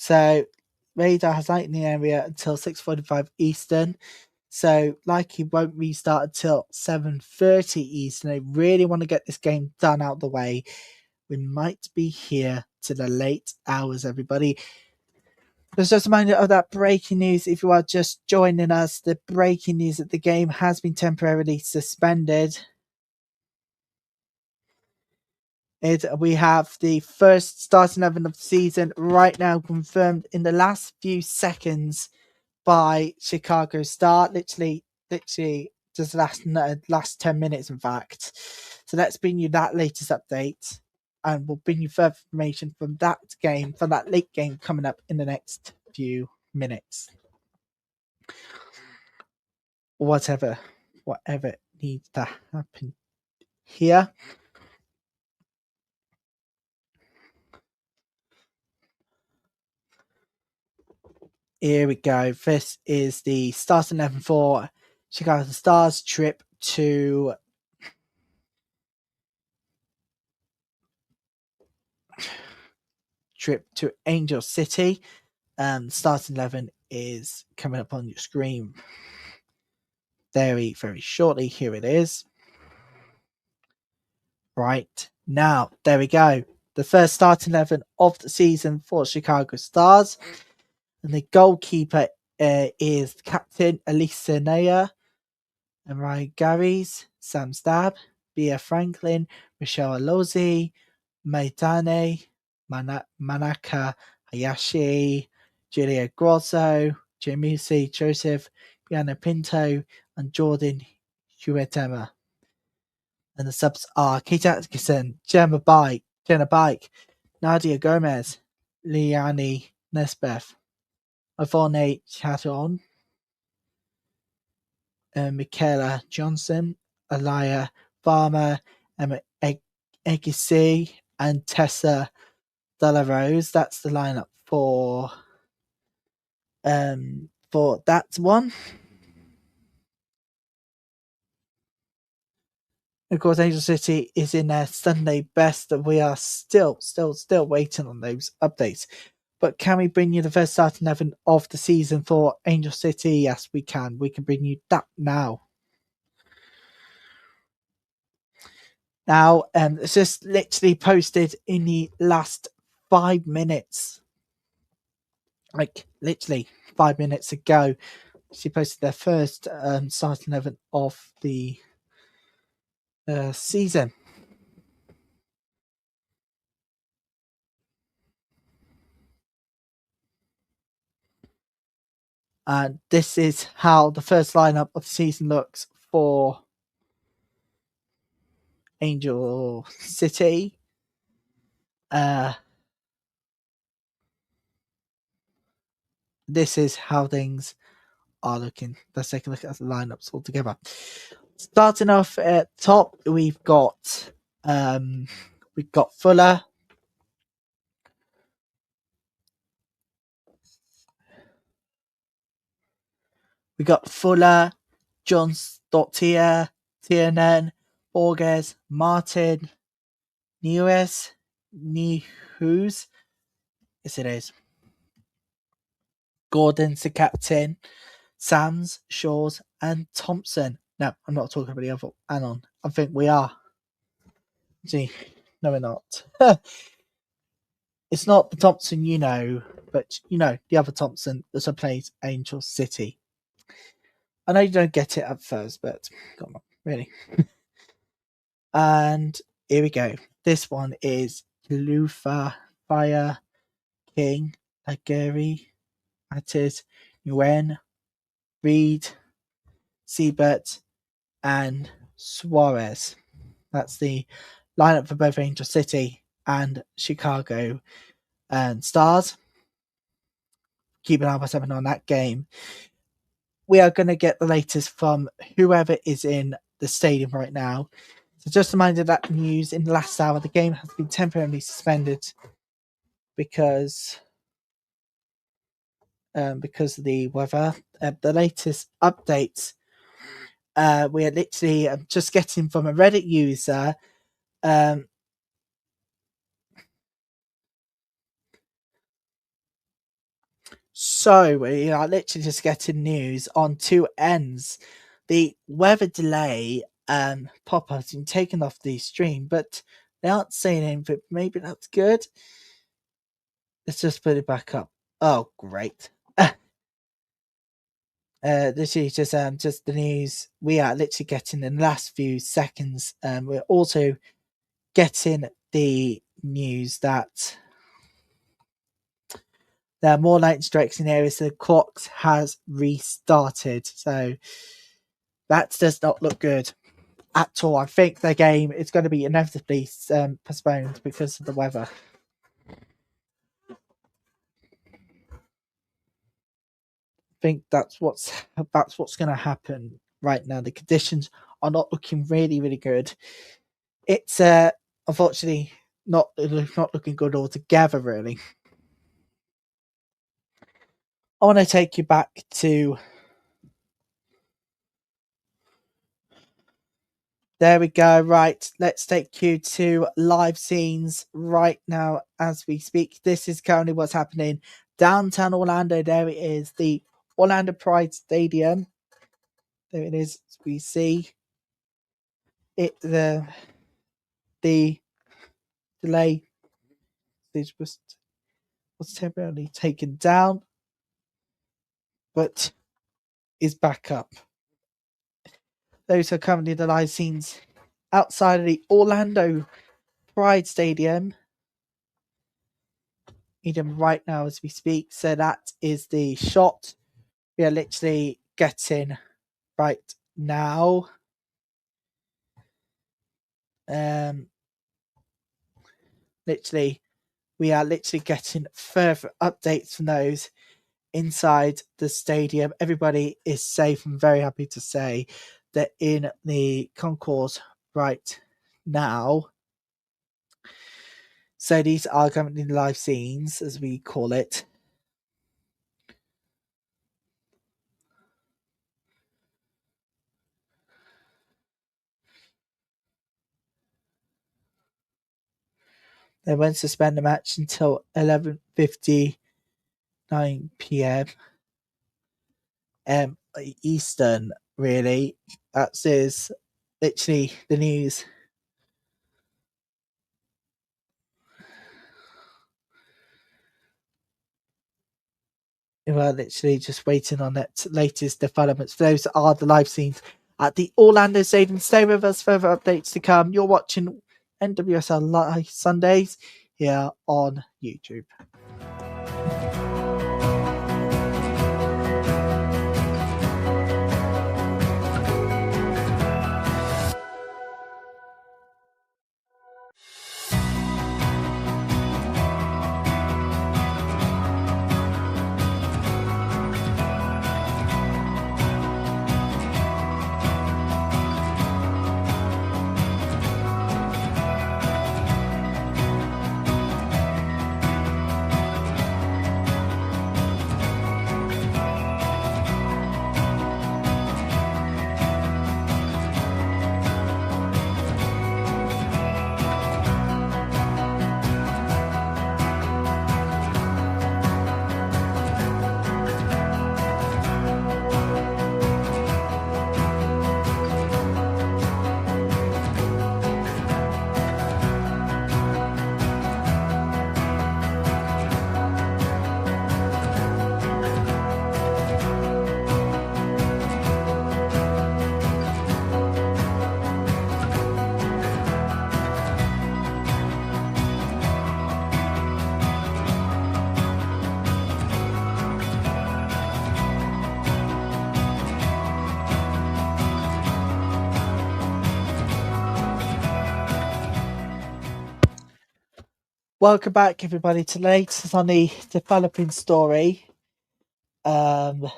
So radar has light in the area until 6:45 Eastern. So likely won't restart until 7:30 Eastern. I really want to get this game done out the way. We might be here to the late hours, everybody. Just a reminder of that breaking news. If you are just joining us, the breaking news that the game has been temporarily suspended. We have the first starting 11 of the season right now confirmed in the last few seconds by Chicago Star. Literally just last 10 minutes, in fact. So let's bring you that latest update, and we'll bring you further information from that game, from that late game coming up in the next few minutes. Whatever needs to happen here. Here we go. This is the starting 11 for Chicago Stars trip to Angel City. Starting 11 is coming up on your screen very, very shortly. Here it is. Right now, there we go. The first starting 11 of the season for Chicago Stars. And the goalkeeper is Captain Elisa Naya, and Ryan Garys, Sam Stab, Bia Franklin, Michelle Alozi, Maidane, Manaka Hayashi, Julia Grosso, Jamusi Joseph, Biana Pinto, and Jordan Huetema. And the subs are Kate Atkinson, Jenna Bike, Nadia Gomez, Liani Nesbeth, Ivone Chaton, Michaela Johnson, Alaya Farmer, Emma Egisi, and Tessa Delarose. That's the lineup for that one. Of course, Angel City is in their Sunday best, and we are still waiting on those updates. But can we bring you the first starting 11 of the season for Angel City? Yes, we can. We can bring you that now. Now, it's just literally posted in the last 5 minutes. Like, literally 5 minutes ago. She posted their first starting 11 of the season. And this is how the first lineup of the season looks for Angel City. This is how things are looking. Let's take a look at the lineups all together. Starting off at top, we've got Fuller. We got Fuller, John Stottier, Tiernan, Borges, Martin, Nihus. Yes, it is. Gordon's the captain. Sams, Shaws, and Thompson. No, I'm not talking about the other Anon. I think we are. Gee, no, we're not. It's not the Thompson you know, but you know the other Thompson that plays Angel City. I know you don't get it at first, but come on, really. And here we go. This one is Lufa, Fire, King, Aguirre, Mattis, Nguyen, Reed, Siebert, and Suarez. That's the lineup for both Angel City and Chicago and Stars. Keep an eye on that game. We are going to get the latest from whoever is in the stadium right now. So just a reminder that news in the last hour, the game has been temporarily suspended because of the weather. The latest updates we are literally just getting from a Reddit user. So we are literally just getting news on two ends. The weather delay pop-up's been taken off the stream, but they aren't saying anything. Maybe that's good. Let's just put it back up. Oh, great. This is just the news we are literally getting in the last few seconds. We're also getting the news that there are more lightning strikes in areas, so the clocks has restarted. So that does not look good at all. I think the game is going to be inevitably postponed because of the weather. I think that's what's going to happen right now. The conditions are not looking really good. It's unfortunately not looking good altogether, really. I want to take you back to... There we go. Right, let's take you to live scenes right now as we speak. This is currently what's happening downtown Orlando. There it is, the Orlando Pride Stadium. There it is. We see it. The delay was temporarily taken down, but is back up. Those are currently the live scenes outside of the Orlando Pride Stadium. Even right now as we speak. So that is the shot we are literally getting right now. We are literally getting further updates from those inside the stadium. Everybody is safe. I'm very happy to say that in the concourse right now. So these are currently live scenes, as we call it. They won't suspend the match until 11:59 p.m. Eastern, really. That is literally the news. We're literally just waiting on that latest developments. Those are the live scenes at the Orlando Stadium. Stay with us, further updates to come. You're watching NWSL Sundays here on YouTube. Welcome back, everybody, to the latest on the developing story. And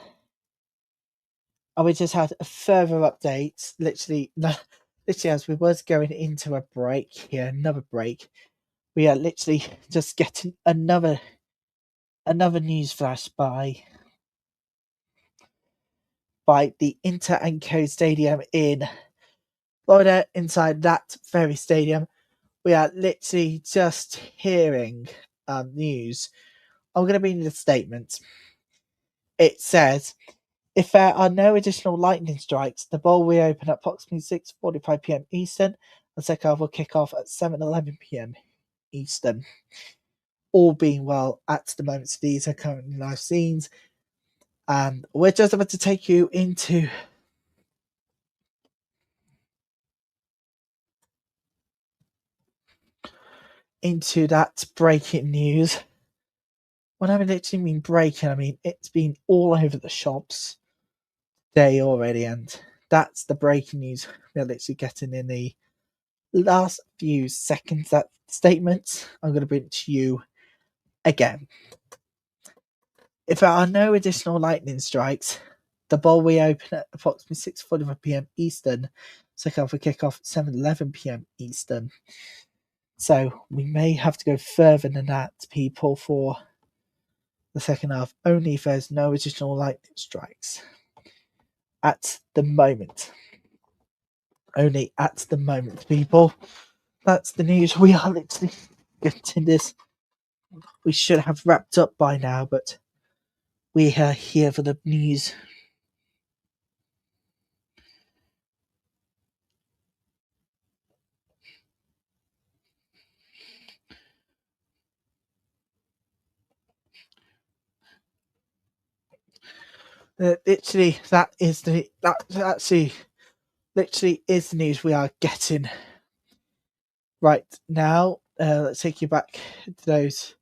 we just had a further update, literally as we was going into a break here, another break. We are literally just getting another news flash by the Inter&Co Stadium in Florida. Inside that very stadium, we are literally just hearing news. I'm going to read the statement. it says, if there are no additional lightning strikes, the bowl will reopen at approximately 6:45 p.m. Eastern, and second half will kick off at 7:11 p.m. Eastern. All being well at the moment, so these are currently live scenes, and we're just about to take you into that breaking news. When I literally mean breaking, I mean it's been all over the shops today already, and that's the breaking news we're literally getting in the last few seconds. That statement I'm going to bring to you again. If there are no additional lightning strikes, the bowl will open at approximately 6:45 p.m. Eastern, second half will kick off at 7:11 p.m. Eastern. So we may have to go further than that, people, for the second half, only if there's no additional lightning strikes. At the moment. Only at the moment, people. That's the news. We are literally getting this. We should have wrapped up by now, but we are here for the news. Literally, that is the literally is the news we are getting right now. Let's take you back to those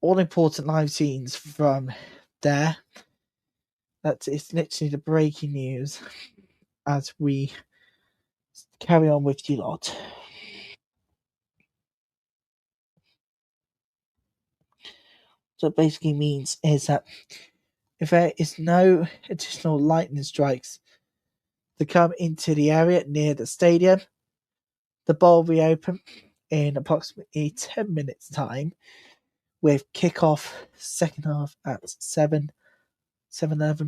all important live scenes from there. That is literally the breaking news as we carry on with you lot. So it basically means is that if there is no additional lightning strikes to come into the area near the stadium, the bowl will reopen in approximately 10 minutes' time, with kickoff second half at 7:11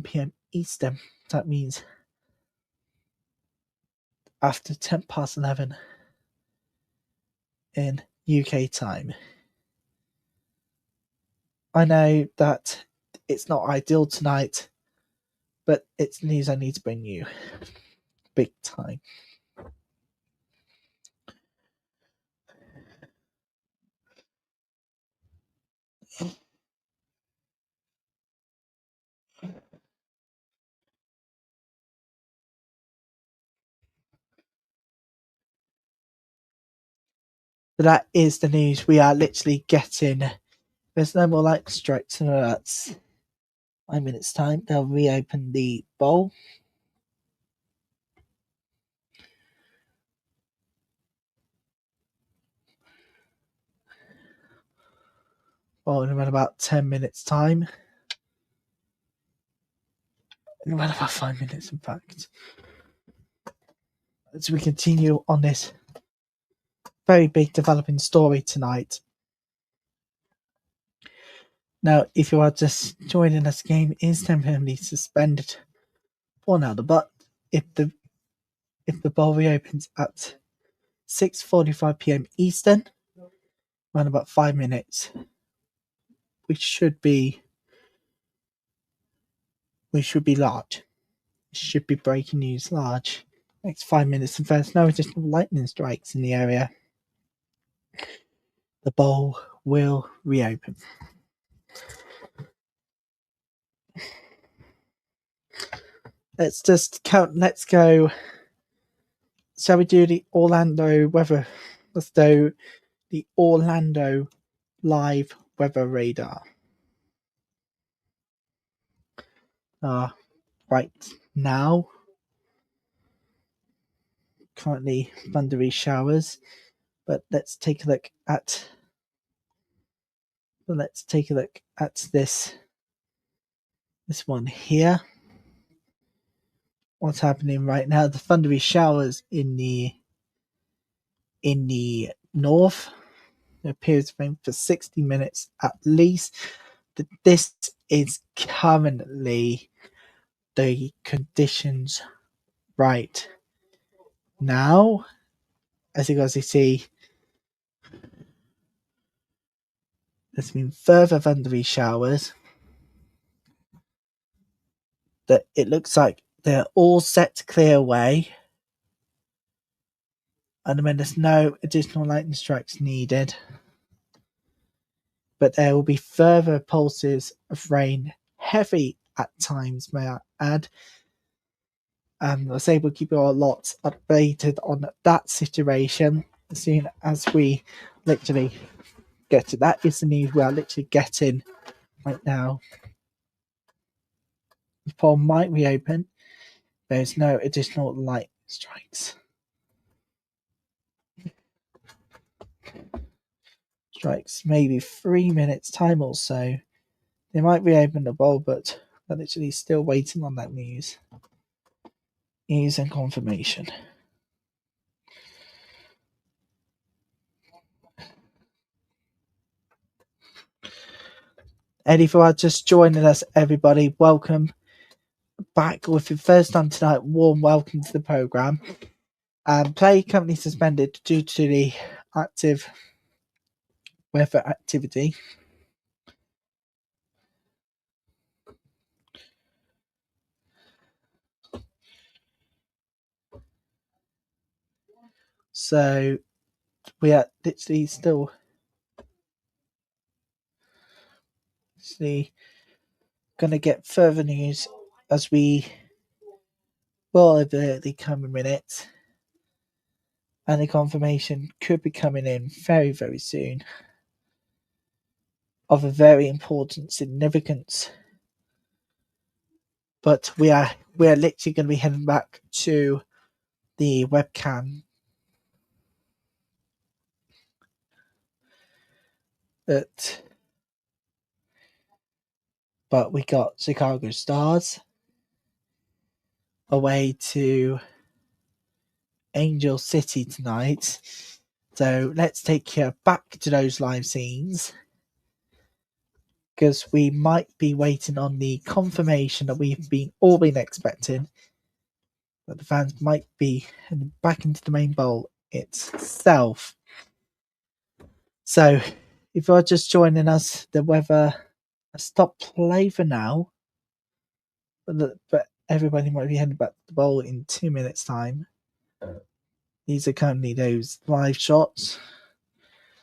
p.m. Eastern. That means after 11:10 in UK time. I know that it's not ideal tonight, but it's news I need to bring you big time. So that is the news we are literally getting. There's no more lightning strikes, so that's 5 minutes time. They'll reopen the bowl. Well, in about 10 minutes time. In about 5 minutes, in fact. As we continue on this very big developing story tonight. Now, if you are just joining us, the game is temporarily suspended for now. But if the bowl reopens at 6:45 p.m. Eastern, around about 5 minutes, we should be large. It should be breaking news large. Next 5 minutes, and there's no additional lightning strikes in the area, the bowl will reopen. Let's just count. Let's go. Shall we do the Orlando weather? Let's do the Orlando live weather radar. Right now, currently thundery showers, but let's take a look at this one here. What's happening right now? The thundery showers in the north. It appears to rain for 60 minutes at least. This is currently the conditions right now. As you guys see, there's been further thundery showers that it looks like they're all set to clear away. And then there's no additional lightning strikes needed. But there will be further pulses of rain, heavy at times, may I add. I say we'll keep you all lots updated on that situation as soon as we literally get to that. Is the news we are literally getting right now. The poll might reopen. There's no additional light strikes. Maybe 3 minutes time or so. They might reopen the bowl, but they're literally still waiting on that news and confirmation. Eddie, if you are just joining us, everybody, welcome back. With your first time tonight, warm welcome to the programme. Play currently suspended due to the active weather activity. So we are literally still going to get further news as we will over the coming minutes. And the confirmation could be coming in very, very soon of a very important significance. But we are literally going to be heading back to the webcam. But we got Chicago Stars away to Angel City tonight. So let's take you back to those live scenes, because we might be waiting on the confirmation that we've all been expecting, that the fans might be heading back into the main bowl itself. So if you're just joining us, the weather has stopped play for now, but everybody might be heading back to the bowl in 2 minutes' time. These are currently those live shots.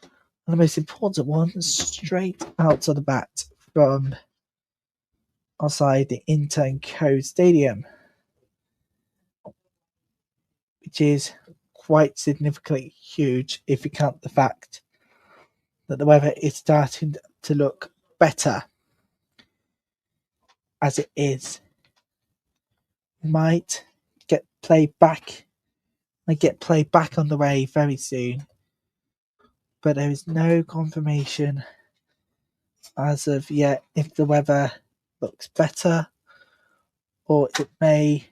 And the most important one, straight out of the bat from outside the Inter&Co Stadium, which is quite significantly huge if you count the fact that the weather is starting to look better as it is. Might get play back on the way very soon, but there is no confirmation as of yet if the weather looks better or it may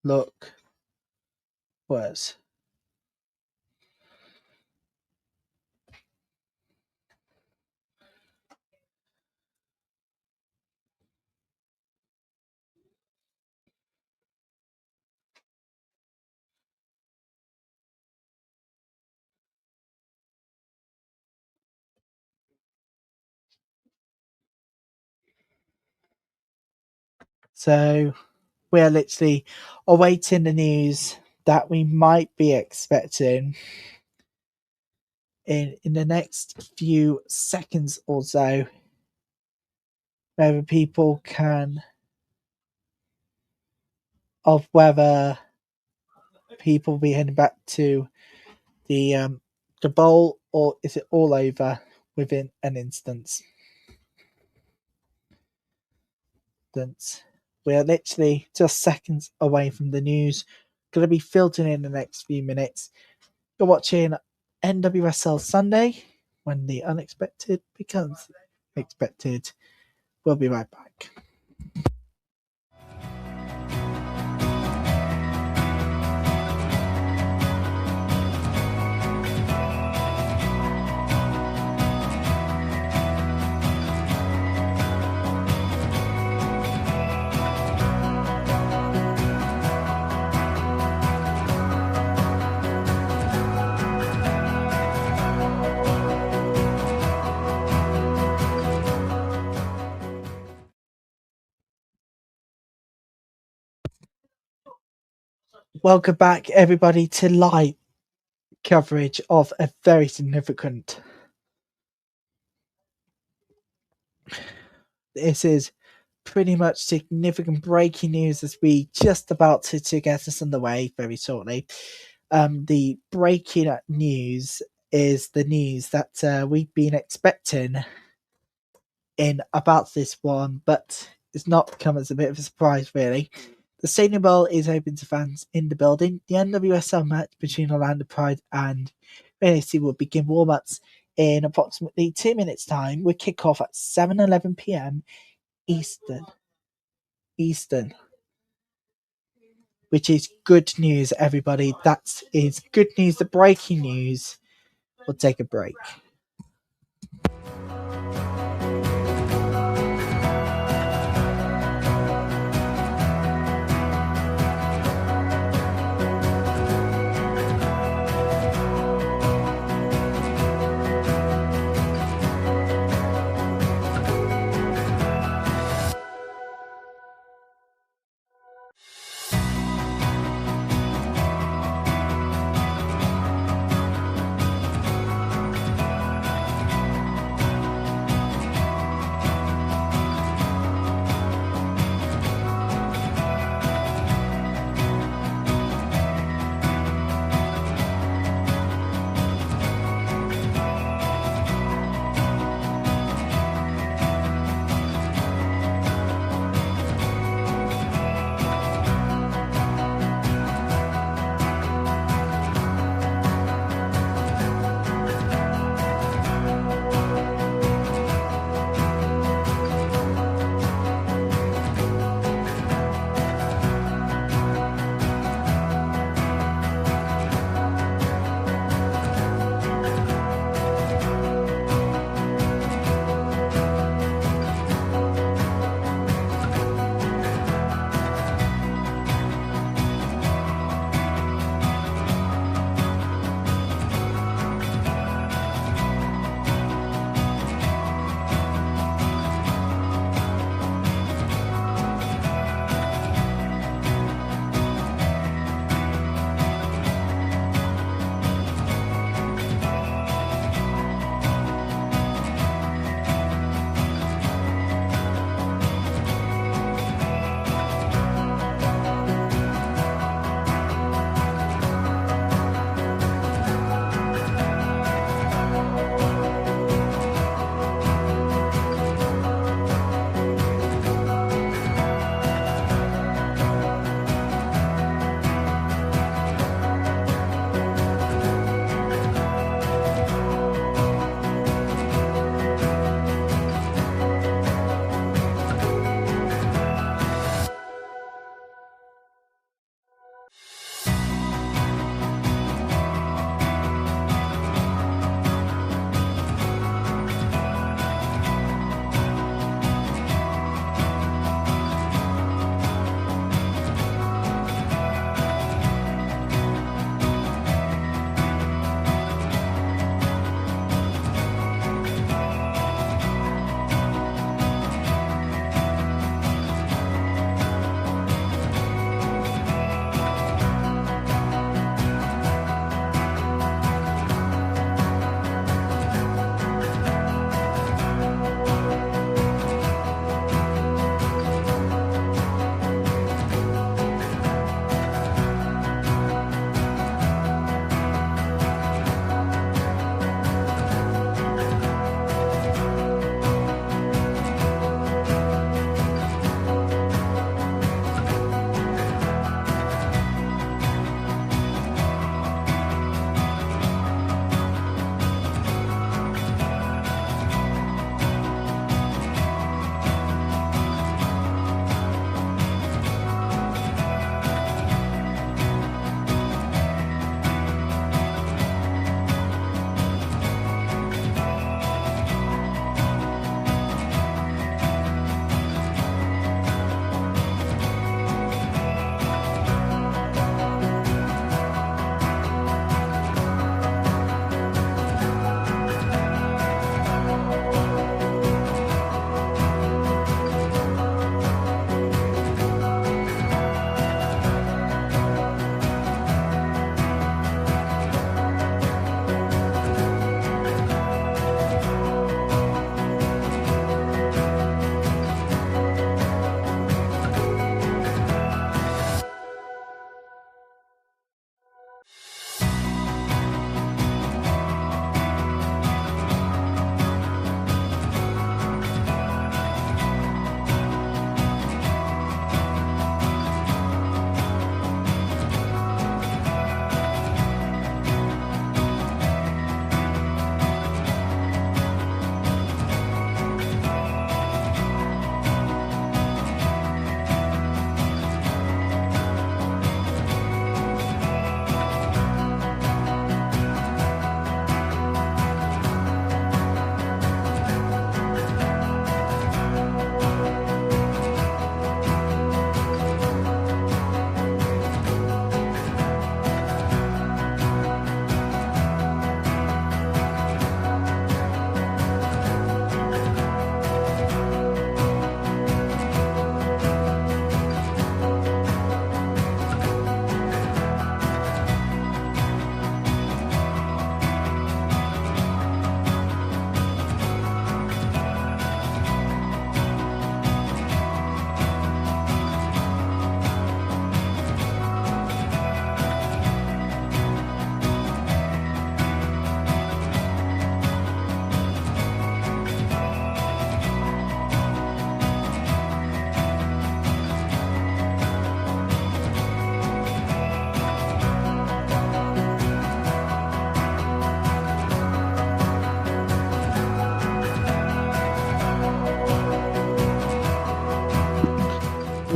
look worse. So we are literally awaiting the news that we might be expecting in the next few seconds or so, whether people can, of whether people will be heading back to the bowl, or is it all over within an instance. We are literally just seconds away from the news. Going to be filtering in the next few minutes. You're watching NWSL Sunday, when the unexpected becomes expected. We'll be right back. Welcome back, everybody, to live coverage of a very significant. This is pretty much significant breaking news as we just about to get us underway very shortly. The breaking news is the news that we've been expecting in about this one, but it's not come as a bit of a surprise, really. The Stadium Bowl is open to fans in the building. The NWSL match between Orlando Pride and NAC will begin warm-ups in approximately 2 minutes' time, with kickoff at 7:11 p.m. Eastern, which is good news, everybody. That is good news. The breaking news. We'll take a break.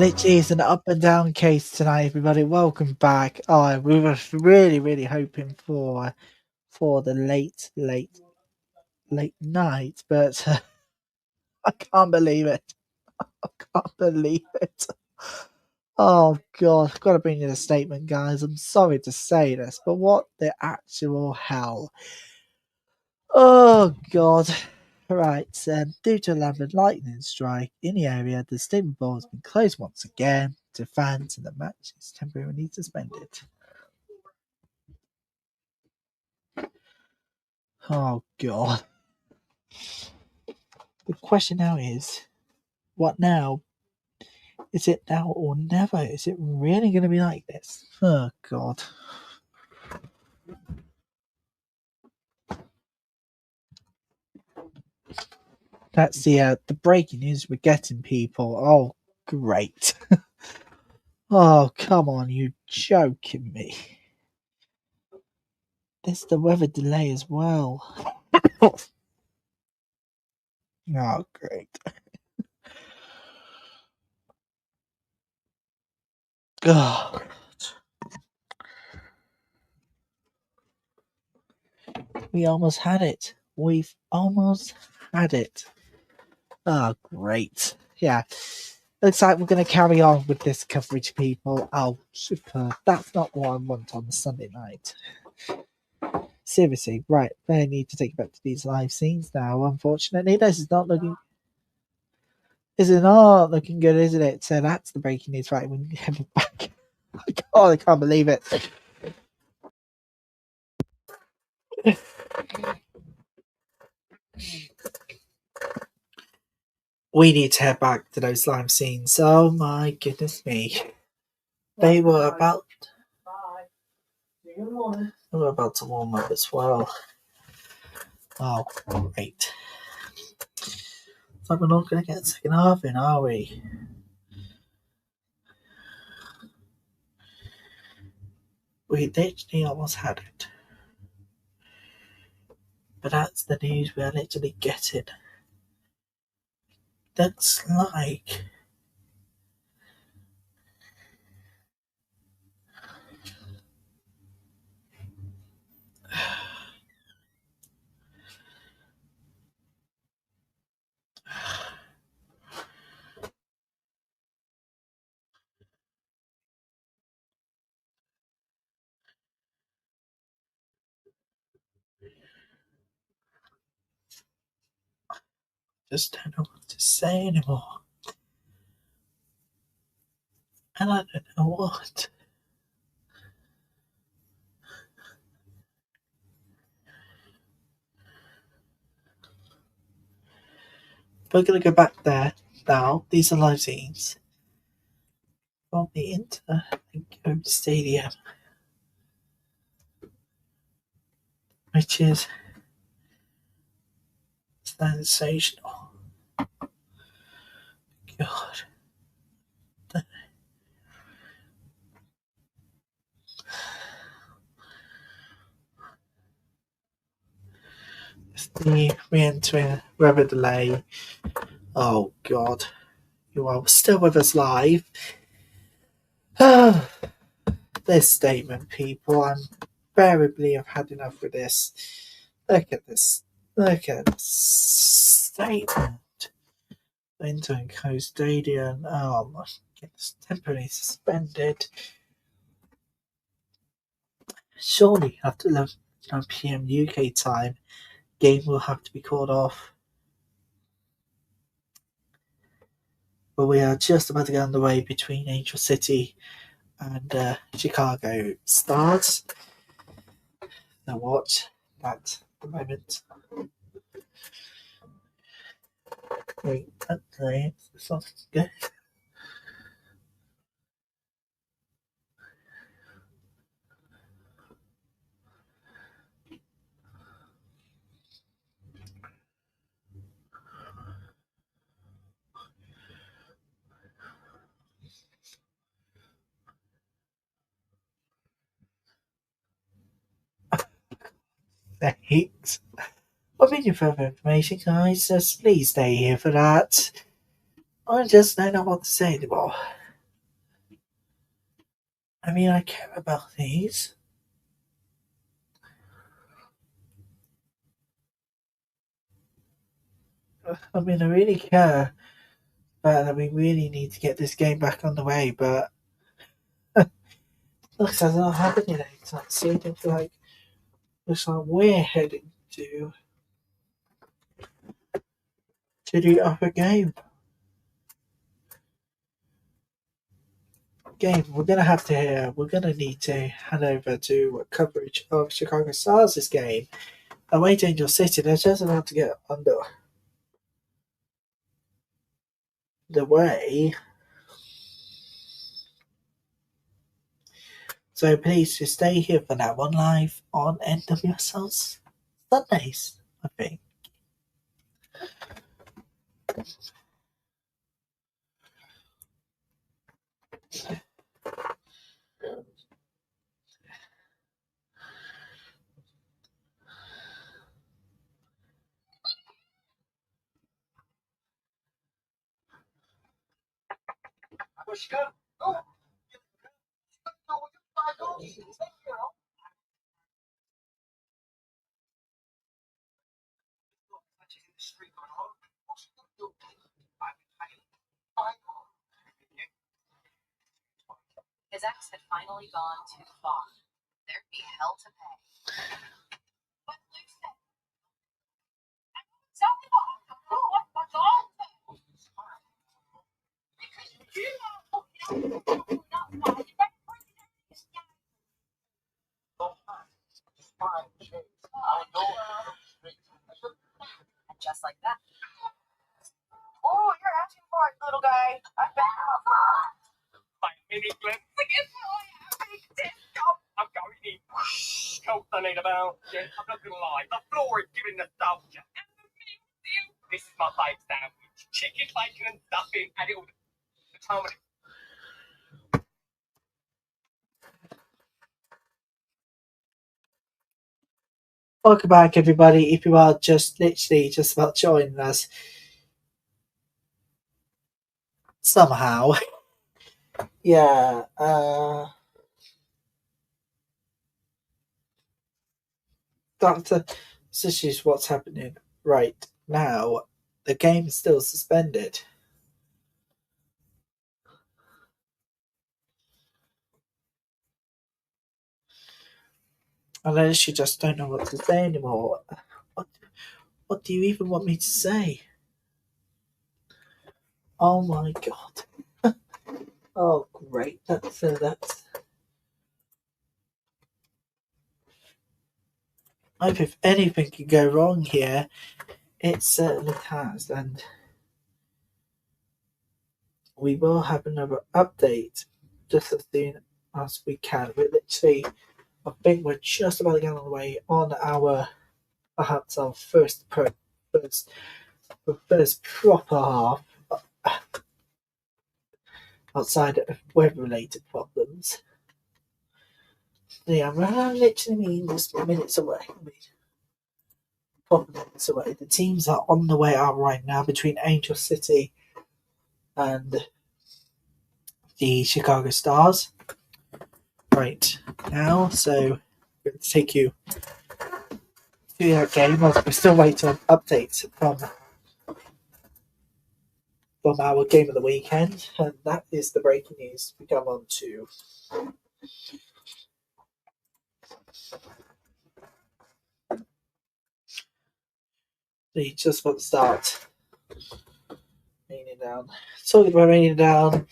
literally is an up and down case tonight, everybody. Welcome back. Oh, we were really hoping for the late night, but I can't believe it. I can't believe it. Oh God, I've got to bring in a statement, guys. I'm sorry to say this, but what the actual hell? Oh God. Right, due to a London lightning strike in the area, the stadium ball has been closed once again to fans and the match is temporarily suspended. Oh God. The question now is, what now? Is it now or never? Is it really going to be like this? Oh God. That's the breaking news we're getting, people. Oh, great. Oh, come on, you joking me. There's the weather delay as well. Oh, great. Oh, we almost had it. We've almost had it. Oh, great. Yeah. Looks like we're going to carry on with this coverage, people. Oh, super. That's not what I want on the Sunday night. Seriously, right. I need to take you back to these live scenes now. Unfortunately, this is not looking... Is it not looking good, isn't it? So that's the breaking news, right? When you have it back. Oh, I can't believe it. We need to head back to those live scenes. Oh my goodness me. They were about to warm up as well. Oh, great. So we're not going to get a second half in, are we? We literally almost had it. But that's the news we're literally getting. Looks like... Just don't know what to say anymore. And I don't know what. We're going to go back there now. These are live scenes from the Inter&Co Stadium, which is sensational. God. It's the re-entering weather delay. Oh God. You are still with us live. This statement, people. Invariably, I've had enough with this. Look at this. Look at this statement. Inter&Co Stadium. Oh my goodness. Temporarily suspended. Surely, after 11 p.m. UK time, game will have to be called off. But we are just about to get underway between Angel City and Chicago Stars. Now watch that at the moment. Wait, okay, something good. Thanks. I've been your further information, guys. Just please stay here for that. I just don't know what to say anymore. I mean, I care about these. I mean, I really care that we really need to get this game back on the way, but looks like it's not happening anytime soon. Looks like we're heading to the upper game. We're gonna need to hand over to coverage of Chicago Stars' game away to Angel City. They're just about to get under the way. So please just stay here for that one live on NWSL Sundays, I think. His ex had finally gone too far. There'd be hell to pay. But Luke said, something what's all because you know, and just like that. Oh, you're asking for it, little guy. I back up. My mini clip. I'm going in. Cold donate about. I'm not gonna lie. The floor is giving nostalgia. And the meal. This is my bike sandwich. Chicken, bacon, and stuffing, and it'll determine. Welcome back, everybody. If you are just about joining us somehow, yeah. This is what's happening right now. The game is still suspended. And I literally just don't know what to say anymore. What do you even want me to say? Oh my god. Oh great. That's I hope if anything could go wrong here, it certainly has, and we will have another update just as soon as we can. We're literally, I think we're just about to get on the way on our perhaps our first proper half outside of weather-related problems. Yeah, I literally mean just minutes away. Proper minutes away. The teams are on the way out right now between Angel City and the Chicago Stars. Right now, so I'm going to take you to that game. We're still waiting on updates from our game of the weekend, and that is the breaking news we come on to. They just about to start raining down. Talking about raining down,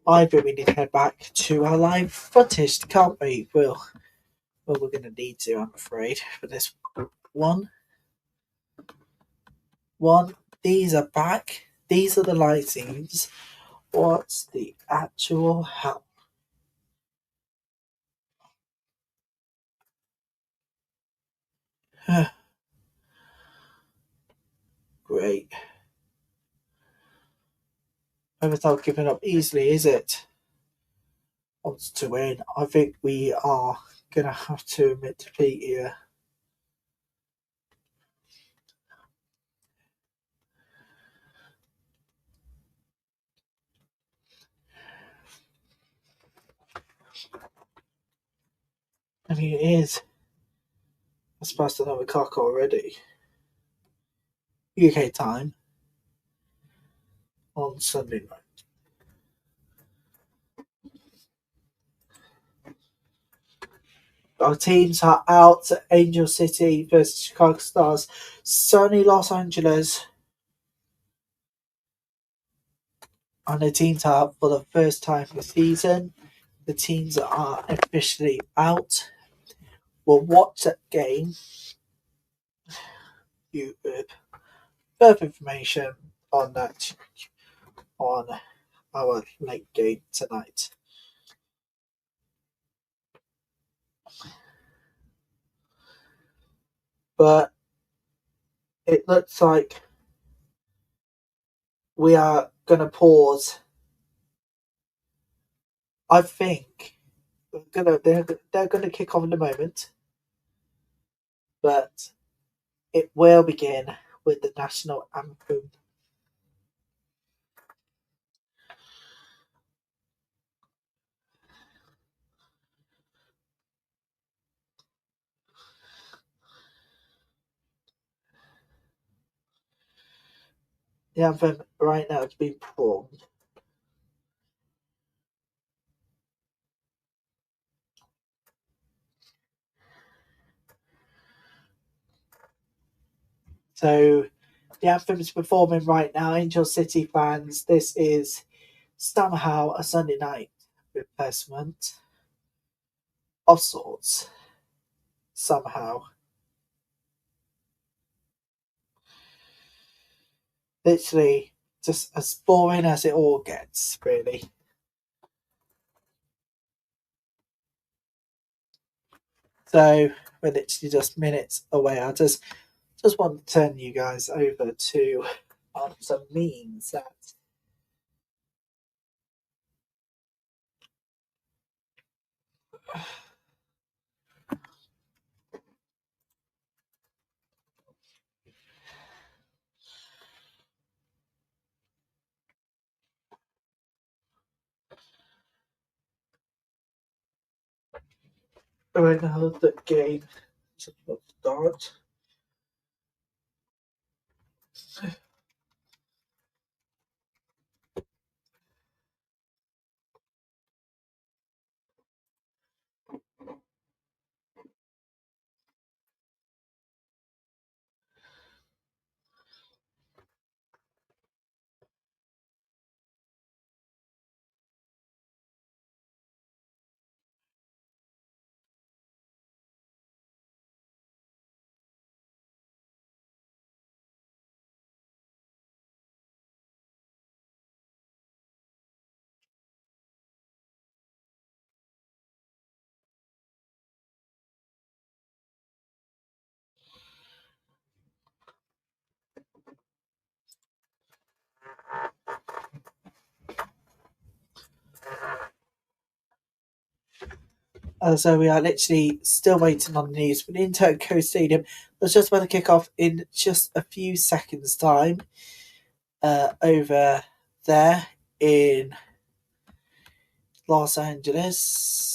I think we need to head back to our live footage, can't we? Well, we're going to need to, I'm afraid, for this one. These are back. These are the lightings. What's the actual hell? Great. Without giving up easily, is it? Odds to win. I think we are going to have to admit defeat here. I mean, it is. It's past 11 o'clock already. UK time on Sunday night. Our teams are out: Angel City versus Chicago Stars, sunny Los Angeles. And the teams are out for the first time this season. The teams are officially out. We'll watch that game. Further information on that on our late game tonight. But it looks like we are going to pause. I think they're going to kick off in a moment, but it will begin with the national anthem. The anthem right now is being performed. So the anthem is performing right now. Angel City fans, this is somehow a Sunday night replacement of sorts. Somehow. Literally just as boring as it all gets, really. So we're literally just minutes away. I just want to turn you guys over to some memes that right now the game is about to start. So we are literally still waiting on the news for the Inter&Co Stadium. That's just about to kick off in just a few seconds' time. Over there in Los Angeles.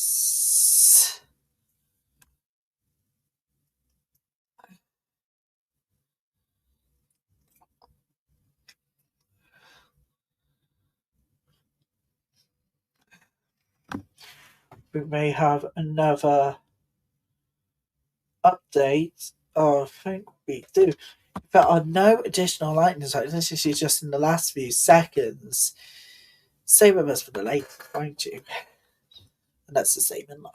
We may have another update. Oh, I think we do. There are no additional lightning strikes. This is just in the last few seconds. Stay with us for the latest, won't you? And that's the same in life.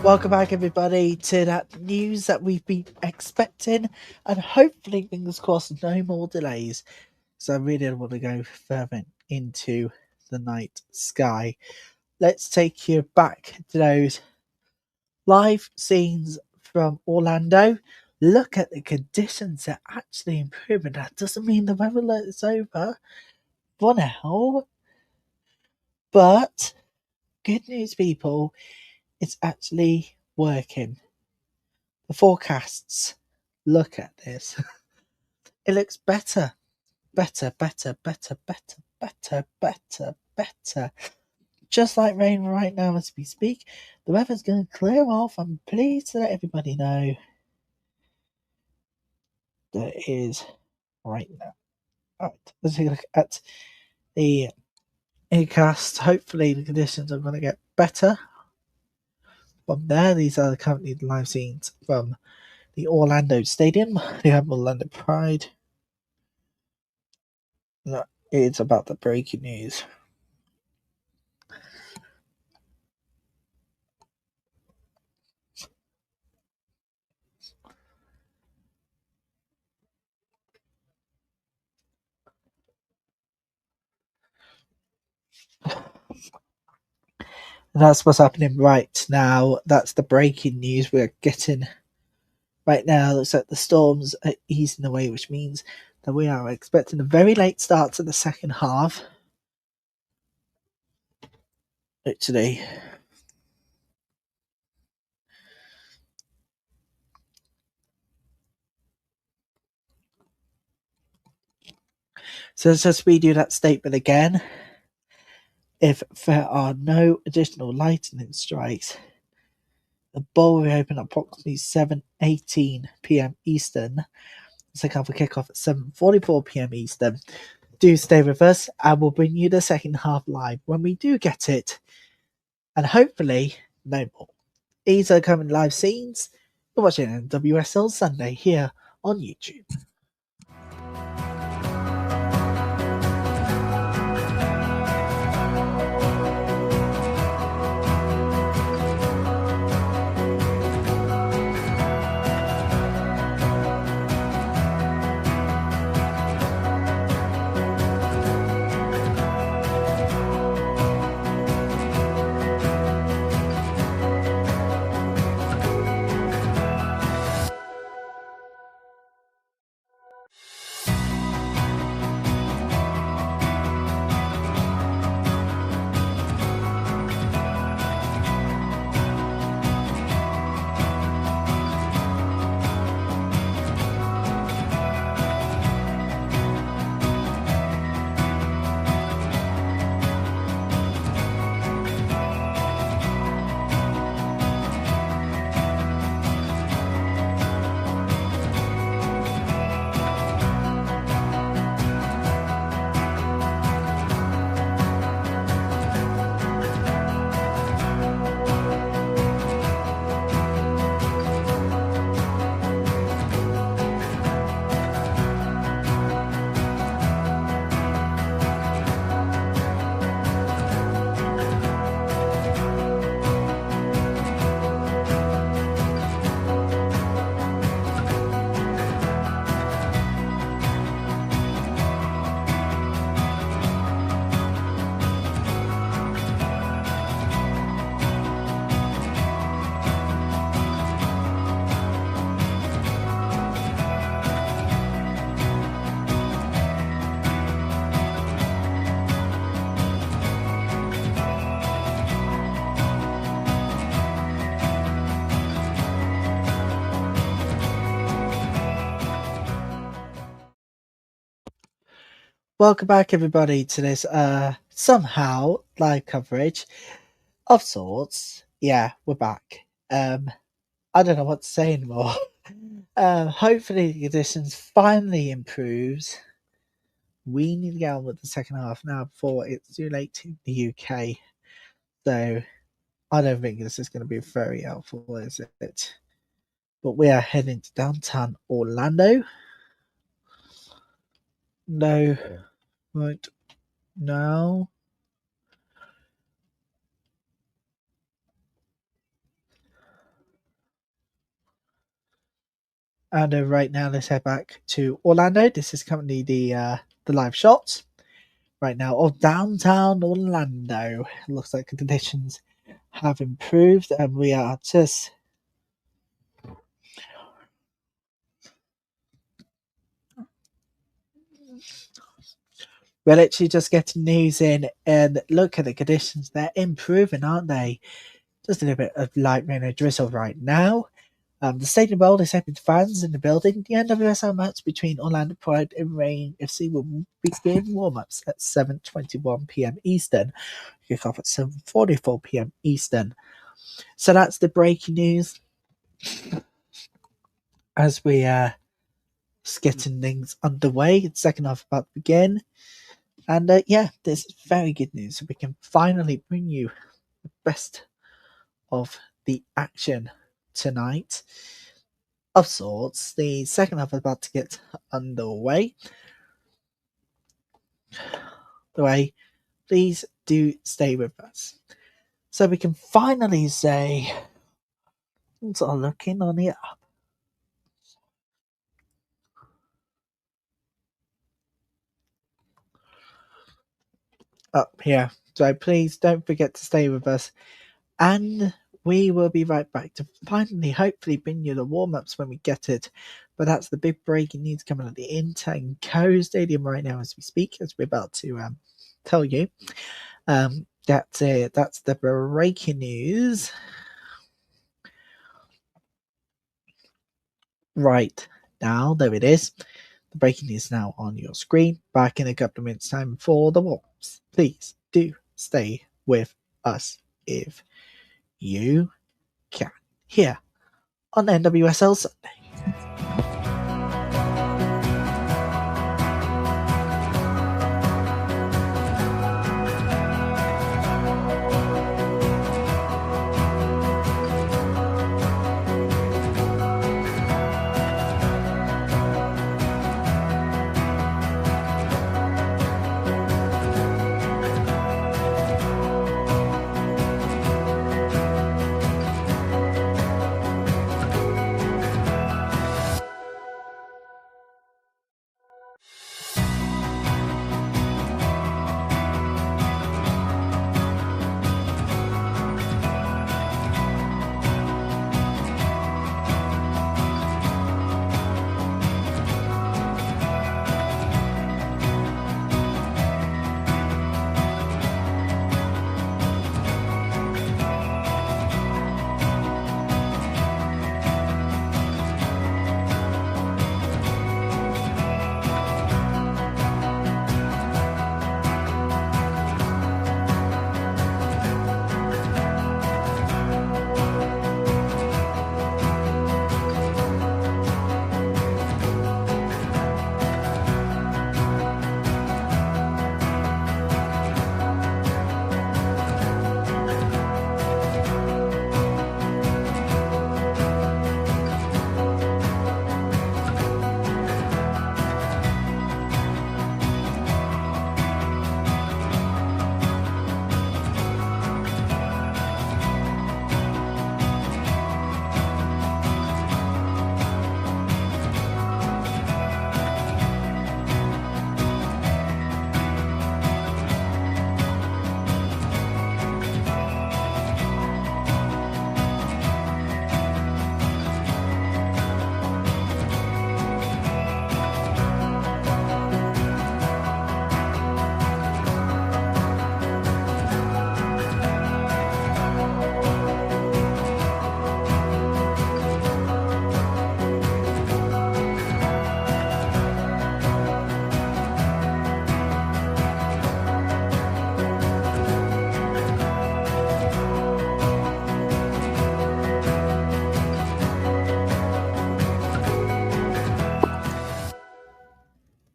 Welcome back, everybody, to that news that we've been expecting, and hopefully, fingers crossed, no more delays. So I really don't want to go further into the night sky. Let's take you back to those live scenes from Orlando. Look at the conditions, they're actually improving. That doesn't mean the weather is over for now. But good news, people, it's actually working. The forecasts, look at this. It looks better. Better. Just like rain right now as we speak. The weather's going to clear off. I'm pleased to let everybody know that it is right now. Alright, let's take a look at the forecast. Hopefully the conditions are going to get better from there. These are currently the live scenes from the Orlando Stadium. We have Orlando Pride. It's about the breaking news. That's what's happening right now. That's the breaking news we're getting right now. Looks like the storms are easing away, which means that we are expecting a very late start to the second half. Actually, so let's just redo that statement again. If there are no additional lightning strikes, the bowl will open at approximately 7:18 p.m. Eastern. The second half will kick off at 7:44 p.m. Eastern. Do stay with us, and we'll bring you the second half live when we do get it. And hopefully, no more. These are coming live scenes. You're watching NWSL Sunday here on YouTube. Welcome back, everybody, to this somehow live coverage of sorts. Yeah, we're back. I don't know what to say anymore. Hopefully the conditions finally improves. We need to get on with the second half now before it's too late in the UK. So I don't think this is going to be very helpful, is it? But we are heading to downtown Orlando. No, right now. And right now, let's head back to Orlando. This is currently the live shot right now of downtown Orlando. It looks like the conditions have improved, and we are just we're literally just getting news in, and look at the conditions. They're improving, aren't they? Just a little bit of light rain and drizzle right now. The Stadium Bowl is open to fans in the building. The NWSL match between Orlando Pride and Reign FC will begin warm-ups at 7:21 p.m. Eastern. Kick off at 7:44 p.m. Eastern. So that's the breaking news as we just getting things underway. The second half about to begin. And yeah, this is very good news. We can finally bring you the best of the action tonight. Of sorts, the second half is about to get underway. Please do stay with us. So we can finally say things are looking on the up. Up here. So please don't forget to stay with us. And we will be right back to finally, hopefully, bring you the warm-ups when we get it. But that's the big breaking news coming at the Inter&Co Stadium right now as we speak, as we're about to tell you. That's it. That's the breaking news. Right now, there it is. The breaking news now on your screen. Back in a couple of minutes' time for the warm-ups. Please do stay with us if you can. Here on NWSL Sunday.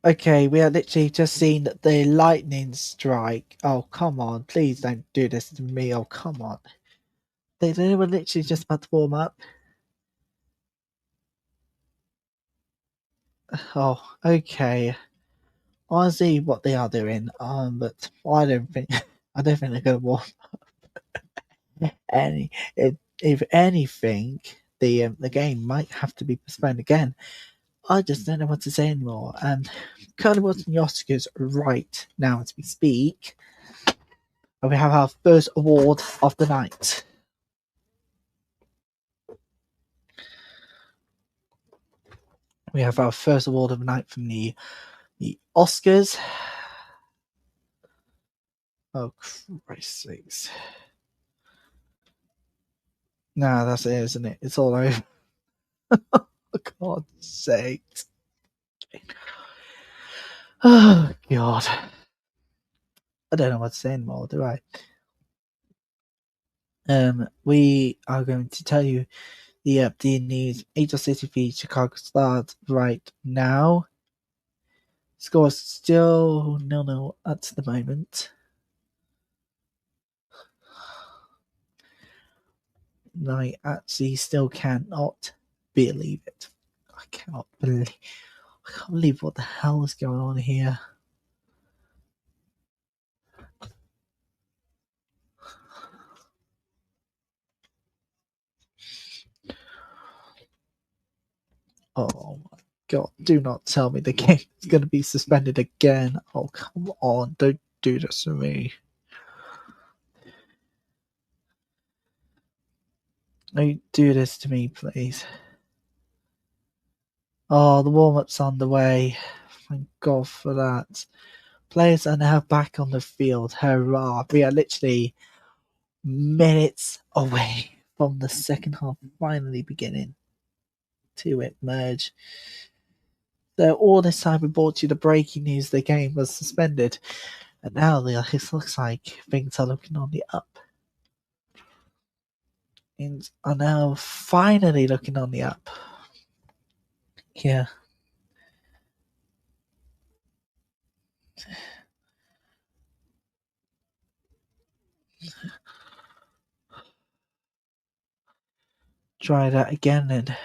Okay, we are literally just seen the lightning strike. Oh, come on. Please don't do this to me. Oh, come on. They were literally just about to warm up. Oh, okay. I see what they are doing. But I don't think they're gonna warm up. If anything, the game might have to be postponed again. I just don't know what to say anymore. Currently watching the Oscars right now as we speak. And we have our first award of the night. We have our first award of the night from the Oscars. Oh, Christ's sakes. Nah, that's it, isn't it? It's all over. For God's sake. Oh, God. I don't know what to say anymore, do I? We are going to tell you the update news. Angel City v Chicago starts right now. Score is still 0-0 at the moment. I actually still cannot believe it. I can't believe what the hell is going on here. Oh my God, do not tell me the game is going to be suspended again. Oh, come on, don't do this to me. Don't do this to me, please. Oh, the warm-up's on the way. Thank God for that. Players are now back on the field. Hurrah. We are literally minutes away from the second half finally beginning to emerge. So all this time we brought you the breaking news the game was suspended. And now it looks like things are looking on the up. And are now finally looking on the up. Yeah. Try that again then.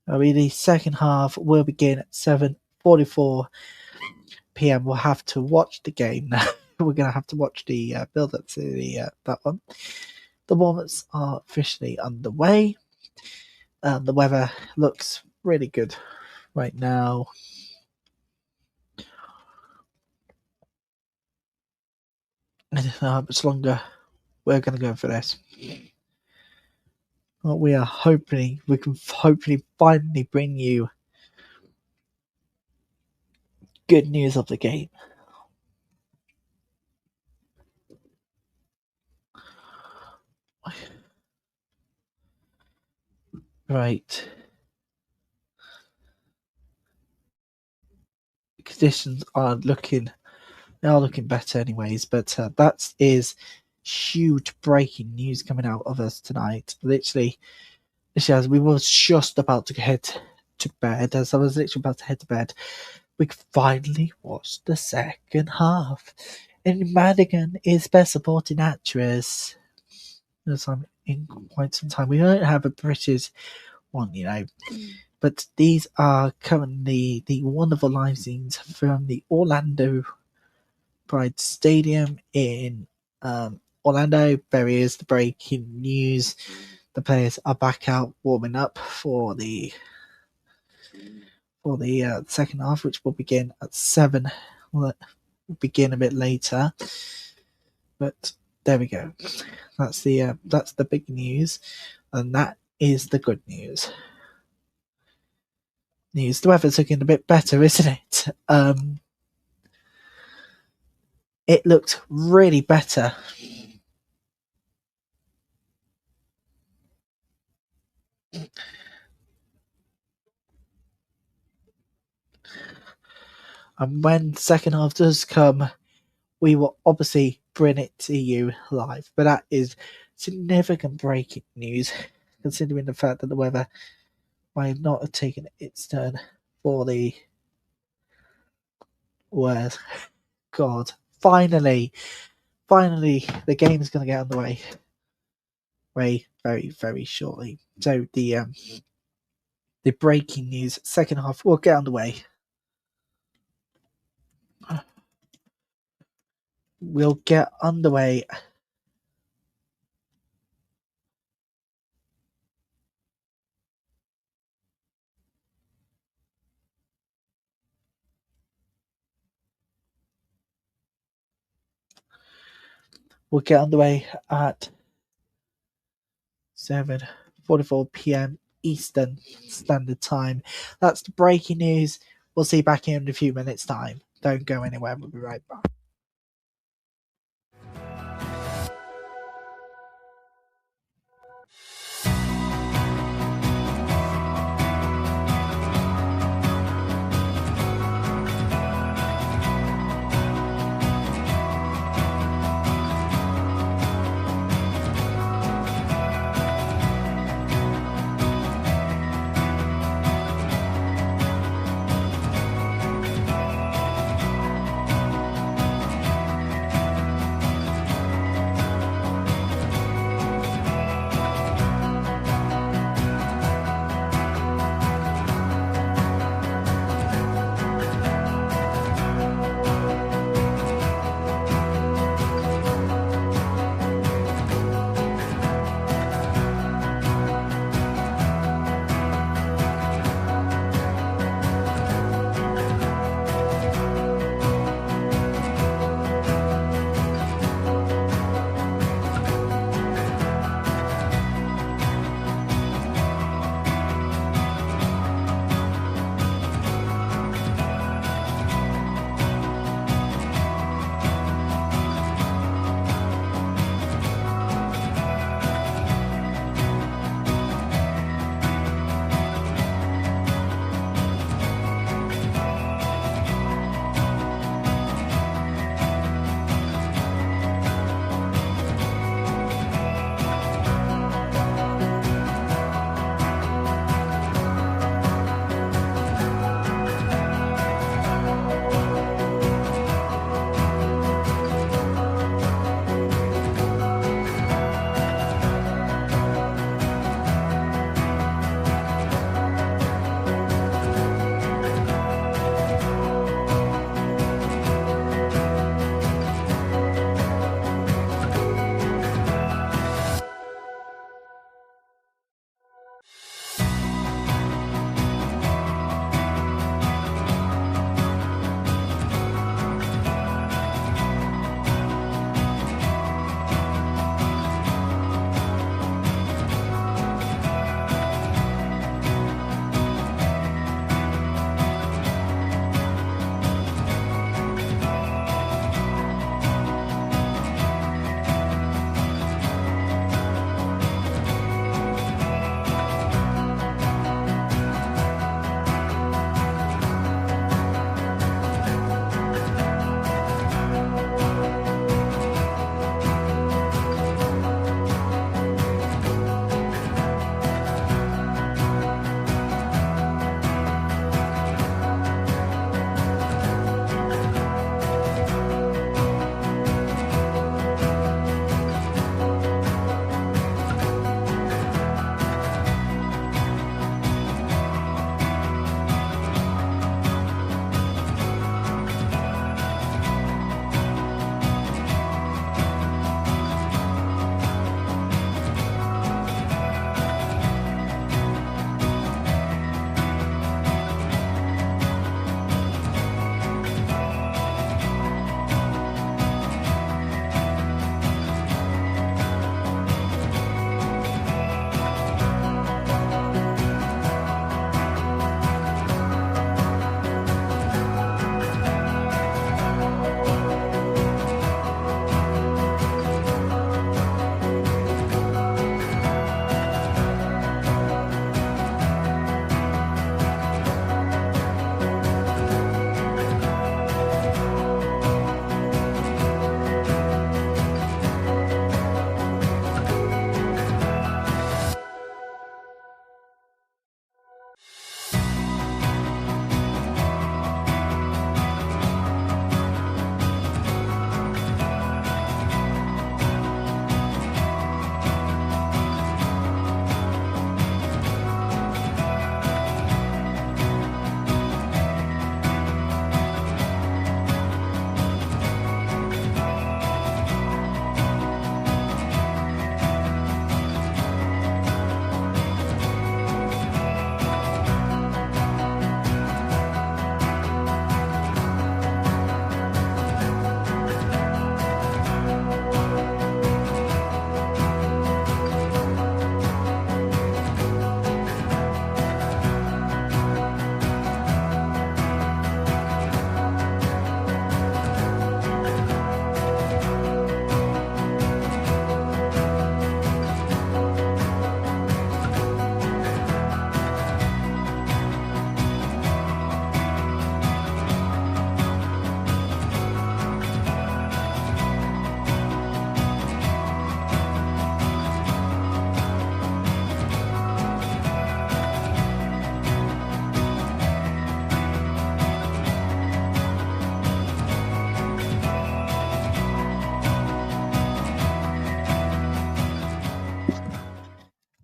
The second half will begin at 7:44 p.m. We'll have to watch the game now. We're going to have to watch the build-up to that one. The warm-ups are officially underway. The weather looks really good right now. I don't know how much longer we're going to go for this. Well, we can hopefully finally bring you good news of the game. Right. Conditions are looking better anyways, but that is huge breaking news coming out of us tonight. Literally as we were just about to head to bed, as I was literally about to head to bed, we finally watched the second half. And Madigan is Best Supporting Actress. In quite some time. We don't have a British one, but these are currently the wonderful live scenes from the Orlando Pride Stadium in Orlando. There is the breaking news. The players are back out warming up for the second half, which will begin at 7. Will begin a bit later, but there we go. That's the big news, and that is the good news. The weather's looking a bit better, isn't it? It looked really better. And when the second half does come, we will obviously bring it to you live. But that is significant breaking news, considering the fact that the weather might not have taken its turn for the worst. God, finally, the game is going to get underway very, very, very shortly. So the breaking news second half will get underway. We'll get underway will get underway at 7:44 p.m. Eastern Standard Time. That's the breaking news. We'll see you back here in a few minutes' time. Don't go anywhere. We'll be right back.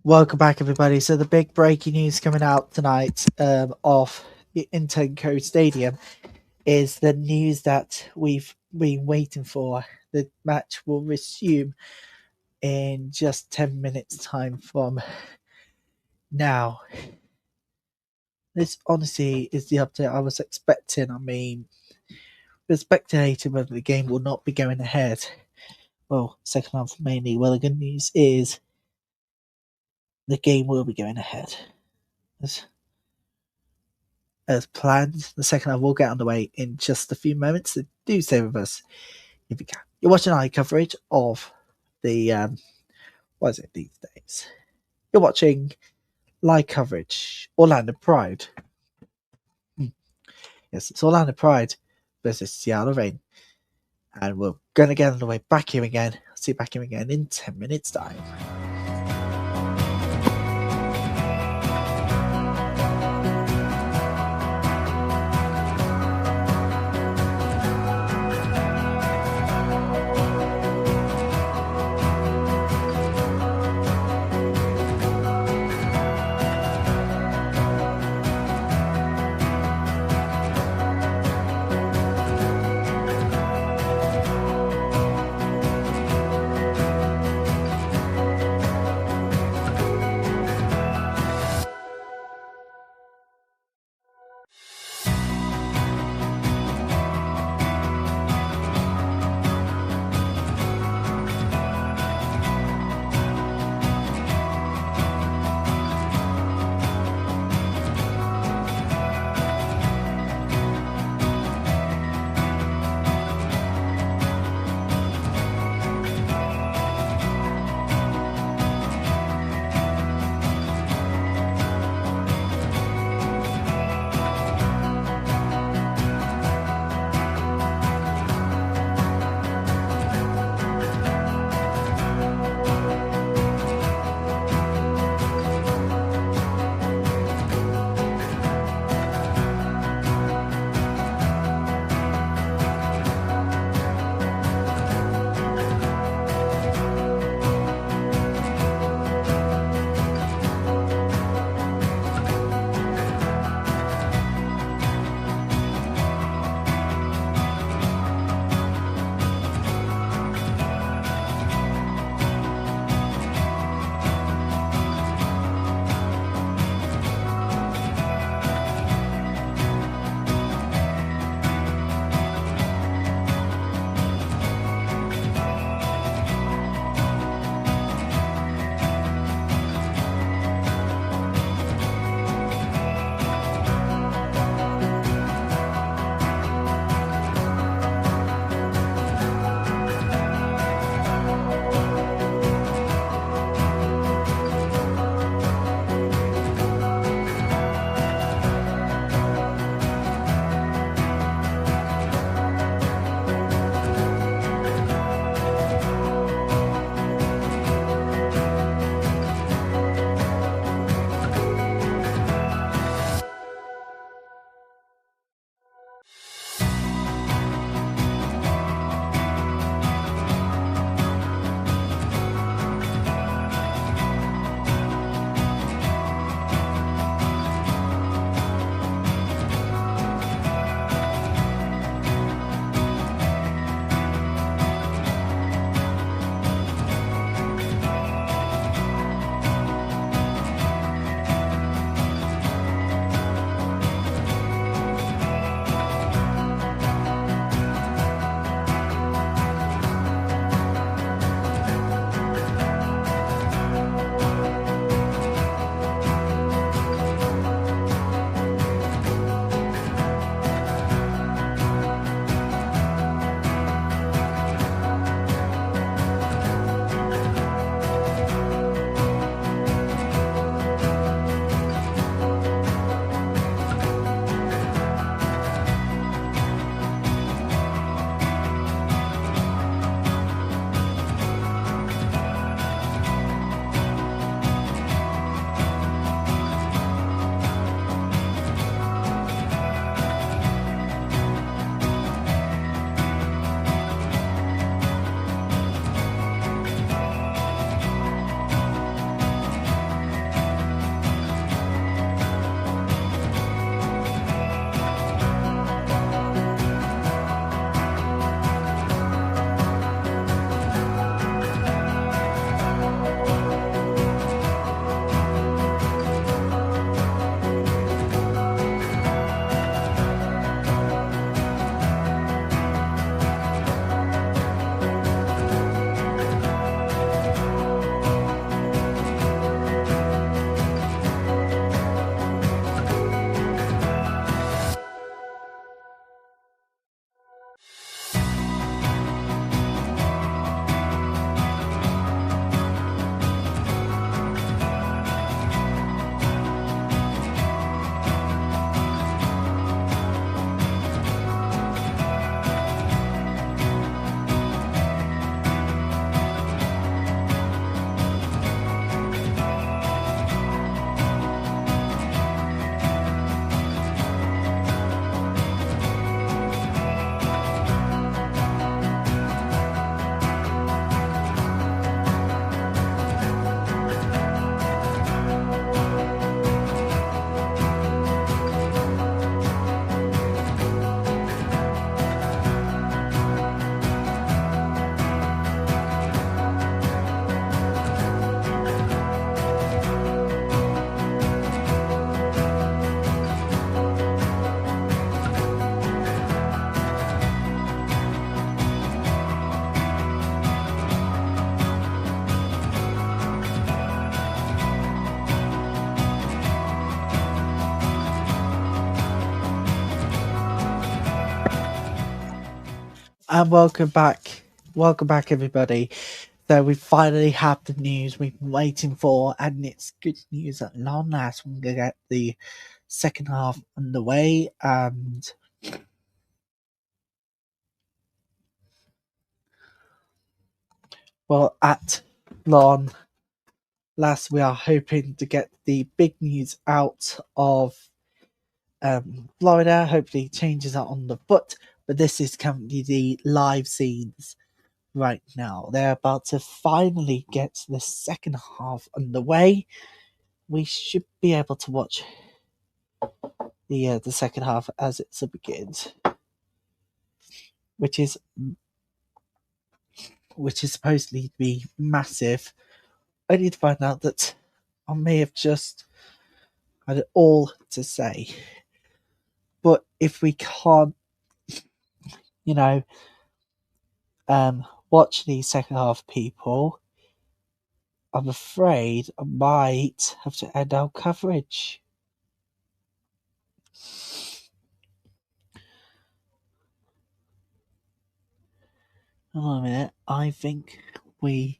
Welcome back, everybody. So the big breaking news coming out tonight of the Inter&Co Stadium is the news that we've been waiting for. The match will resume in just 10 minutes time from now. This honestly is the update I was expecting. I mean, we're speculating whether the game will not be going ahead. Well, second half mainly. Well, the good news is the game will be going ahead. As planned, the second half will get underway in just a few moments. So do stay with us if you can. You're watching live coverage of the what is it these days? You're watching live coverage Orlando Pride. Yes, it's Orlando Pride versus Seattle Reign, and we're gonna get underway back here again. See you back here again in 10 minutes time. And welcome back. Welcome back, everybody. So we finally have the news we've been waiting for, and it's good news at long last. We're going to get the second half underway, and well, at long last, we are hoping to get the big news out of Florida. Hopefully, changes are on the foot, but this is currently the live scenes right now. They're about to finally get the second half underway. We should be able to watch the second half as it begins, which is supposedly to be massive. Only to find out that I may have just had it all to say. But if we can't, watch the second half, people, I'm afraid I might have to end our coverage. Hold on a minute. I think we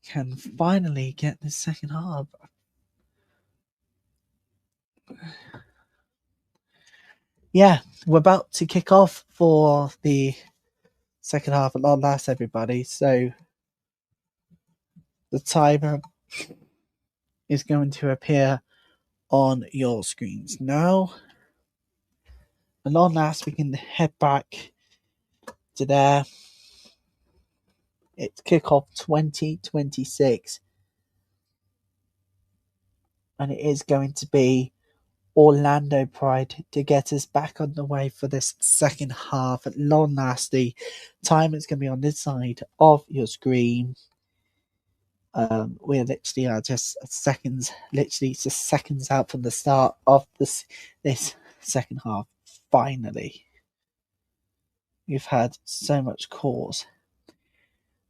can finally get the second half. Yeah, we're about to kick off for the second half at long last, everybody. So the timer is going to appear on your screens now. And on last, we can head back to there. It's kickoff 2026. And it is going to be Orlando Pride to get us back on the way for this second half at long last. The time is going to be on this side of your screen. We literally are just seconds out from the start of this second half. Finally, we've had so much cause.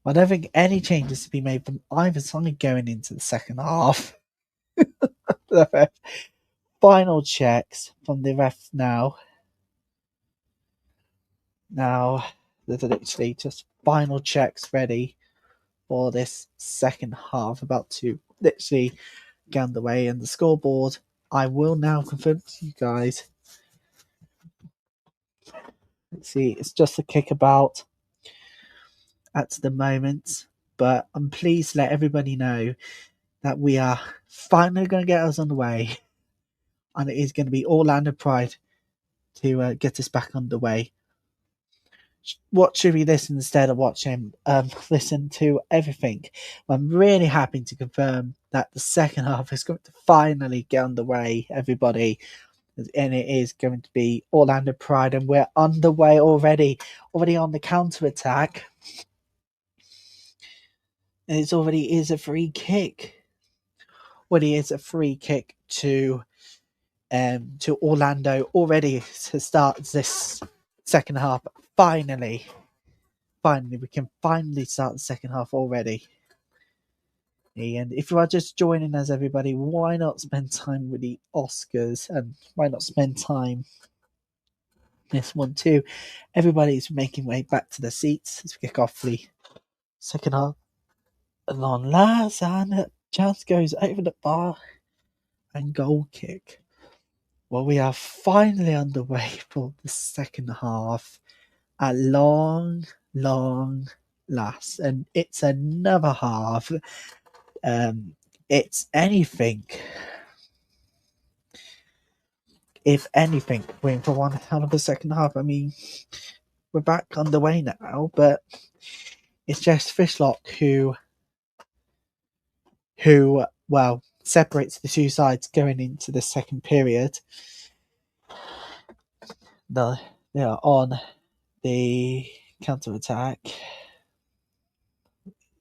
I don't think any changes to be made from either side going into the second half. The final checks from the refs now. Now, there's literally just final checks ready for this second half, about to literally get underway. And the scoreboard, I will now confirm to you guys. Let's see, it's just a kickabout at the moment, but I'm pleased to let everybody know that we are finally going to get us underway, and it is going to be Orlando Pride to get us back underway. What should we listen instead of watching? Listen to everything. I'm really happy to confirm that the second half is going to finally get underway, everybody. And it is going to be Orlando Pride, and we're underway already on the counter attack. And it's already is a free kick. Already is a free kick to Orlando already to start this second half. Finally, we can finally start the second half already. And if you are just joining us, everybody, why not spend time with the Oscars, and why not spend time this one too? Everybody's making way back to the seats as we kick off the second half. Long last, and chance goes over the bar and goal kick. Well, we are finally underway for the second half at long last, and it's another half. It's anything. If anything, waiting for one hell of a second half. I mean, we're back underway now, but it's just Fishlock who separates the two sides going into the second period. They are on the counter attack.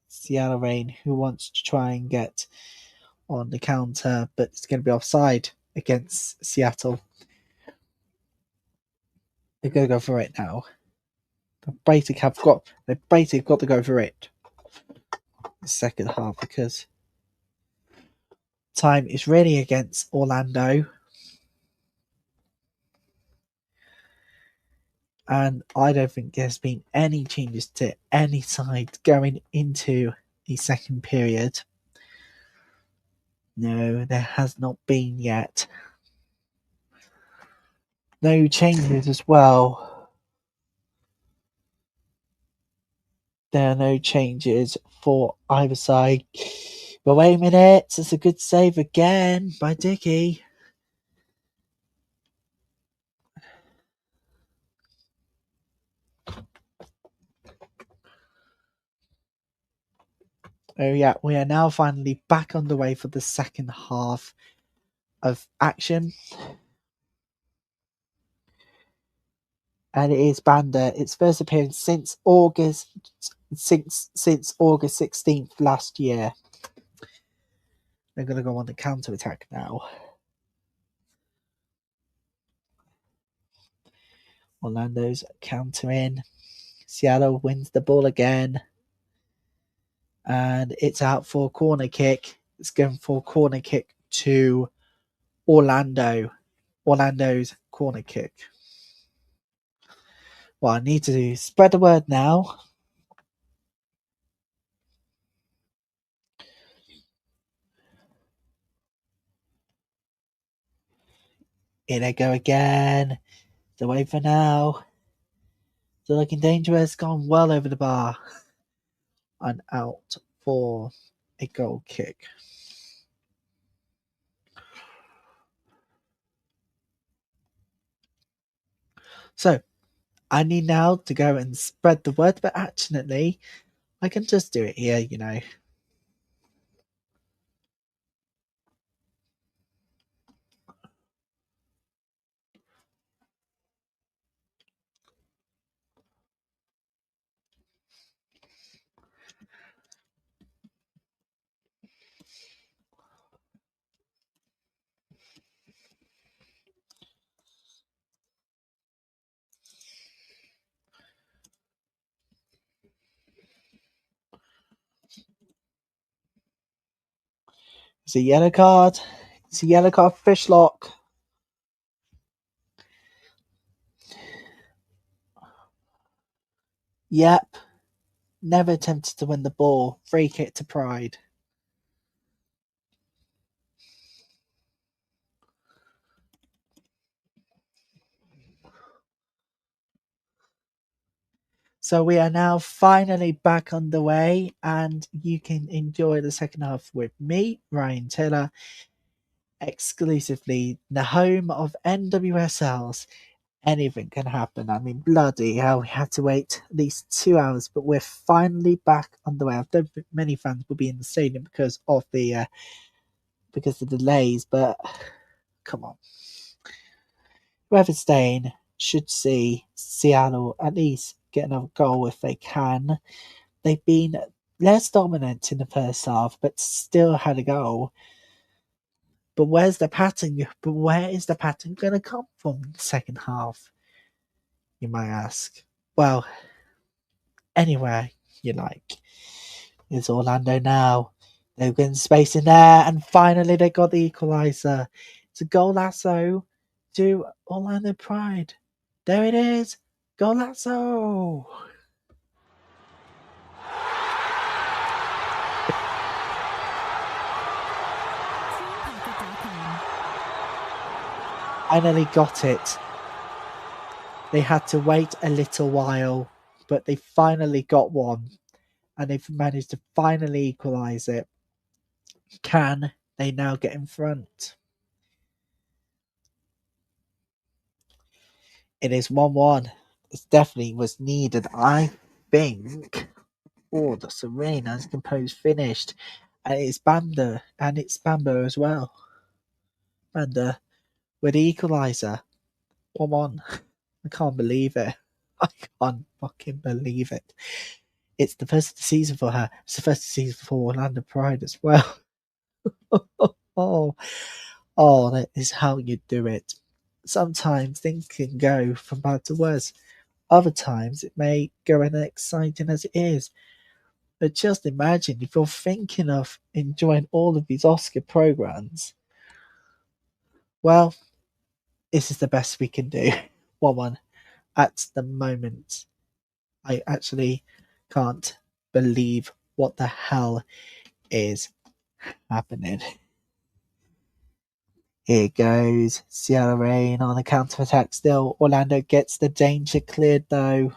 Seattle Reign, who wants to try and get on the counter, but it's going to be offside against Seattle. They're going to go for it now. They basically got to go for it the second half, because time is really against Orlando. And I don't think there's been any changes to any side going into the second period. No, there has not been yet. No changes as well. There are no changes for either side. But wait a minute, it's a good save again by Dickey. Oh yeah, we are now finally back on the way for the second half of action. And it is Banda, its first appearance since August 16th last year. They're going to go on the counter attack now. Orlando's countering. Seattle wins the ball again. And it's out for a corner kick. It's going for a corner kick to Orlando. Orlando's corner kick. Well, I need to spread the word now. Here they go again. It's away for now. They're looking dangerous. Gone well over the bar. And out for a goal kick. So, I need now to go and spread the word, but actually, I can just do it here, you know. It's a yellow card. It's a yellow card, Fishlock. Yep. Never attempted to win the ball. Free kick to Pride. So we are now finally back on the way, and you can enjoy the second half with me, Ryan Taylor, exclusively the home of NWSLs. Anything can happen. I mean, bloody hell, we had to wait at least 2 hours, but we're finally back on the way. I don't think many fans will be in the stadium because of the delays, but come on. Whoever's staying should see Seattle at least get another goal if they can. They've been less dominant in the first half, but still had a goal. But where's the pattern? But where is the pattern going to come from in the second half? You might ask. Well, anywhere you like. It's Orlando now. They've got space in there, and finally they got the equaliser. It's a goal lasso to Orlando Pride. There it is. Goal lasso. Finally got it. They had to wait a little while, but they finally got one, and they've managed to finally equalise it. Can they now get in front? It is 1-1. It definitely was needed, I think. Oh, the Serena's composed finished. And it's Banda, and it's Bambo as well. Banda with the equaliser. 1-1. I can't believe it. I can't fucking believe it. It's the first of the season for her. It's the first of the season for Orlando Pride as well. That is how you do it. Sometimes things can go from bad to worse. Other times it may go as exciting as it is. But just imagine if you're thinking of enjoying all of these Oscar programs. Well, this is the best we can do. 1-1. at the moment. I actually can't believe what the hell is happening. Here goes Sierra Rain on the counter-attack still. Orlando gets the danger cleared though.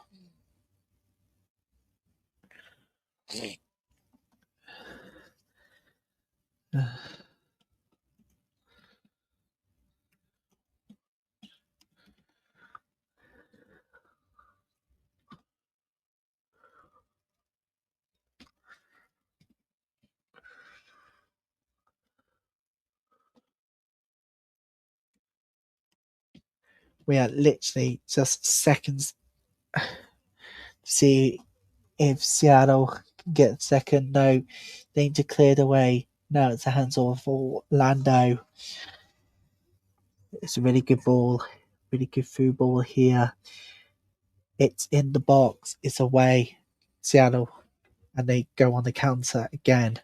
We are literally just seconds to see if Seattle can get second. No, danger cleared away. Now it's a hands-off for Orlando. It's a really good ball, really good through ball here. It's in the box. It's away. Seattle, and they go on the counter again.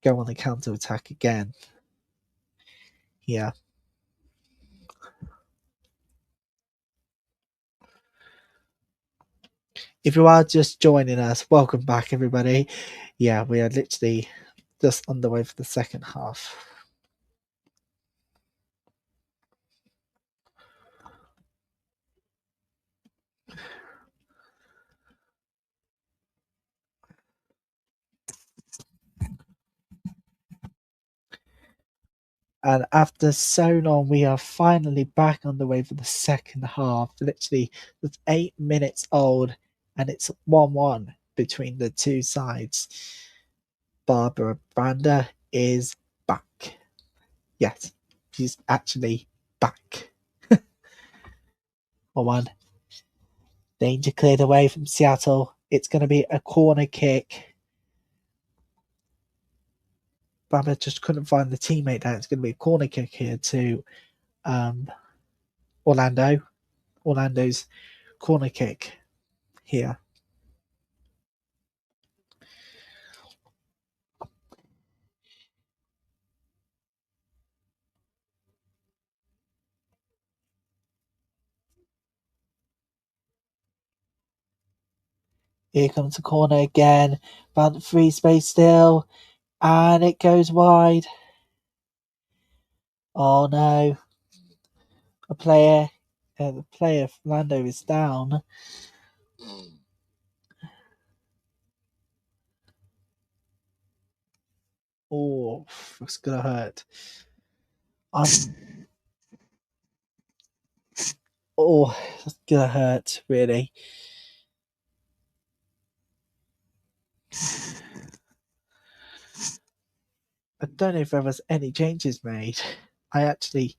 Go on the counter attack again. Here. If you are just joining us, welcome back, everybody. Yeah, we are literally just on the way for the second half. And after so long, we are finally back on the way for the second half. Literally, it's 8 minutes old, and it's 1-1 between the two sides. Barbara Brander is back. Yes, she's actually back. 1-1. Danger cleared away from Seattle. It's going to be a corner kick. Barbara just couldn't find the teammate there. It's going to be a corner kick here to Orlando. Orlando's corner kick here. Here comes the corner again. Found the free space still. And it goes wide. Oh no. The player Orlando is down. Oh, it's gonna hurt. Oh, it's gonna hurt, really. I don't know if there was any changes made. I actually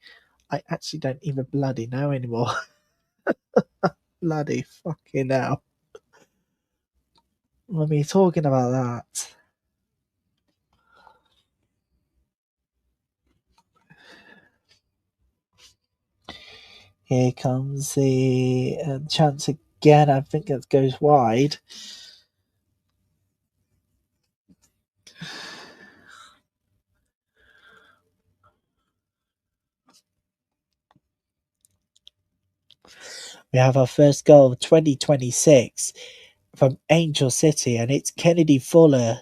don't even bloody know anymore. Bloody fucking hell. When we're talking about that. Here comes the chance again. I think that goes wide. We have our first goal of 2026 from Angel City, and it's Kennedy Fuller.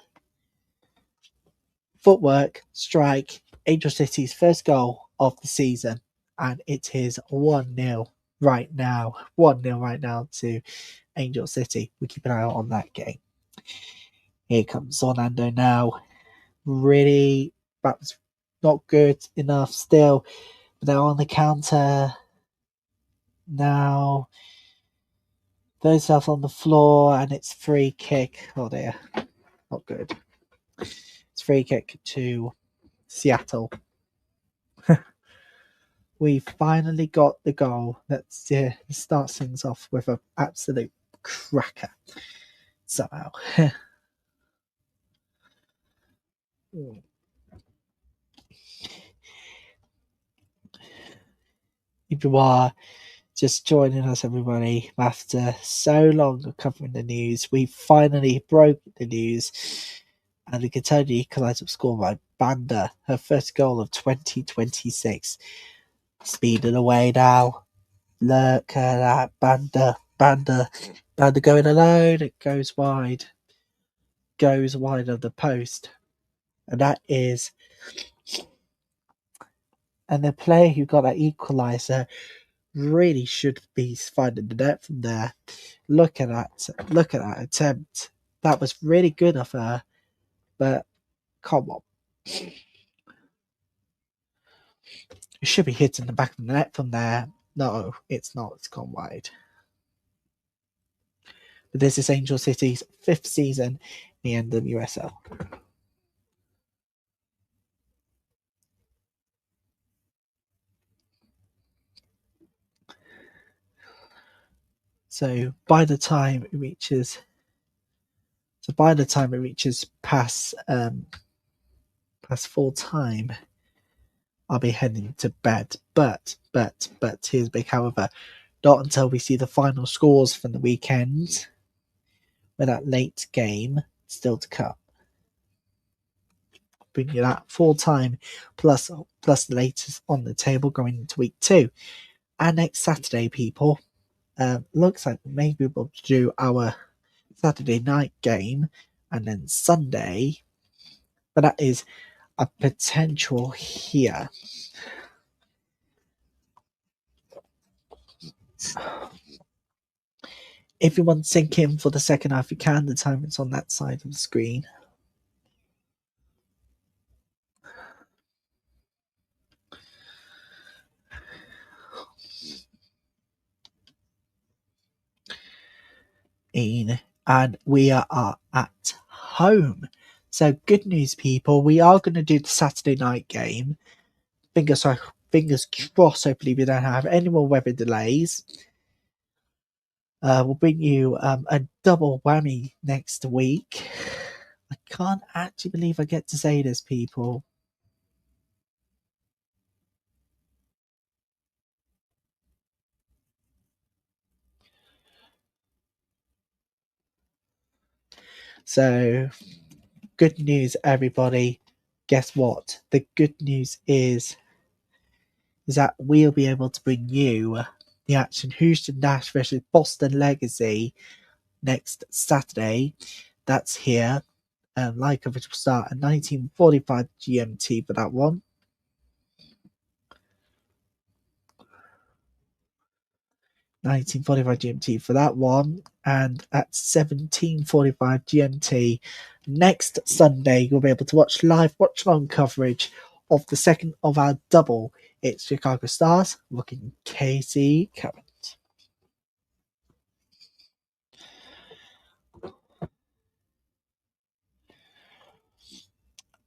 Footwork, strike, Angel City's first goal of the season, and it is 1-0 right now. 1-0 right now to Angel City. We keep an eye out on that game. Here comes Orlando now. Really, that was not good enough still. But they're on the counter now. Throws herself on the floor, and it's free kick. Oh dear, not good. It's free kick to Seattle. We finally got the goal that starts things off with an absolute cracker somehow. If you are just joining us, everybody, after so long of covering the news, we finally broke the news, and the Kentucky equaliser scored by Banda, her first goal of 2026. Speeding away now. Look at that Banda going alone. It goes wide of the post, and that is. And the player who got that equaliser really should be finding the net from there. Look at that attempt. That was really good of her, but come on. It should be hitting the back of the net from there. No, it's not. It's gone wide. But this is Angel City's 5th season in the NWSL. So by the time it reaches past full time, I'll be heading to bed. But here's big however, not until we see the final scores from the weekend, with that late game still to come. Bring you that full time plus the latest on the table going into week 2. And next Saturday, people, looks like maybe we'll do our Saturday night game and then Sunday, but that is a potential here. If you want to sync in for the second half, you can. The time it's on that side of the screen. And we are at home. So good news, people. We are going to do the Saturday night game. Fingers crossed. Hopefully, we don't have any more weather delays. We'll bring you a double whammy next week. I can't actually believe I get to say this, people. So, good news, everybody. Guess what? The good news is that we'll be able to bring you the action Houston Dash versus Boston Legacy next Saturday. That's here. Live coverage will start at 19:45 GMT for that one. 19:45 GMT for that one, and at 17:45 GMT next Sunday, you'll be able to watch live watch-along coverage of the second of our double. It's Chicago Stars looking KC Current.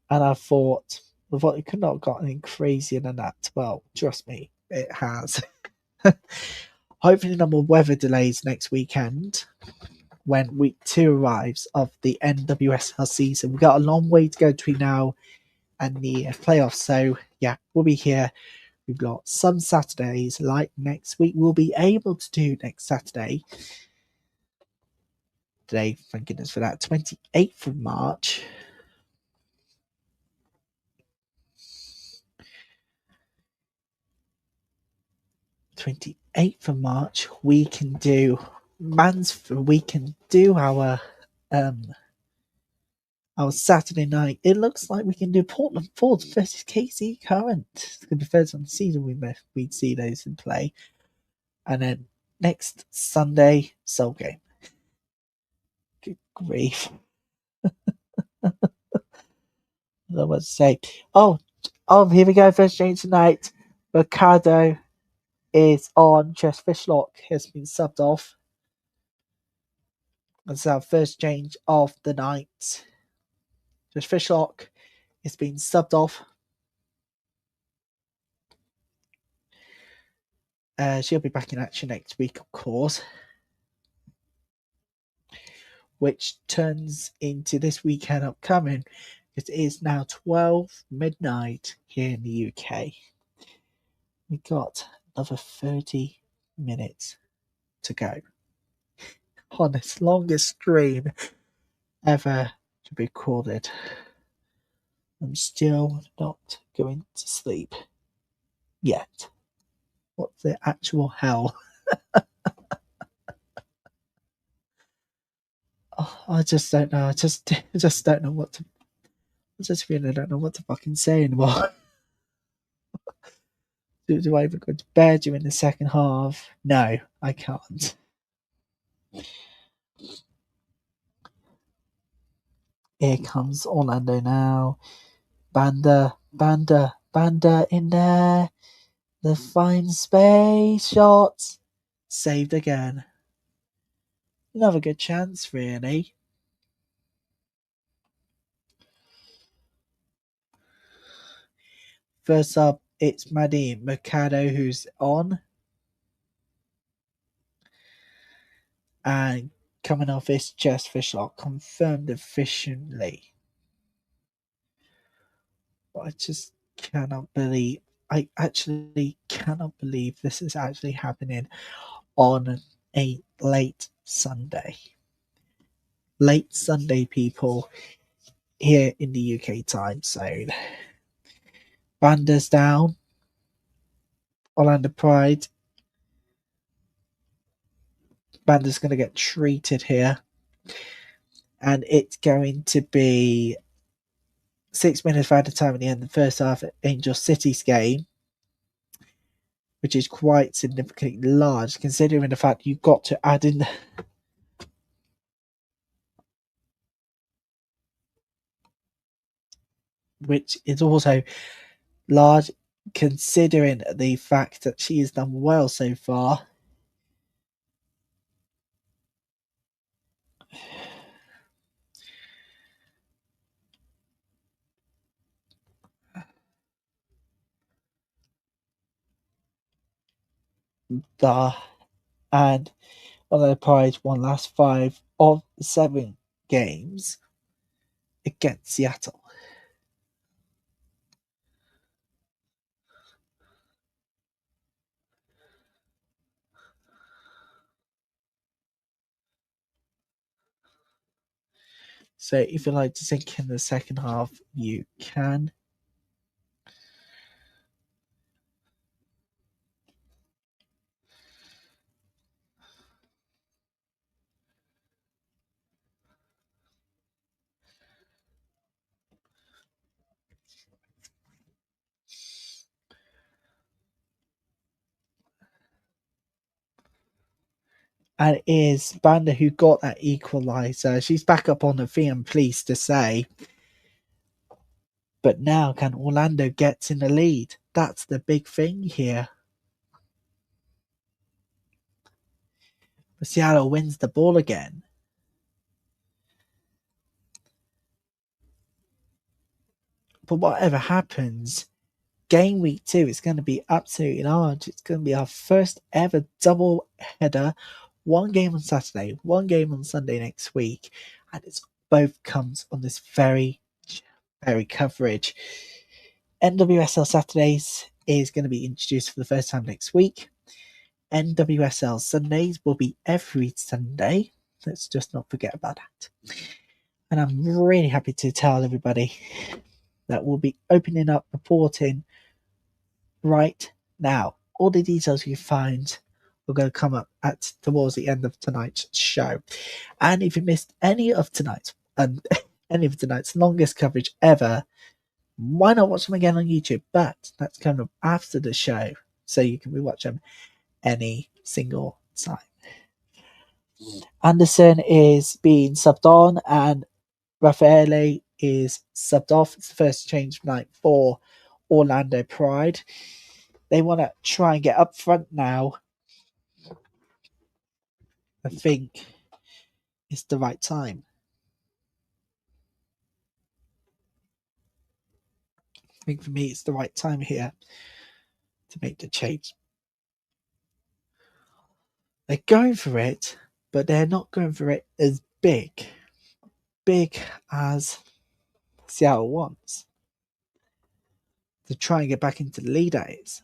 And I thought it could not have gotten any crazier than that. Well, trust me, it has. Hopefully no more weather delays next weekend when week 2 arrives of the NWSL season. We've got a long way to go between now and the playoffs. So, yeah, we'll be here. We've got some Saturdays like next week. We'll be able to do next Saturday. Today, thank goodness for that, 28th of March. We can do our Saturday night. It looks like we can do Portland Fords versus KC Current. It's going to be the first time the season we'd see those in play. And then next Sunday, Soul Game. Good grief. I don't know what to say. Oh, here we go. First game tonight. Mercado is on. Jess Fishlock has been subbed off. That's our first change of the night. Jess Fishlock is being subbed off. She'll be back in action next week, of course. Which turns into this weekend upcoming. It is now 12 midnight here in the UK. We got another 30 minutes to go on this longest stream ever to be recorded. I'm still not going to sleep yet. What the actual hell? Oh, I just don't know. I just don't know what to. I just really don't know what to fucking say anymore. Do I even go to bed during the second half? No, I can't. Here comes Orlando now. Banda in there. The fine space shot. Saved again. Another good chance, really. First up, it's Maddie Mercado who's on. And coming off this chest fish lock, confirmed efficiently. I just cannot believe. I actually cannot believe this is actually happening on a late Sunday. Late Sunday, people, here in the UK time zone. Banda's down. Orlando Pride. Banda's going to get treated here. And it's going to be 6 minutes of added time at the end of the first half at Angel City's game, which is quite significantly large considering the fact you've got to add in which is also large considering the fact that she has done well so far. And Orlando Pride won last 5 of 7 games against Seattle. So if you'd like to sink in the second half, you can. And it is Banda who got that equaliser. She's back up on the field, I'm pleased to say. But now can Orlando get in the lead? That's the big thing here. Seattle wins the ball again. But whatever happens, game week 2 is going to be absolutely large. It's going to be our first ever double header. One game on Saturday, one game on Sunday next week. And it's both comes on this very coverage. NWSL Saturdays is going to be introduced for the first time next week. NWSL Sundays will be every Sunday. Let's just not forget about that. And I'm really happy to tell everybody that we'll be opening up reporting right now. All the details you find are going to come up towards the end of tonight's show. And if you missed any of tonight's longest coverage ever, why not watch them again on YouTube? But that's coming up after the show, so you can rewatch them any single time. Anderson is being subbed on and Raffaele is subbed off. It's the first change tonight for Orlando Pride. They want to try and get up front now. I think it's the right time. I think for me it's the right time here to make the change. They're going for it, but they're not going for it as big as Seattle wants. To try and get back into the lead days.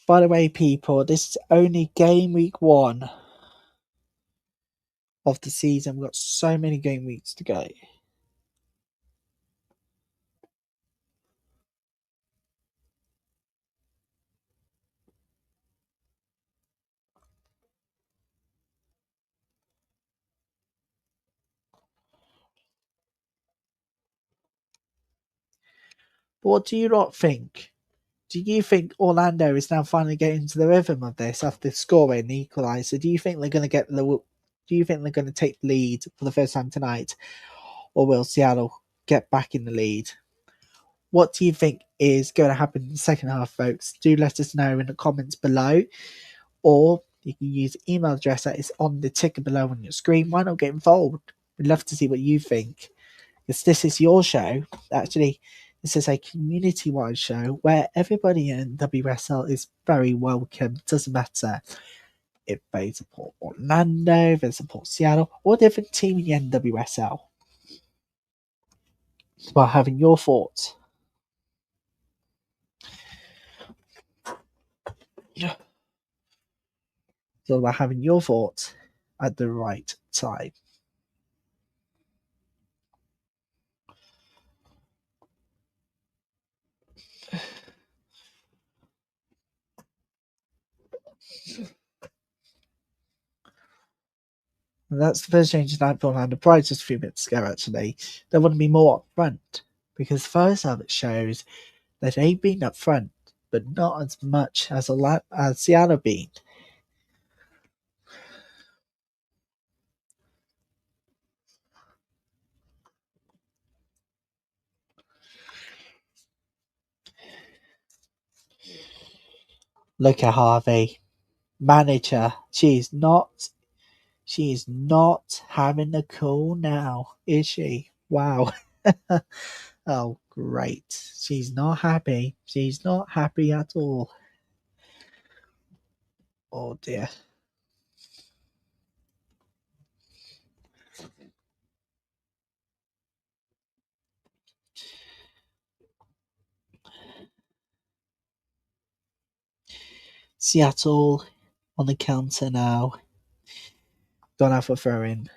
By the way, people, this is only game week 1 of the season. We've got so many game weeks to go. But what do you lot think? Do you think Orlando is now finally getting into the rhythm of this after scoring the equaliser? Do you think they're going to take the lead for the first time tonight, or will Seattle get back in the lead? What do you think is going to happen in the second half, folks? Do let us know in the comments below, or you can use the email address that is on the ticker below on your screen. Why not get involved? We'd love to see what you think, because this is your show. Actually, this is a community-wide show where everybody in WSL is very welcome. Doesn't matter if they support Orlando, if they support Seattle, or a different team in the NWSL. It's about having your thoughts. It's all about having your thoughts at the right time. And that's the first change tonight for Orlando Pride just a few minutes ago, actually. They want to be more upfront, because first half it shows that they've been upfront, but not as much as Seattle been. Look at Harvey. Manager. She is not having a cool now, is she? Wow. Oh, great. She's not happy. She's not happy at all. Oh, dear. Seattle on the counter now. Gone out for throw-in.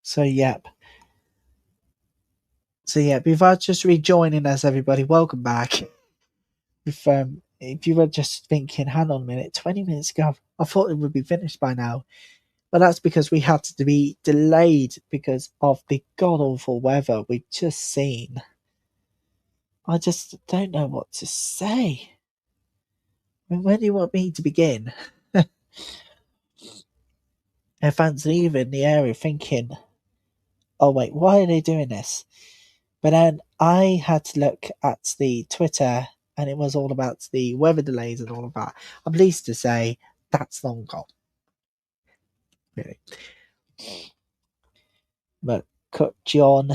So, yep. If I just rejoining us, everybody, welcome back. If you were just thinking, hang on a minute, 20 minutes ago, I thought it would be finished by now. But that's because we had to be delayed because of the god-awful weather we've just seen. I just don't know what to say. I mean, where do you want me to begin? And fans leaving the area thinking, oh wait, why are they doing this? But then I had to look at the Twitter, and it was all about the weather delays and all of that. I'm pleased to say that's long gone. Really. But Cook John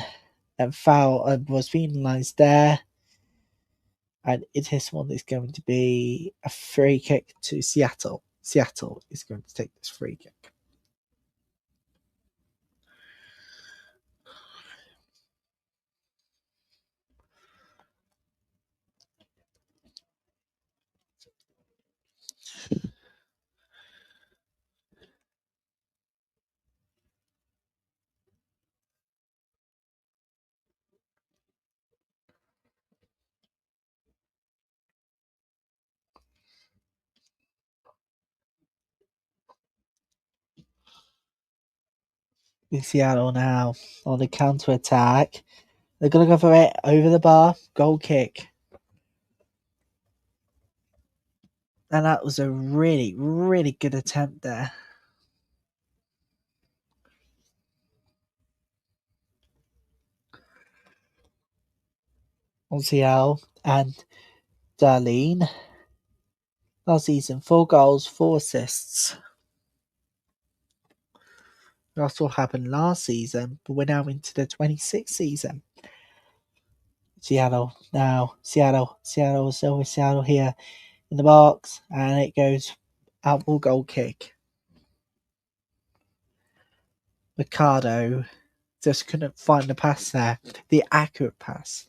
and foul was penalised there. And this one is going to be a free kick to Seattle. Seattle is going to take this free kick. In Seattle now on the counter attack. They're going to go for it over the bar. Goal kick. And that was a really, really good attempt there. On Seattle and Darlene. Last season, 4 goals, 4 assists. That's what happened last season, but we're now into the 26th season. Seattle now. Seattle still Seattle here in the box, and it goes outball goal kick. Ricardo just couldn't find the pass there, the accurate pass.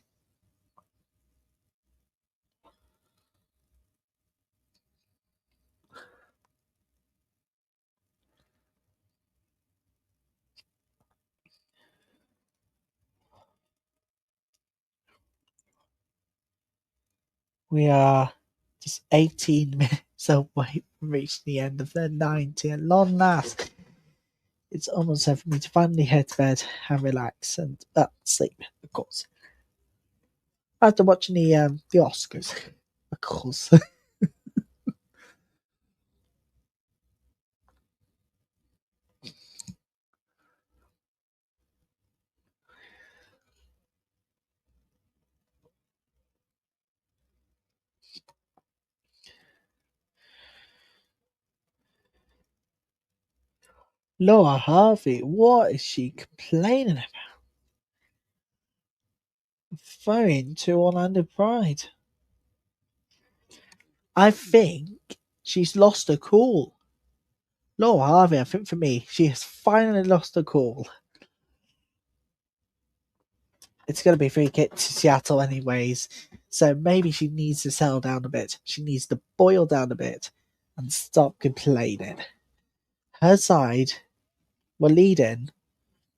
We are just 18 minutes away from reaching the end of the 90, and long last, it's almost time for me to finally head to bed and relax and sleep, of course. After watching the Oscars, of course. Laura Harvey, what is she complaining about? Throwing to Orlando Pride. I think she's lost her cool. Laura Harvey, I think for me, she has finally lost her cool. It's going to be a free kick to Seattle anyways, so maybe she needs to settle down a bit. She needs to boil down a bit and stop complaining. Her side were leading,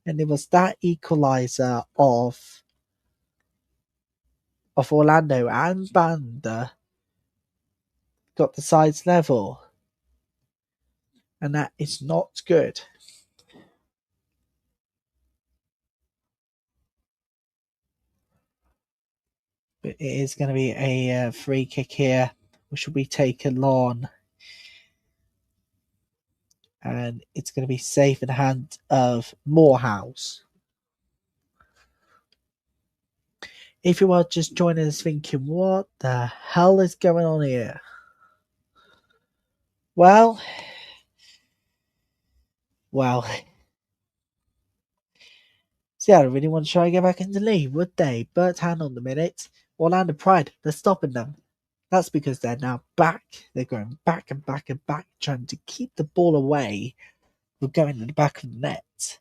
and it was that equaliser of Orlando and Banda got the sides level, and that is not good. But it is going to be a free kick here, which will be taken on, and it's going to be safe in the hand of Morehouse. If you are just joining us thinking, what the hell is going on here? Well, Seattle really want to try and get back in the lead, would they? But hang on a minute. Orlando Pride, they're stopping them. That's because they're now back. They're going back and back and back, trying to keep the ball away from going to the back of the net.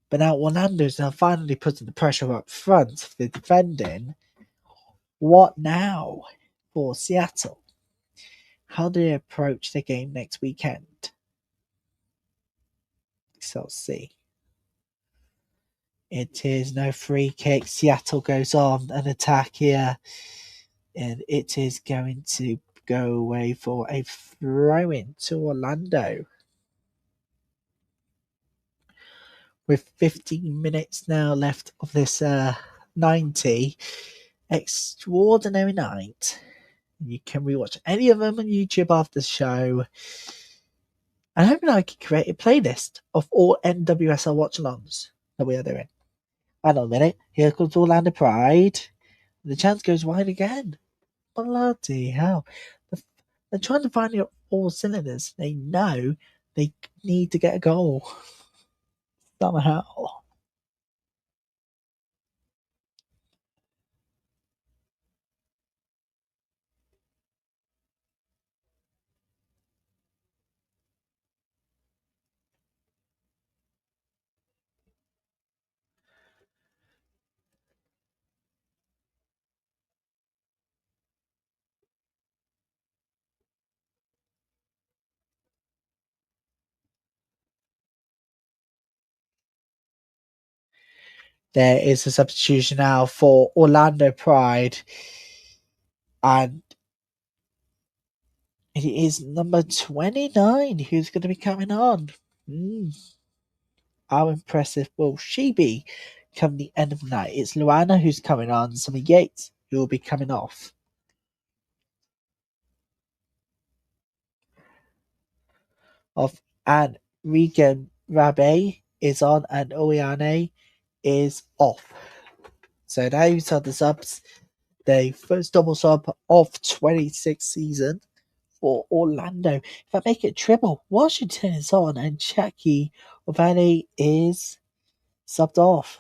But now Orlando's now finally putting the pressure up front for the defending. What now for Seattle? How do they approach the game next weekend? So let's see. It is no free kick. Seattle goes on an attack here, and it is going to go away for a throw-in to Orlando. With 15 minutes now left of this 90, extraordinary night. You can rewatch any of them on YouTube after the show. And hoping I can create a playlist of all NWSL watchalongs that we are doing. Hang on a minute. Here comes Orlando Pride. The chance goes wide again. Bloody hell. They're trying to find it all cylinders. They know they need to get a goal. Somehow. There is a substitution now for Orlando Pride. And it is number 29 who's going to be coming on. How impressive will she be come the end of the night? It's Luana who's coming on, Summer Yates who will be coming off. And Regan Rabe is on, and Oyane is off. So those are the subs. The first double sub of 26th season for Orlando. If I make it triple, Washington is on and Jackie Ovani is subbed off.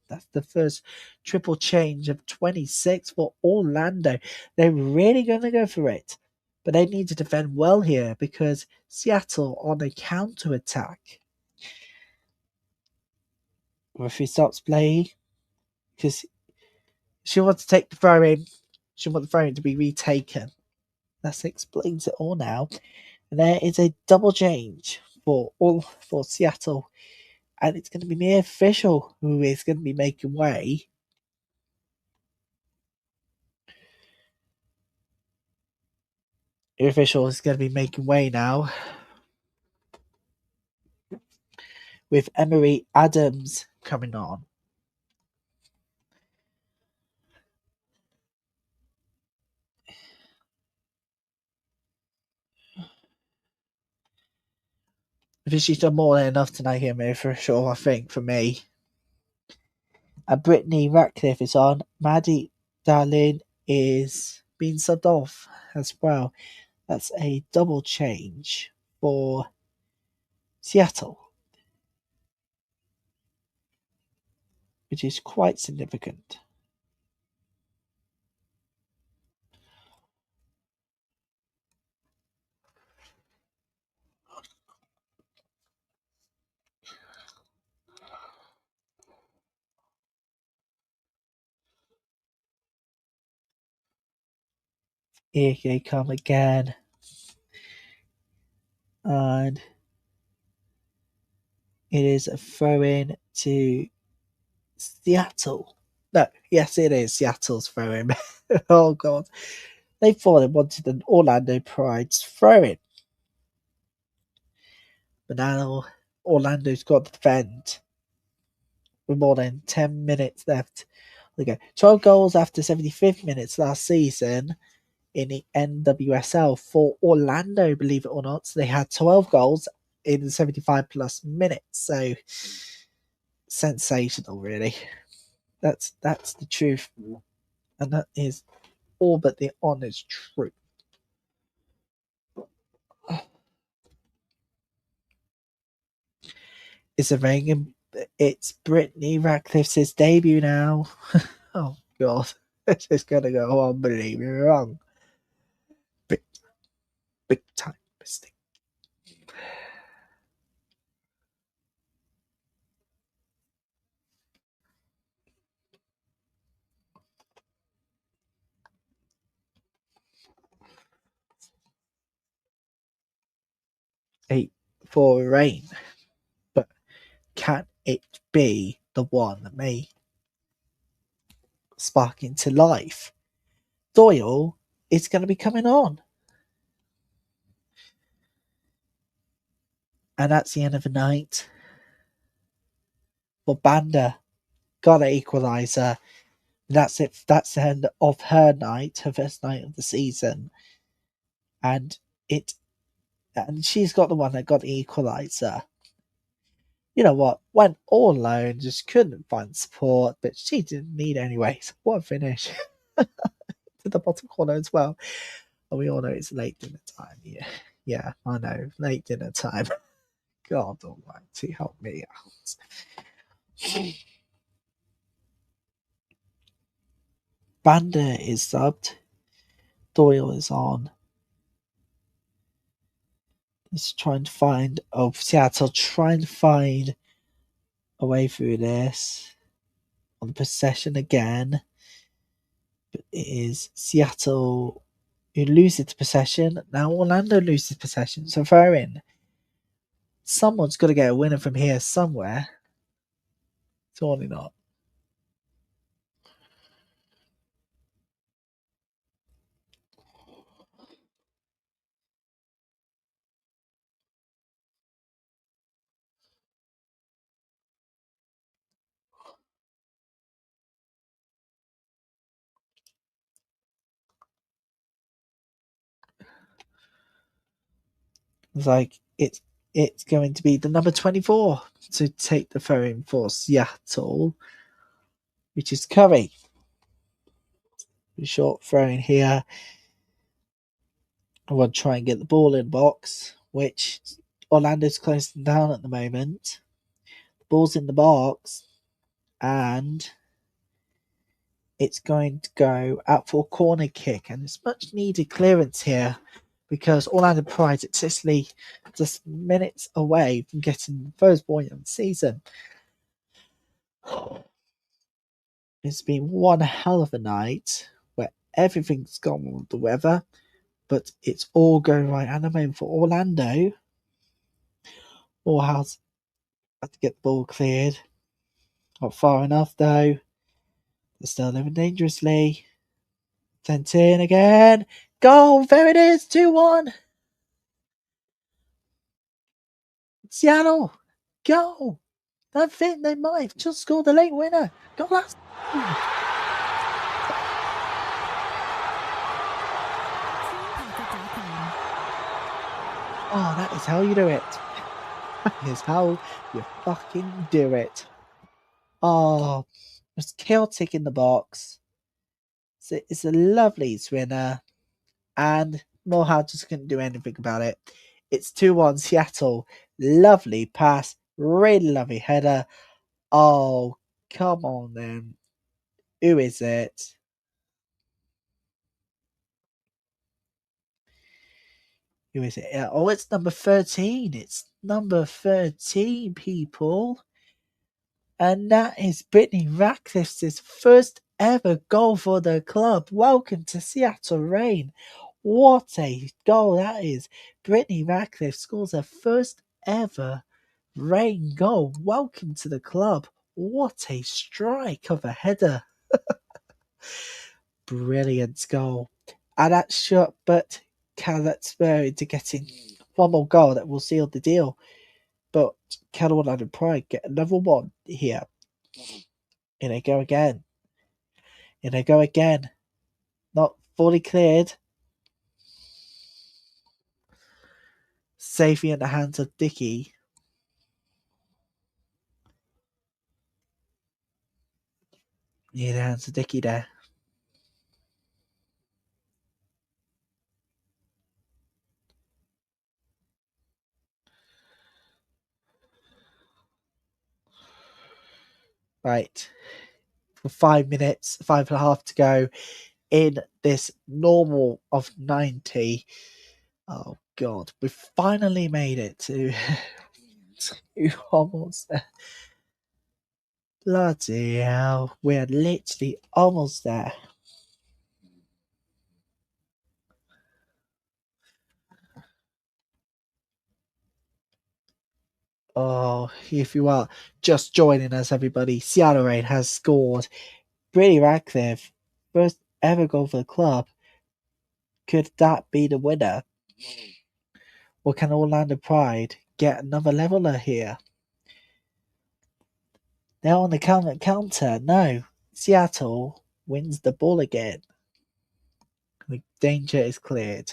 That's the first triple change of 26 for Orlando. They're really going to go for it. But they need to defend well here because Seattle on a counter-attack. Referee stops play because she wants to take the throw in. She wants the throw in to be retaken. That explains it all now. And there is a double change for Seattle. And it's going to be the official who is going to be making way. The official is going to be making way now with Emery Adams coming on. I think she's done more than enough tonight here, for sure, I think, for me. And Brittany Ratcliffe is on. Maddie Darlin is being subbed off as well. That's a double change for Seattle, which is quite significant. Here they come again. And it is a throw-in to Seattle. No, yes, it is Seattle's throw-in. Oh, God. They thought they wanted an Orlando Pride's throw-in. But now Orlando's got to defend with more than 10 minutes left. Okay, 12 goals after 75 minutes last season in the NWSL for Orlando, believe it or not. So they had 12 goals in 75 plus minutes. So sensational, really. That's the truth. And that is all but the honest truth. It's a ring. It's Brittany Ratcliffe's debut now. Oh, God. This is going to go unbelievably wrong. Big time mistake. For rain. But can it be the one that may spark into life? Doyle is going to be coming on. And that's the end of the night. For Banda, got an equaliser. That's it. That's the end of her night, her first night of the season. And she's got the one that got the equaliser. You know what? Went all alone, just couldn't find support, but she didn't need anyway. So what a finish. To the bottom corner as well. And we all know it's late dinner time. Yeah, I know. Late dinner time. God almighty, help me out. Banda is subbed. Doyle is on. Just trying to find Seattle trying to find a way through this. On the possession again. But it is Seattle who loses possession. Now Orlando loses possession. So throw in. Someone's got to get a winner from here somewhere. Surely not. It's like it's going to be the number 24 to take the throw in for Seattle, which is Curry. Short throw in here. I want to try and get the ball in the box, which Orlando's closing down at the moment. The ball's in the box, and it's going to go out for a corner kick, and it's much needed clearance here because Orlando Pride at Sicily just minutes away from getting the first point of the season. It's been one hell of a night where everything's gone with the weather, but it's all going right at the moment for Orlando. Morehouse had to get the ball cleared. Not far enough though. They're still living dangerously. Sent in again. Goal! There it is! 2-1. Seattle! Goal! I think they might have just scored the late winner. Goal last. Oh, that is how you do it. That is how you fucking do it. Oh, it's chaotic in the box. It's a lovely winner, and Morehouse just couldn't do anything about it. It's 2-1 Seattle. Lovely pass. Really lovely header. Oh, come on then. Who is it? Who is it? Oh, it's number 13. It's number 13, people. And that is Brittany Ratcliffe's first ever goal for the club. Welcome to Seattle Reign. What a goal that is. Brittany Ratcliffe scores her first ever Reign goal. Welcome to the club. What a strike of a header. Brilliant goal. And that shot, but can that spur into getting one more goal that will seal the deal. But can Orlando Pride get another one here? In they go again. In they go again. Not fully cleared. Safely in the hands of Dickey. In the hands of Dickey there. Right. For 5 minutes, 5.5 to go in this normal of 90. Oh God, we finally made it to almost there. Bloody hell, we're literally almost there. Oh, if you are just joining us, everybody, Seattle Reign has scored. Brittany Ratcliffe, first ever goal for the club. Could that be the winner? Or can Orlando Pride get another leveler here? They're on the counter. No. Seattle wins the ball again. The danger is cleared.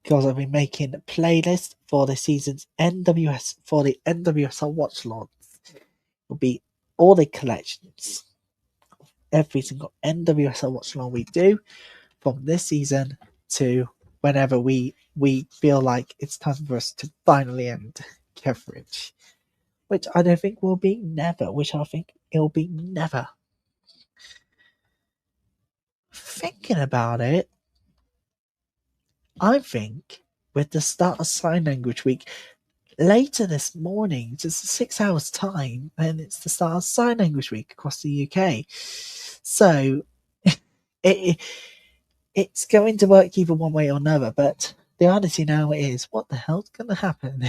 Because I've been making a playlist for the season's for the NWSL Watchalongs. Will be all the collections. Every single NWSL Watchalong we do from this season to whenever we feel like it's time for us to finally end coverage. Which I don't think will be never. Which I think it'll be never. Thinking about it, I think with the start of sign language week later this morning, just 6 hours time, and it's the start of sign language week across the UK. So it's going to work either one way or another, but the reality now is, what the hell's going to happen?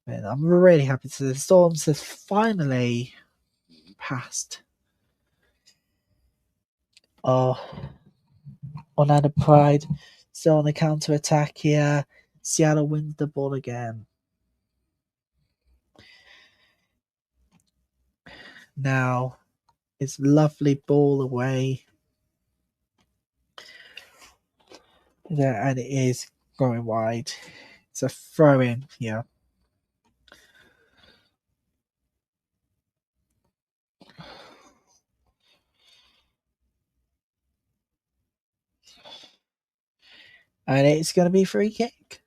And I'm really happy to the Storms have finally passed. Oh, Orlando Pride still on the counter attack here. Seattle wins the ball again. Now it's lovely ball away. There, and it is going wide. It's a throw in here. And it's going to be free kick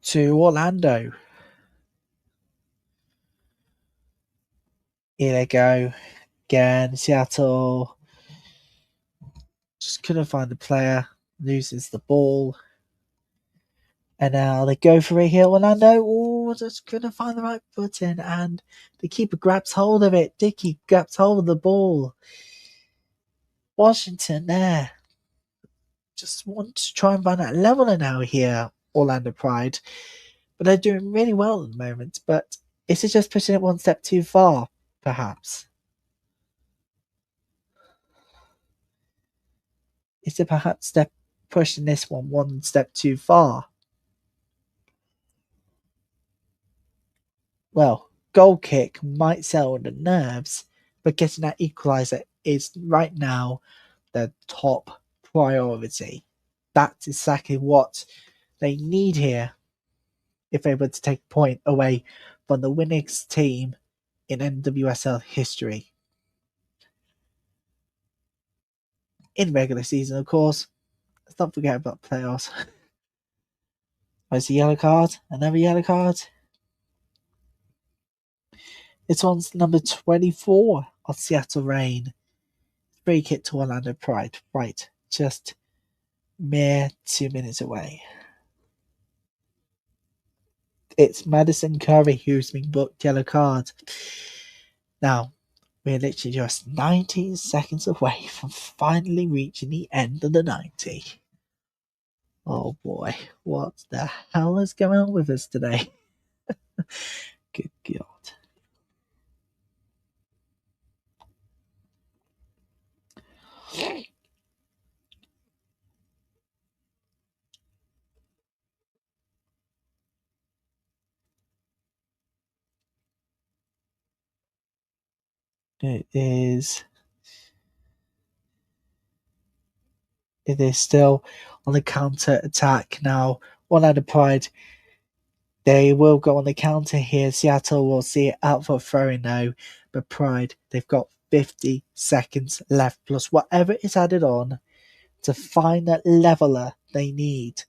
to Orlando. Here they go. Again, Seattle just couldn't find the player. Loses the ball. And now they go for it here. Orlando, just couldn't find the right button. And the keeper grabs hold of it. Dickey grabs hold of the ball. Washington there. Just want to try and find that leveler now here, Orlando Pride. But they're doing really well at the moment. But is it just pushing it one step too far, perhaps? Is it perhaps pushing this one step too far? Well, goal kick might settle the nerves, but getting that equaliser is right now the top priority. That's exactly what they need here if they were to take a point away from the winningest team in NWSL history. In regular season, of course. Let's not forget about playoffs. There's a yellow card, another yellow card. This one's number 24 of Seattle Reign. Free kick to Orlando Pride. Right, just mere 2 minutes away. It's Madison Curry who's been booked yellow card. Now, we're literally just 19 seconds away from finally reaching the end of the 90. Oh boy, what the hell is going on with us today? Good God. It is still on the counter attack now. Orlando Pride, they will go on the counter here. Seattle will see it out for a throw-in now. But Pride, they've got 50 seconds left, plus whatever is added on to find that leveler they need.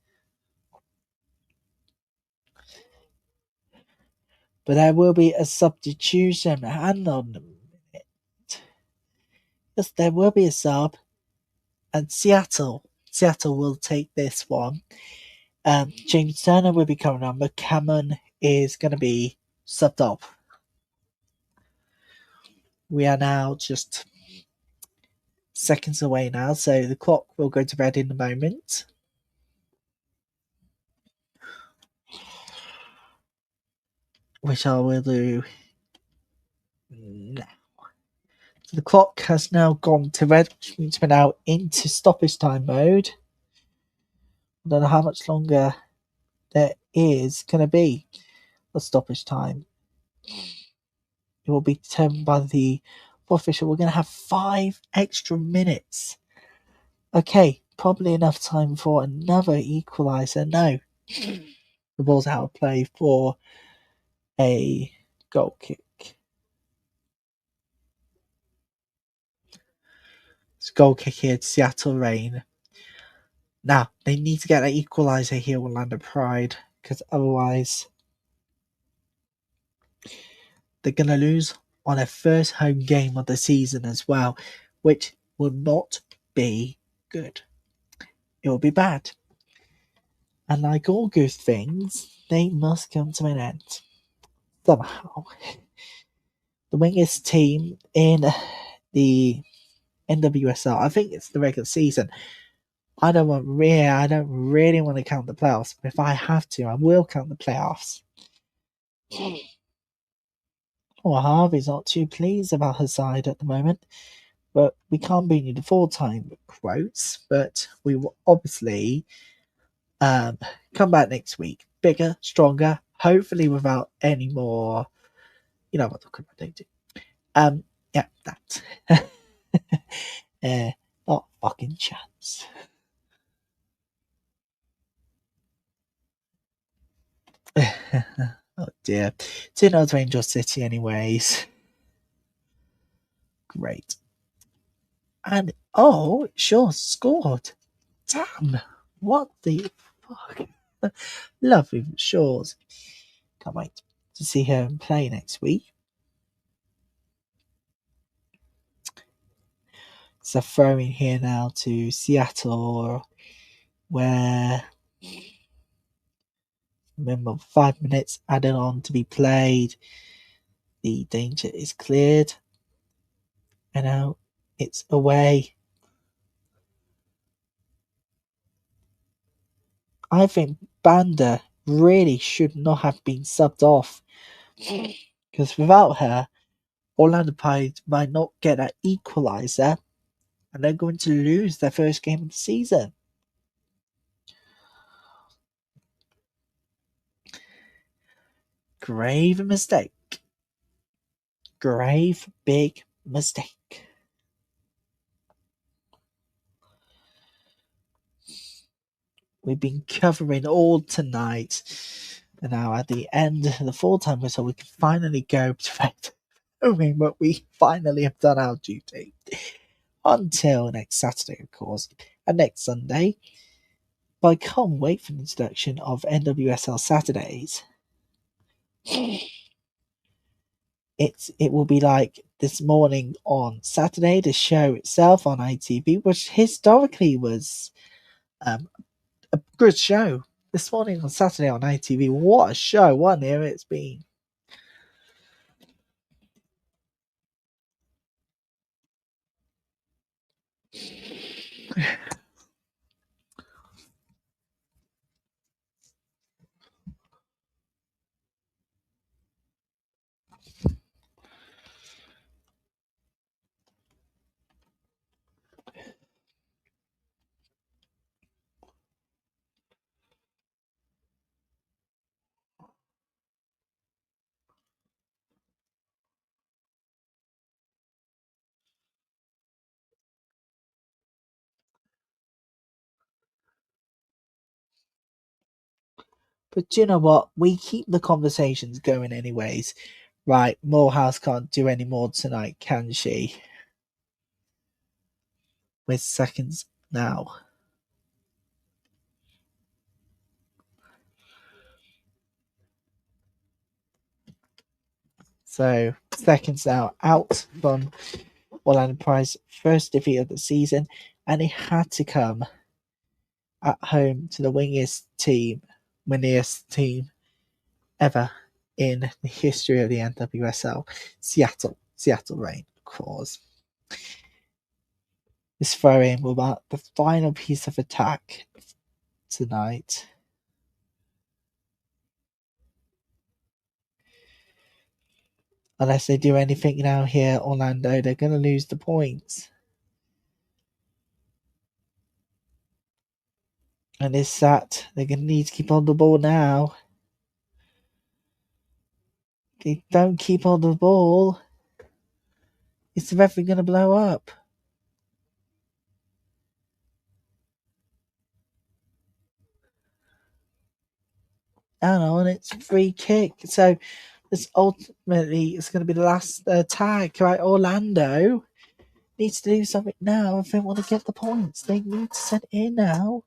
But there will be a substitution. Hang on a minute. Yes, there will be a sub. And Seattle will take this one. James Turner will be coming on, but Cameron is going to be subbed off. We are now just seconds away now, so the clock will go to red in a moment. Which I will do now. So the clock has now gone to red, which means we're now into stoppage time mode. I don't know how much longer there is going to be a stoppage time. It will be determined by the official. We're going to have 5 extra minutes. Okay, probably enough time for another equaliser. No. The ball's out of play for a goal kick. It's a goal kick here to Seattle Reign. Now, they need to get that equaliser here, Orlando Pride, because otherwise they're going to lose on their first home game of the season as well, which will not be good. It will be bad. And like all good things, they must come to an end. Somehow. The winningest team in the NWSL, I think it's the regular season. I don't really want to count the playoffs, but if I have to, I will count the playoffs. Well, Harvey's not too pleased about her side at the moment, but we can't bring you the full-time quotes, but we will obviously come back next week. Bigger, stronger, hopefully without any more, you know what they do. Yeah, that. Not a fucking chance. Oh dear. 2-0 to Angel City anyways. Great. And oh, sure scored. Damn, what the fuck? Lovely Shores. Can't wait to see her play next week. It's a throw in here now to Seattle, where remember 5 minutes added on to be played. The danger is cleared. And now it's away. I think Banda really should not have been subbed off. Because without her, Orlando Pride might not get an equaliser. And they're going to lose their first game of the season. Grave mistake. Grave big mistake. We've been covering all tonight. And now at the end of the full-time whistle, we can finally go to bed, knowing that we finally have done our duty. Until next Saturday, of course, and next Sunday. But I can't wait for the introduction of NWSL Saturdays. It will be like this morning on Saturday, the show itself on ITV, which historically was a good show. This morning on Saturday on ITV, what a show! What an era it's been. But you know what? We keep the conversations going anyways. Right, Morehouse can't do any more tonight, can she? With seconds now. So, seconds now out from Orlando Pride's first defeat of the season, and it had to come at home to the winningest team ever in the history of the NWSL, Seattle Reign, of course. This throw-in will mark the final piece of attack tonight. Unless they do anything now here, Orlando, they're going to lose the points. And it's that they're going to need to keep on the ball now. If they don't keep on the ball, is the referee going to blow up? And on it's free kick. So this ultimately is going to be the last tag, right? Orlando needs to do something now if they want to get the points. They need to send it in now,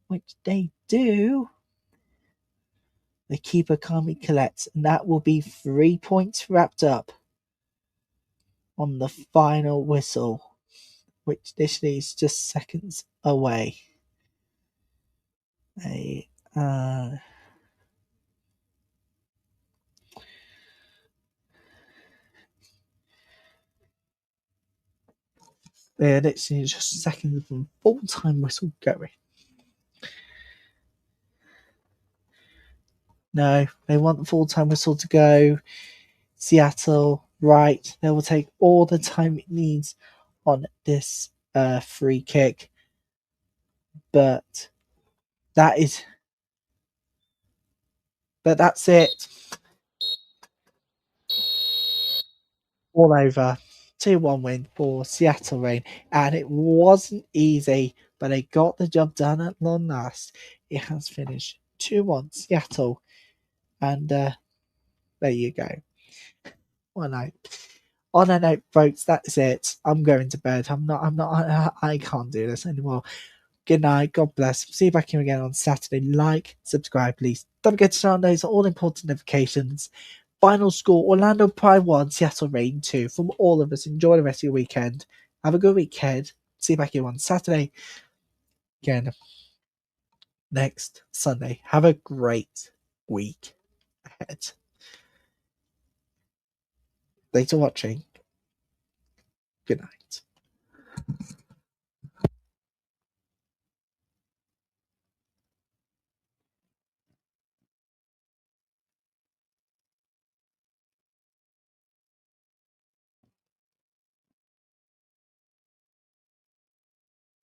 which they do. The keeper calmly collects, and that will be 3 points wrapped up on the final whistle, which literally is just seconds away. They're literally just seconds from full-time whistle going. No, they want the full-time whistle to go. Seattle, right. They will take all the time it needs on this free kick. But that's it. All over. 2-1 win for Seattle Reign. And it wasn't easy, but they got the job done at long last. It has finished 2-1 Seattle. And there you go. What a night. On that note, folks, that's it. I'm going to bed. I can't do this anymore. Good night. God bless. See you back here again on Saturday. Like, subscribe, please. Don't forget to turn on those all important notifications. Final score, Orlando Pride 1, Seattle Reign 2. From all of us, enjoy the rest of your weekend. Have a good weekend. See you back here on Saturday. Again, next Sunday. Have a great week ahead. Thanks for watching. Good night.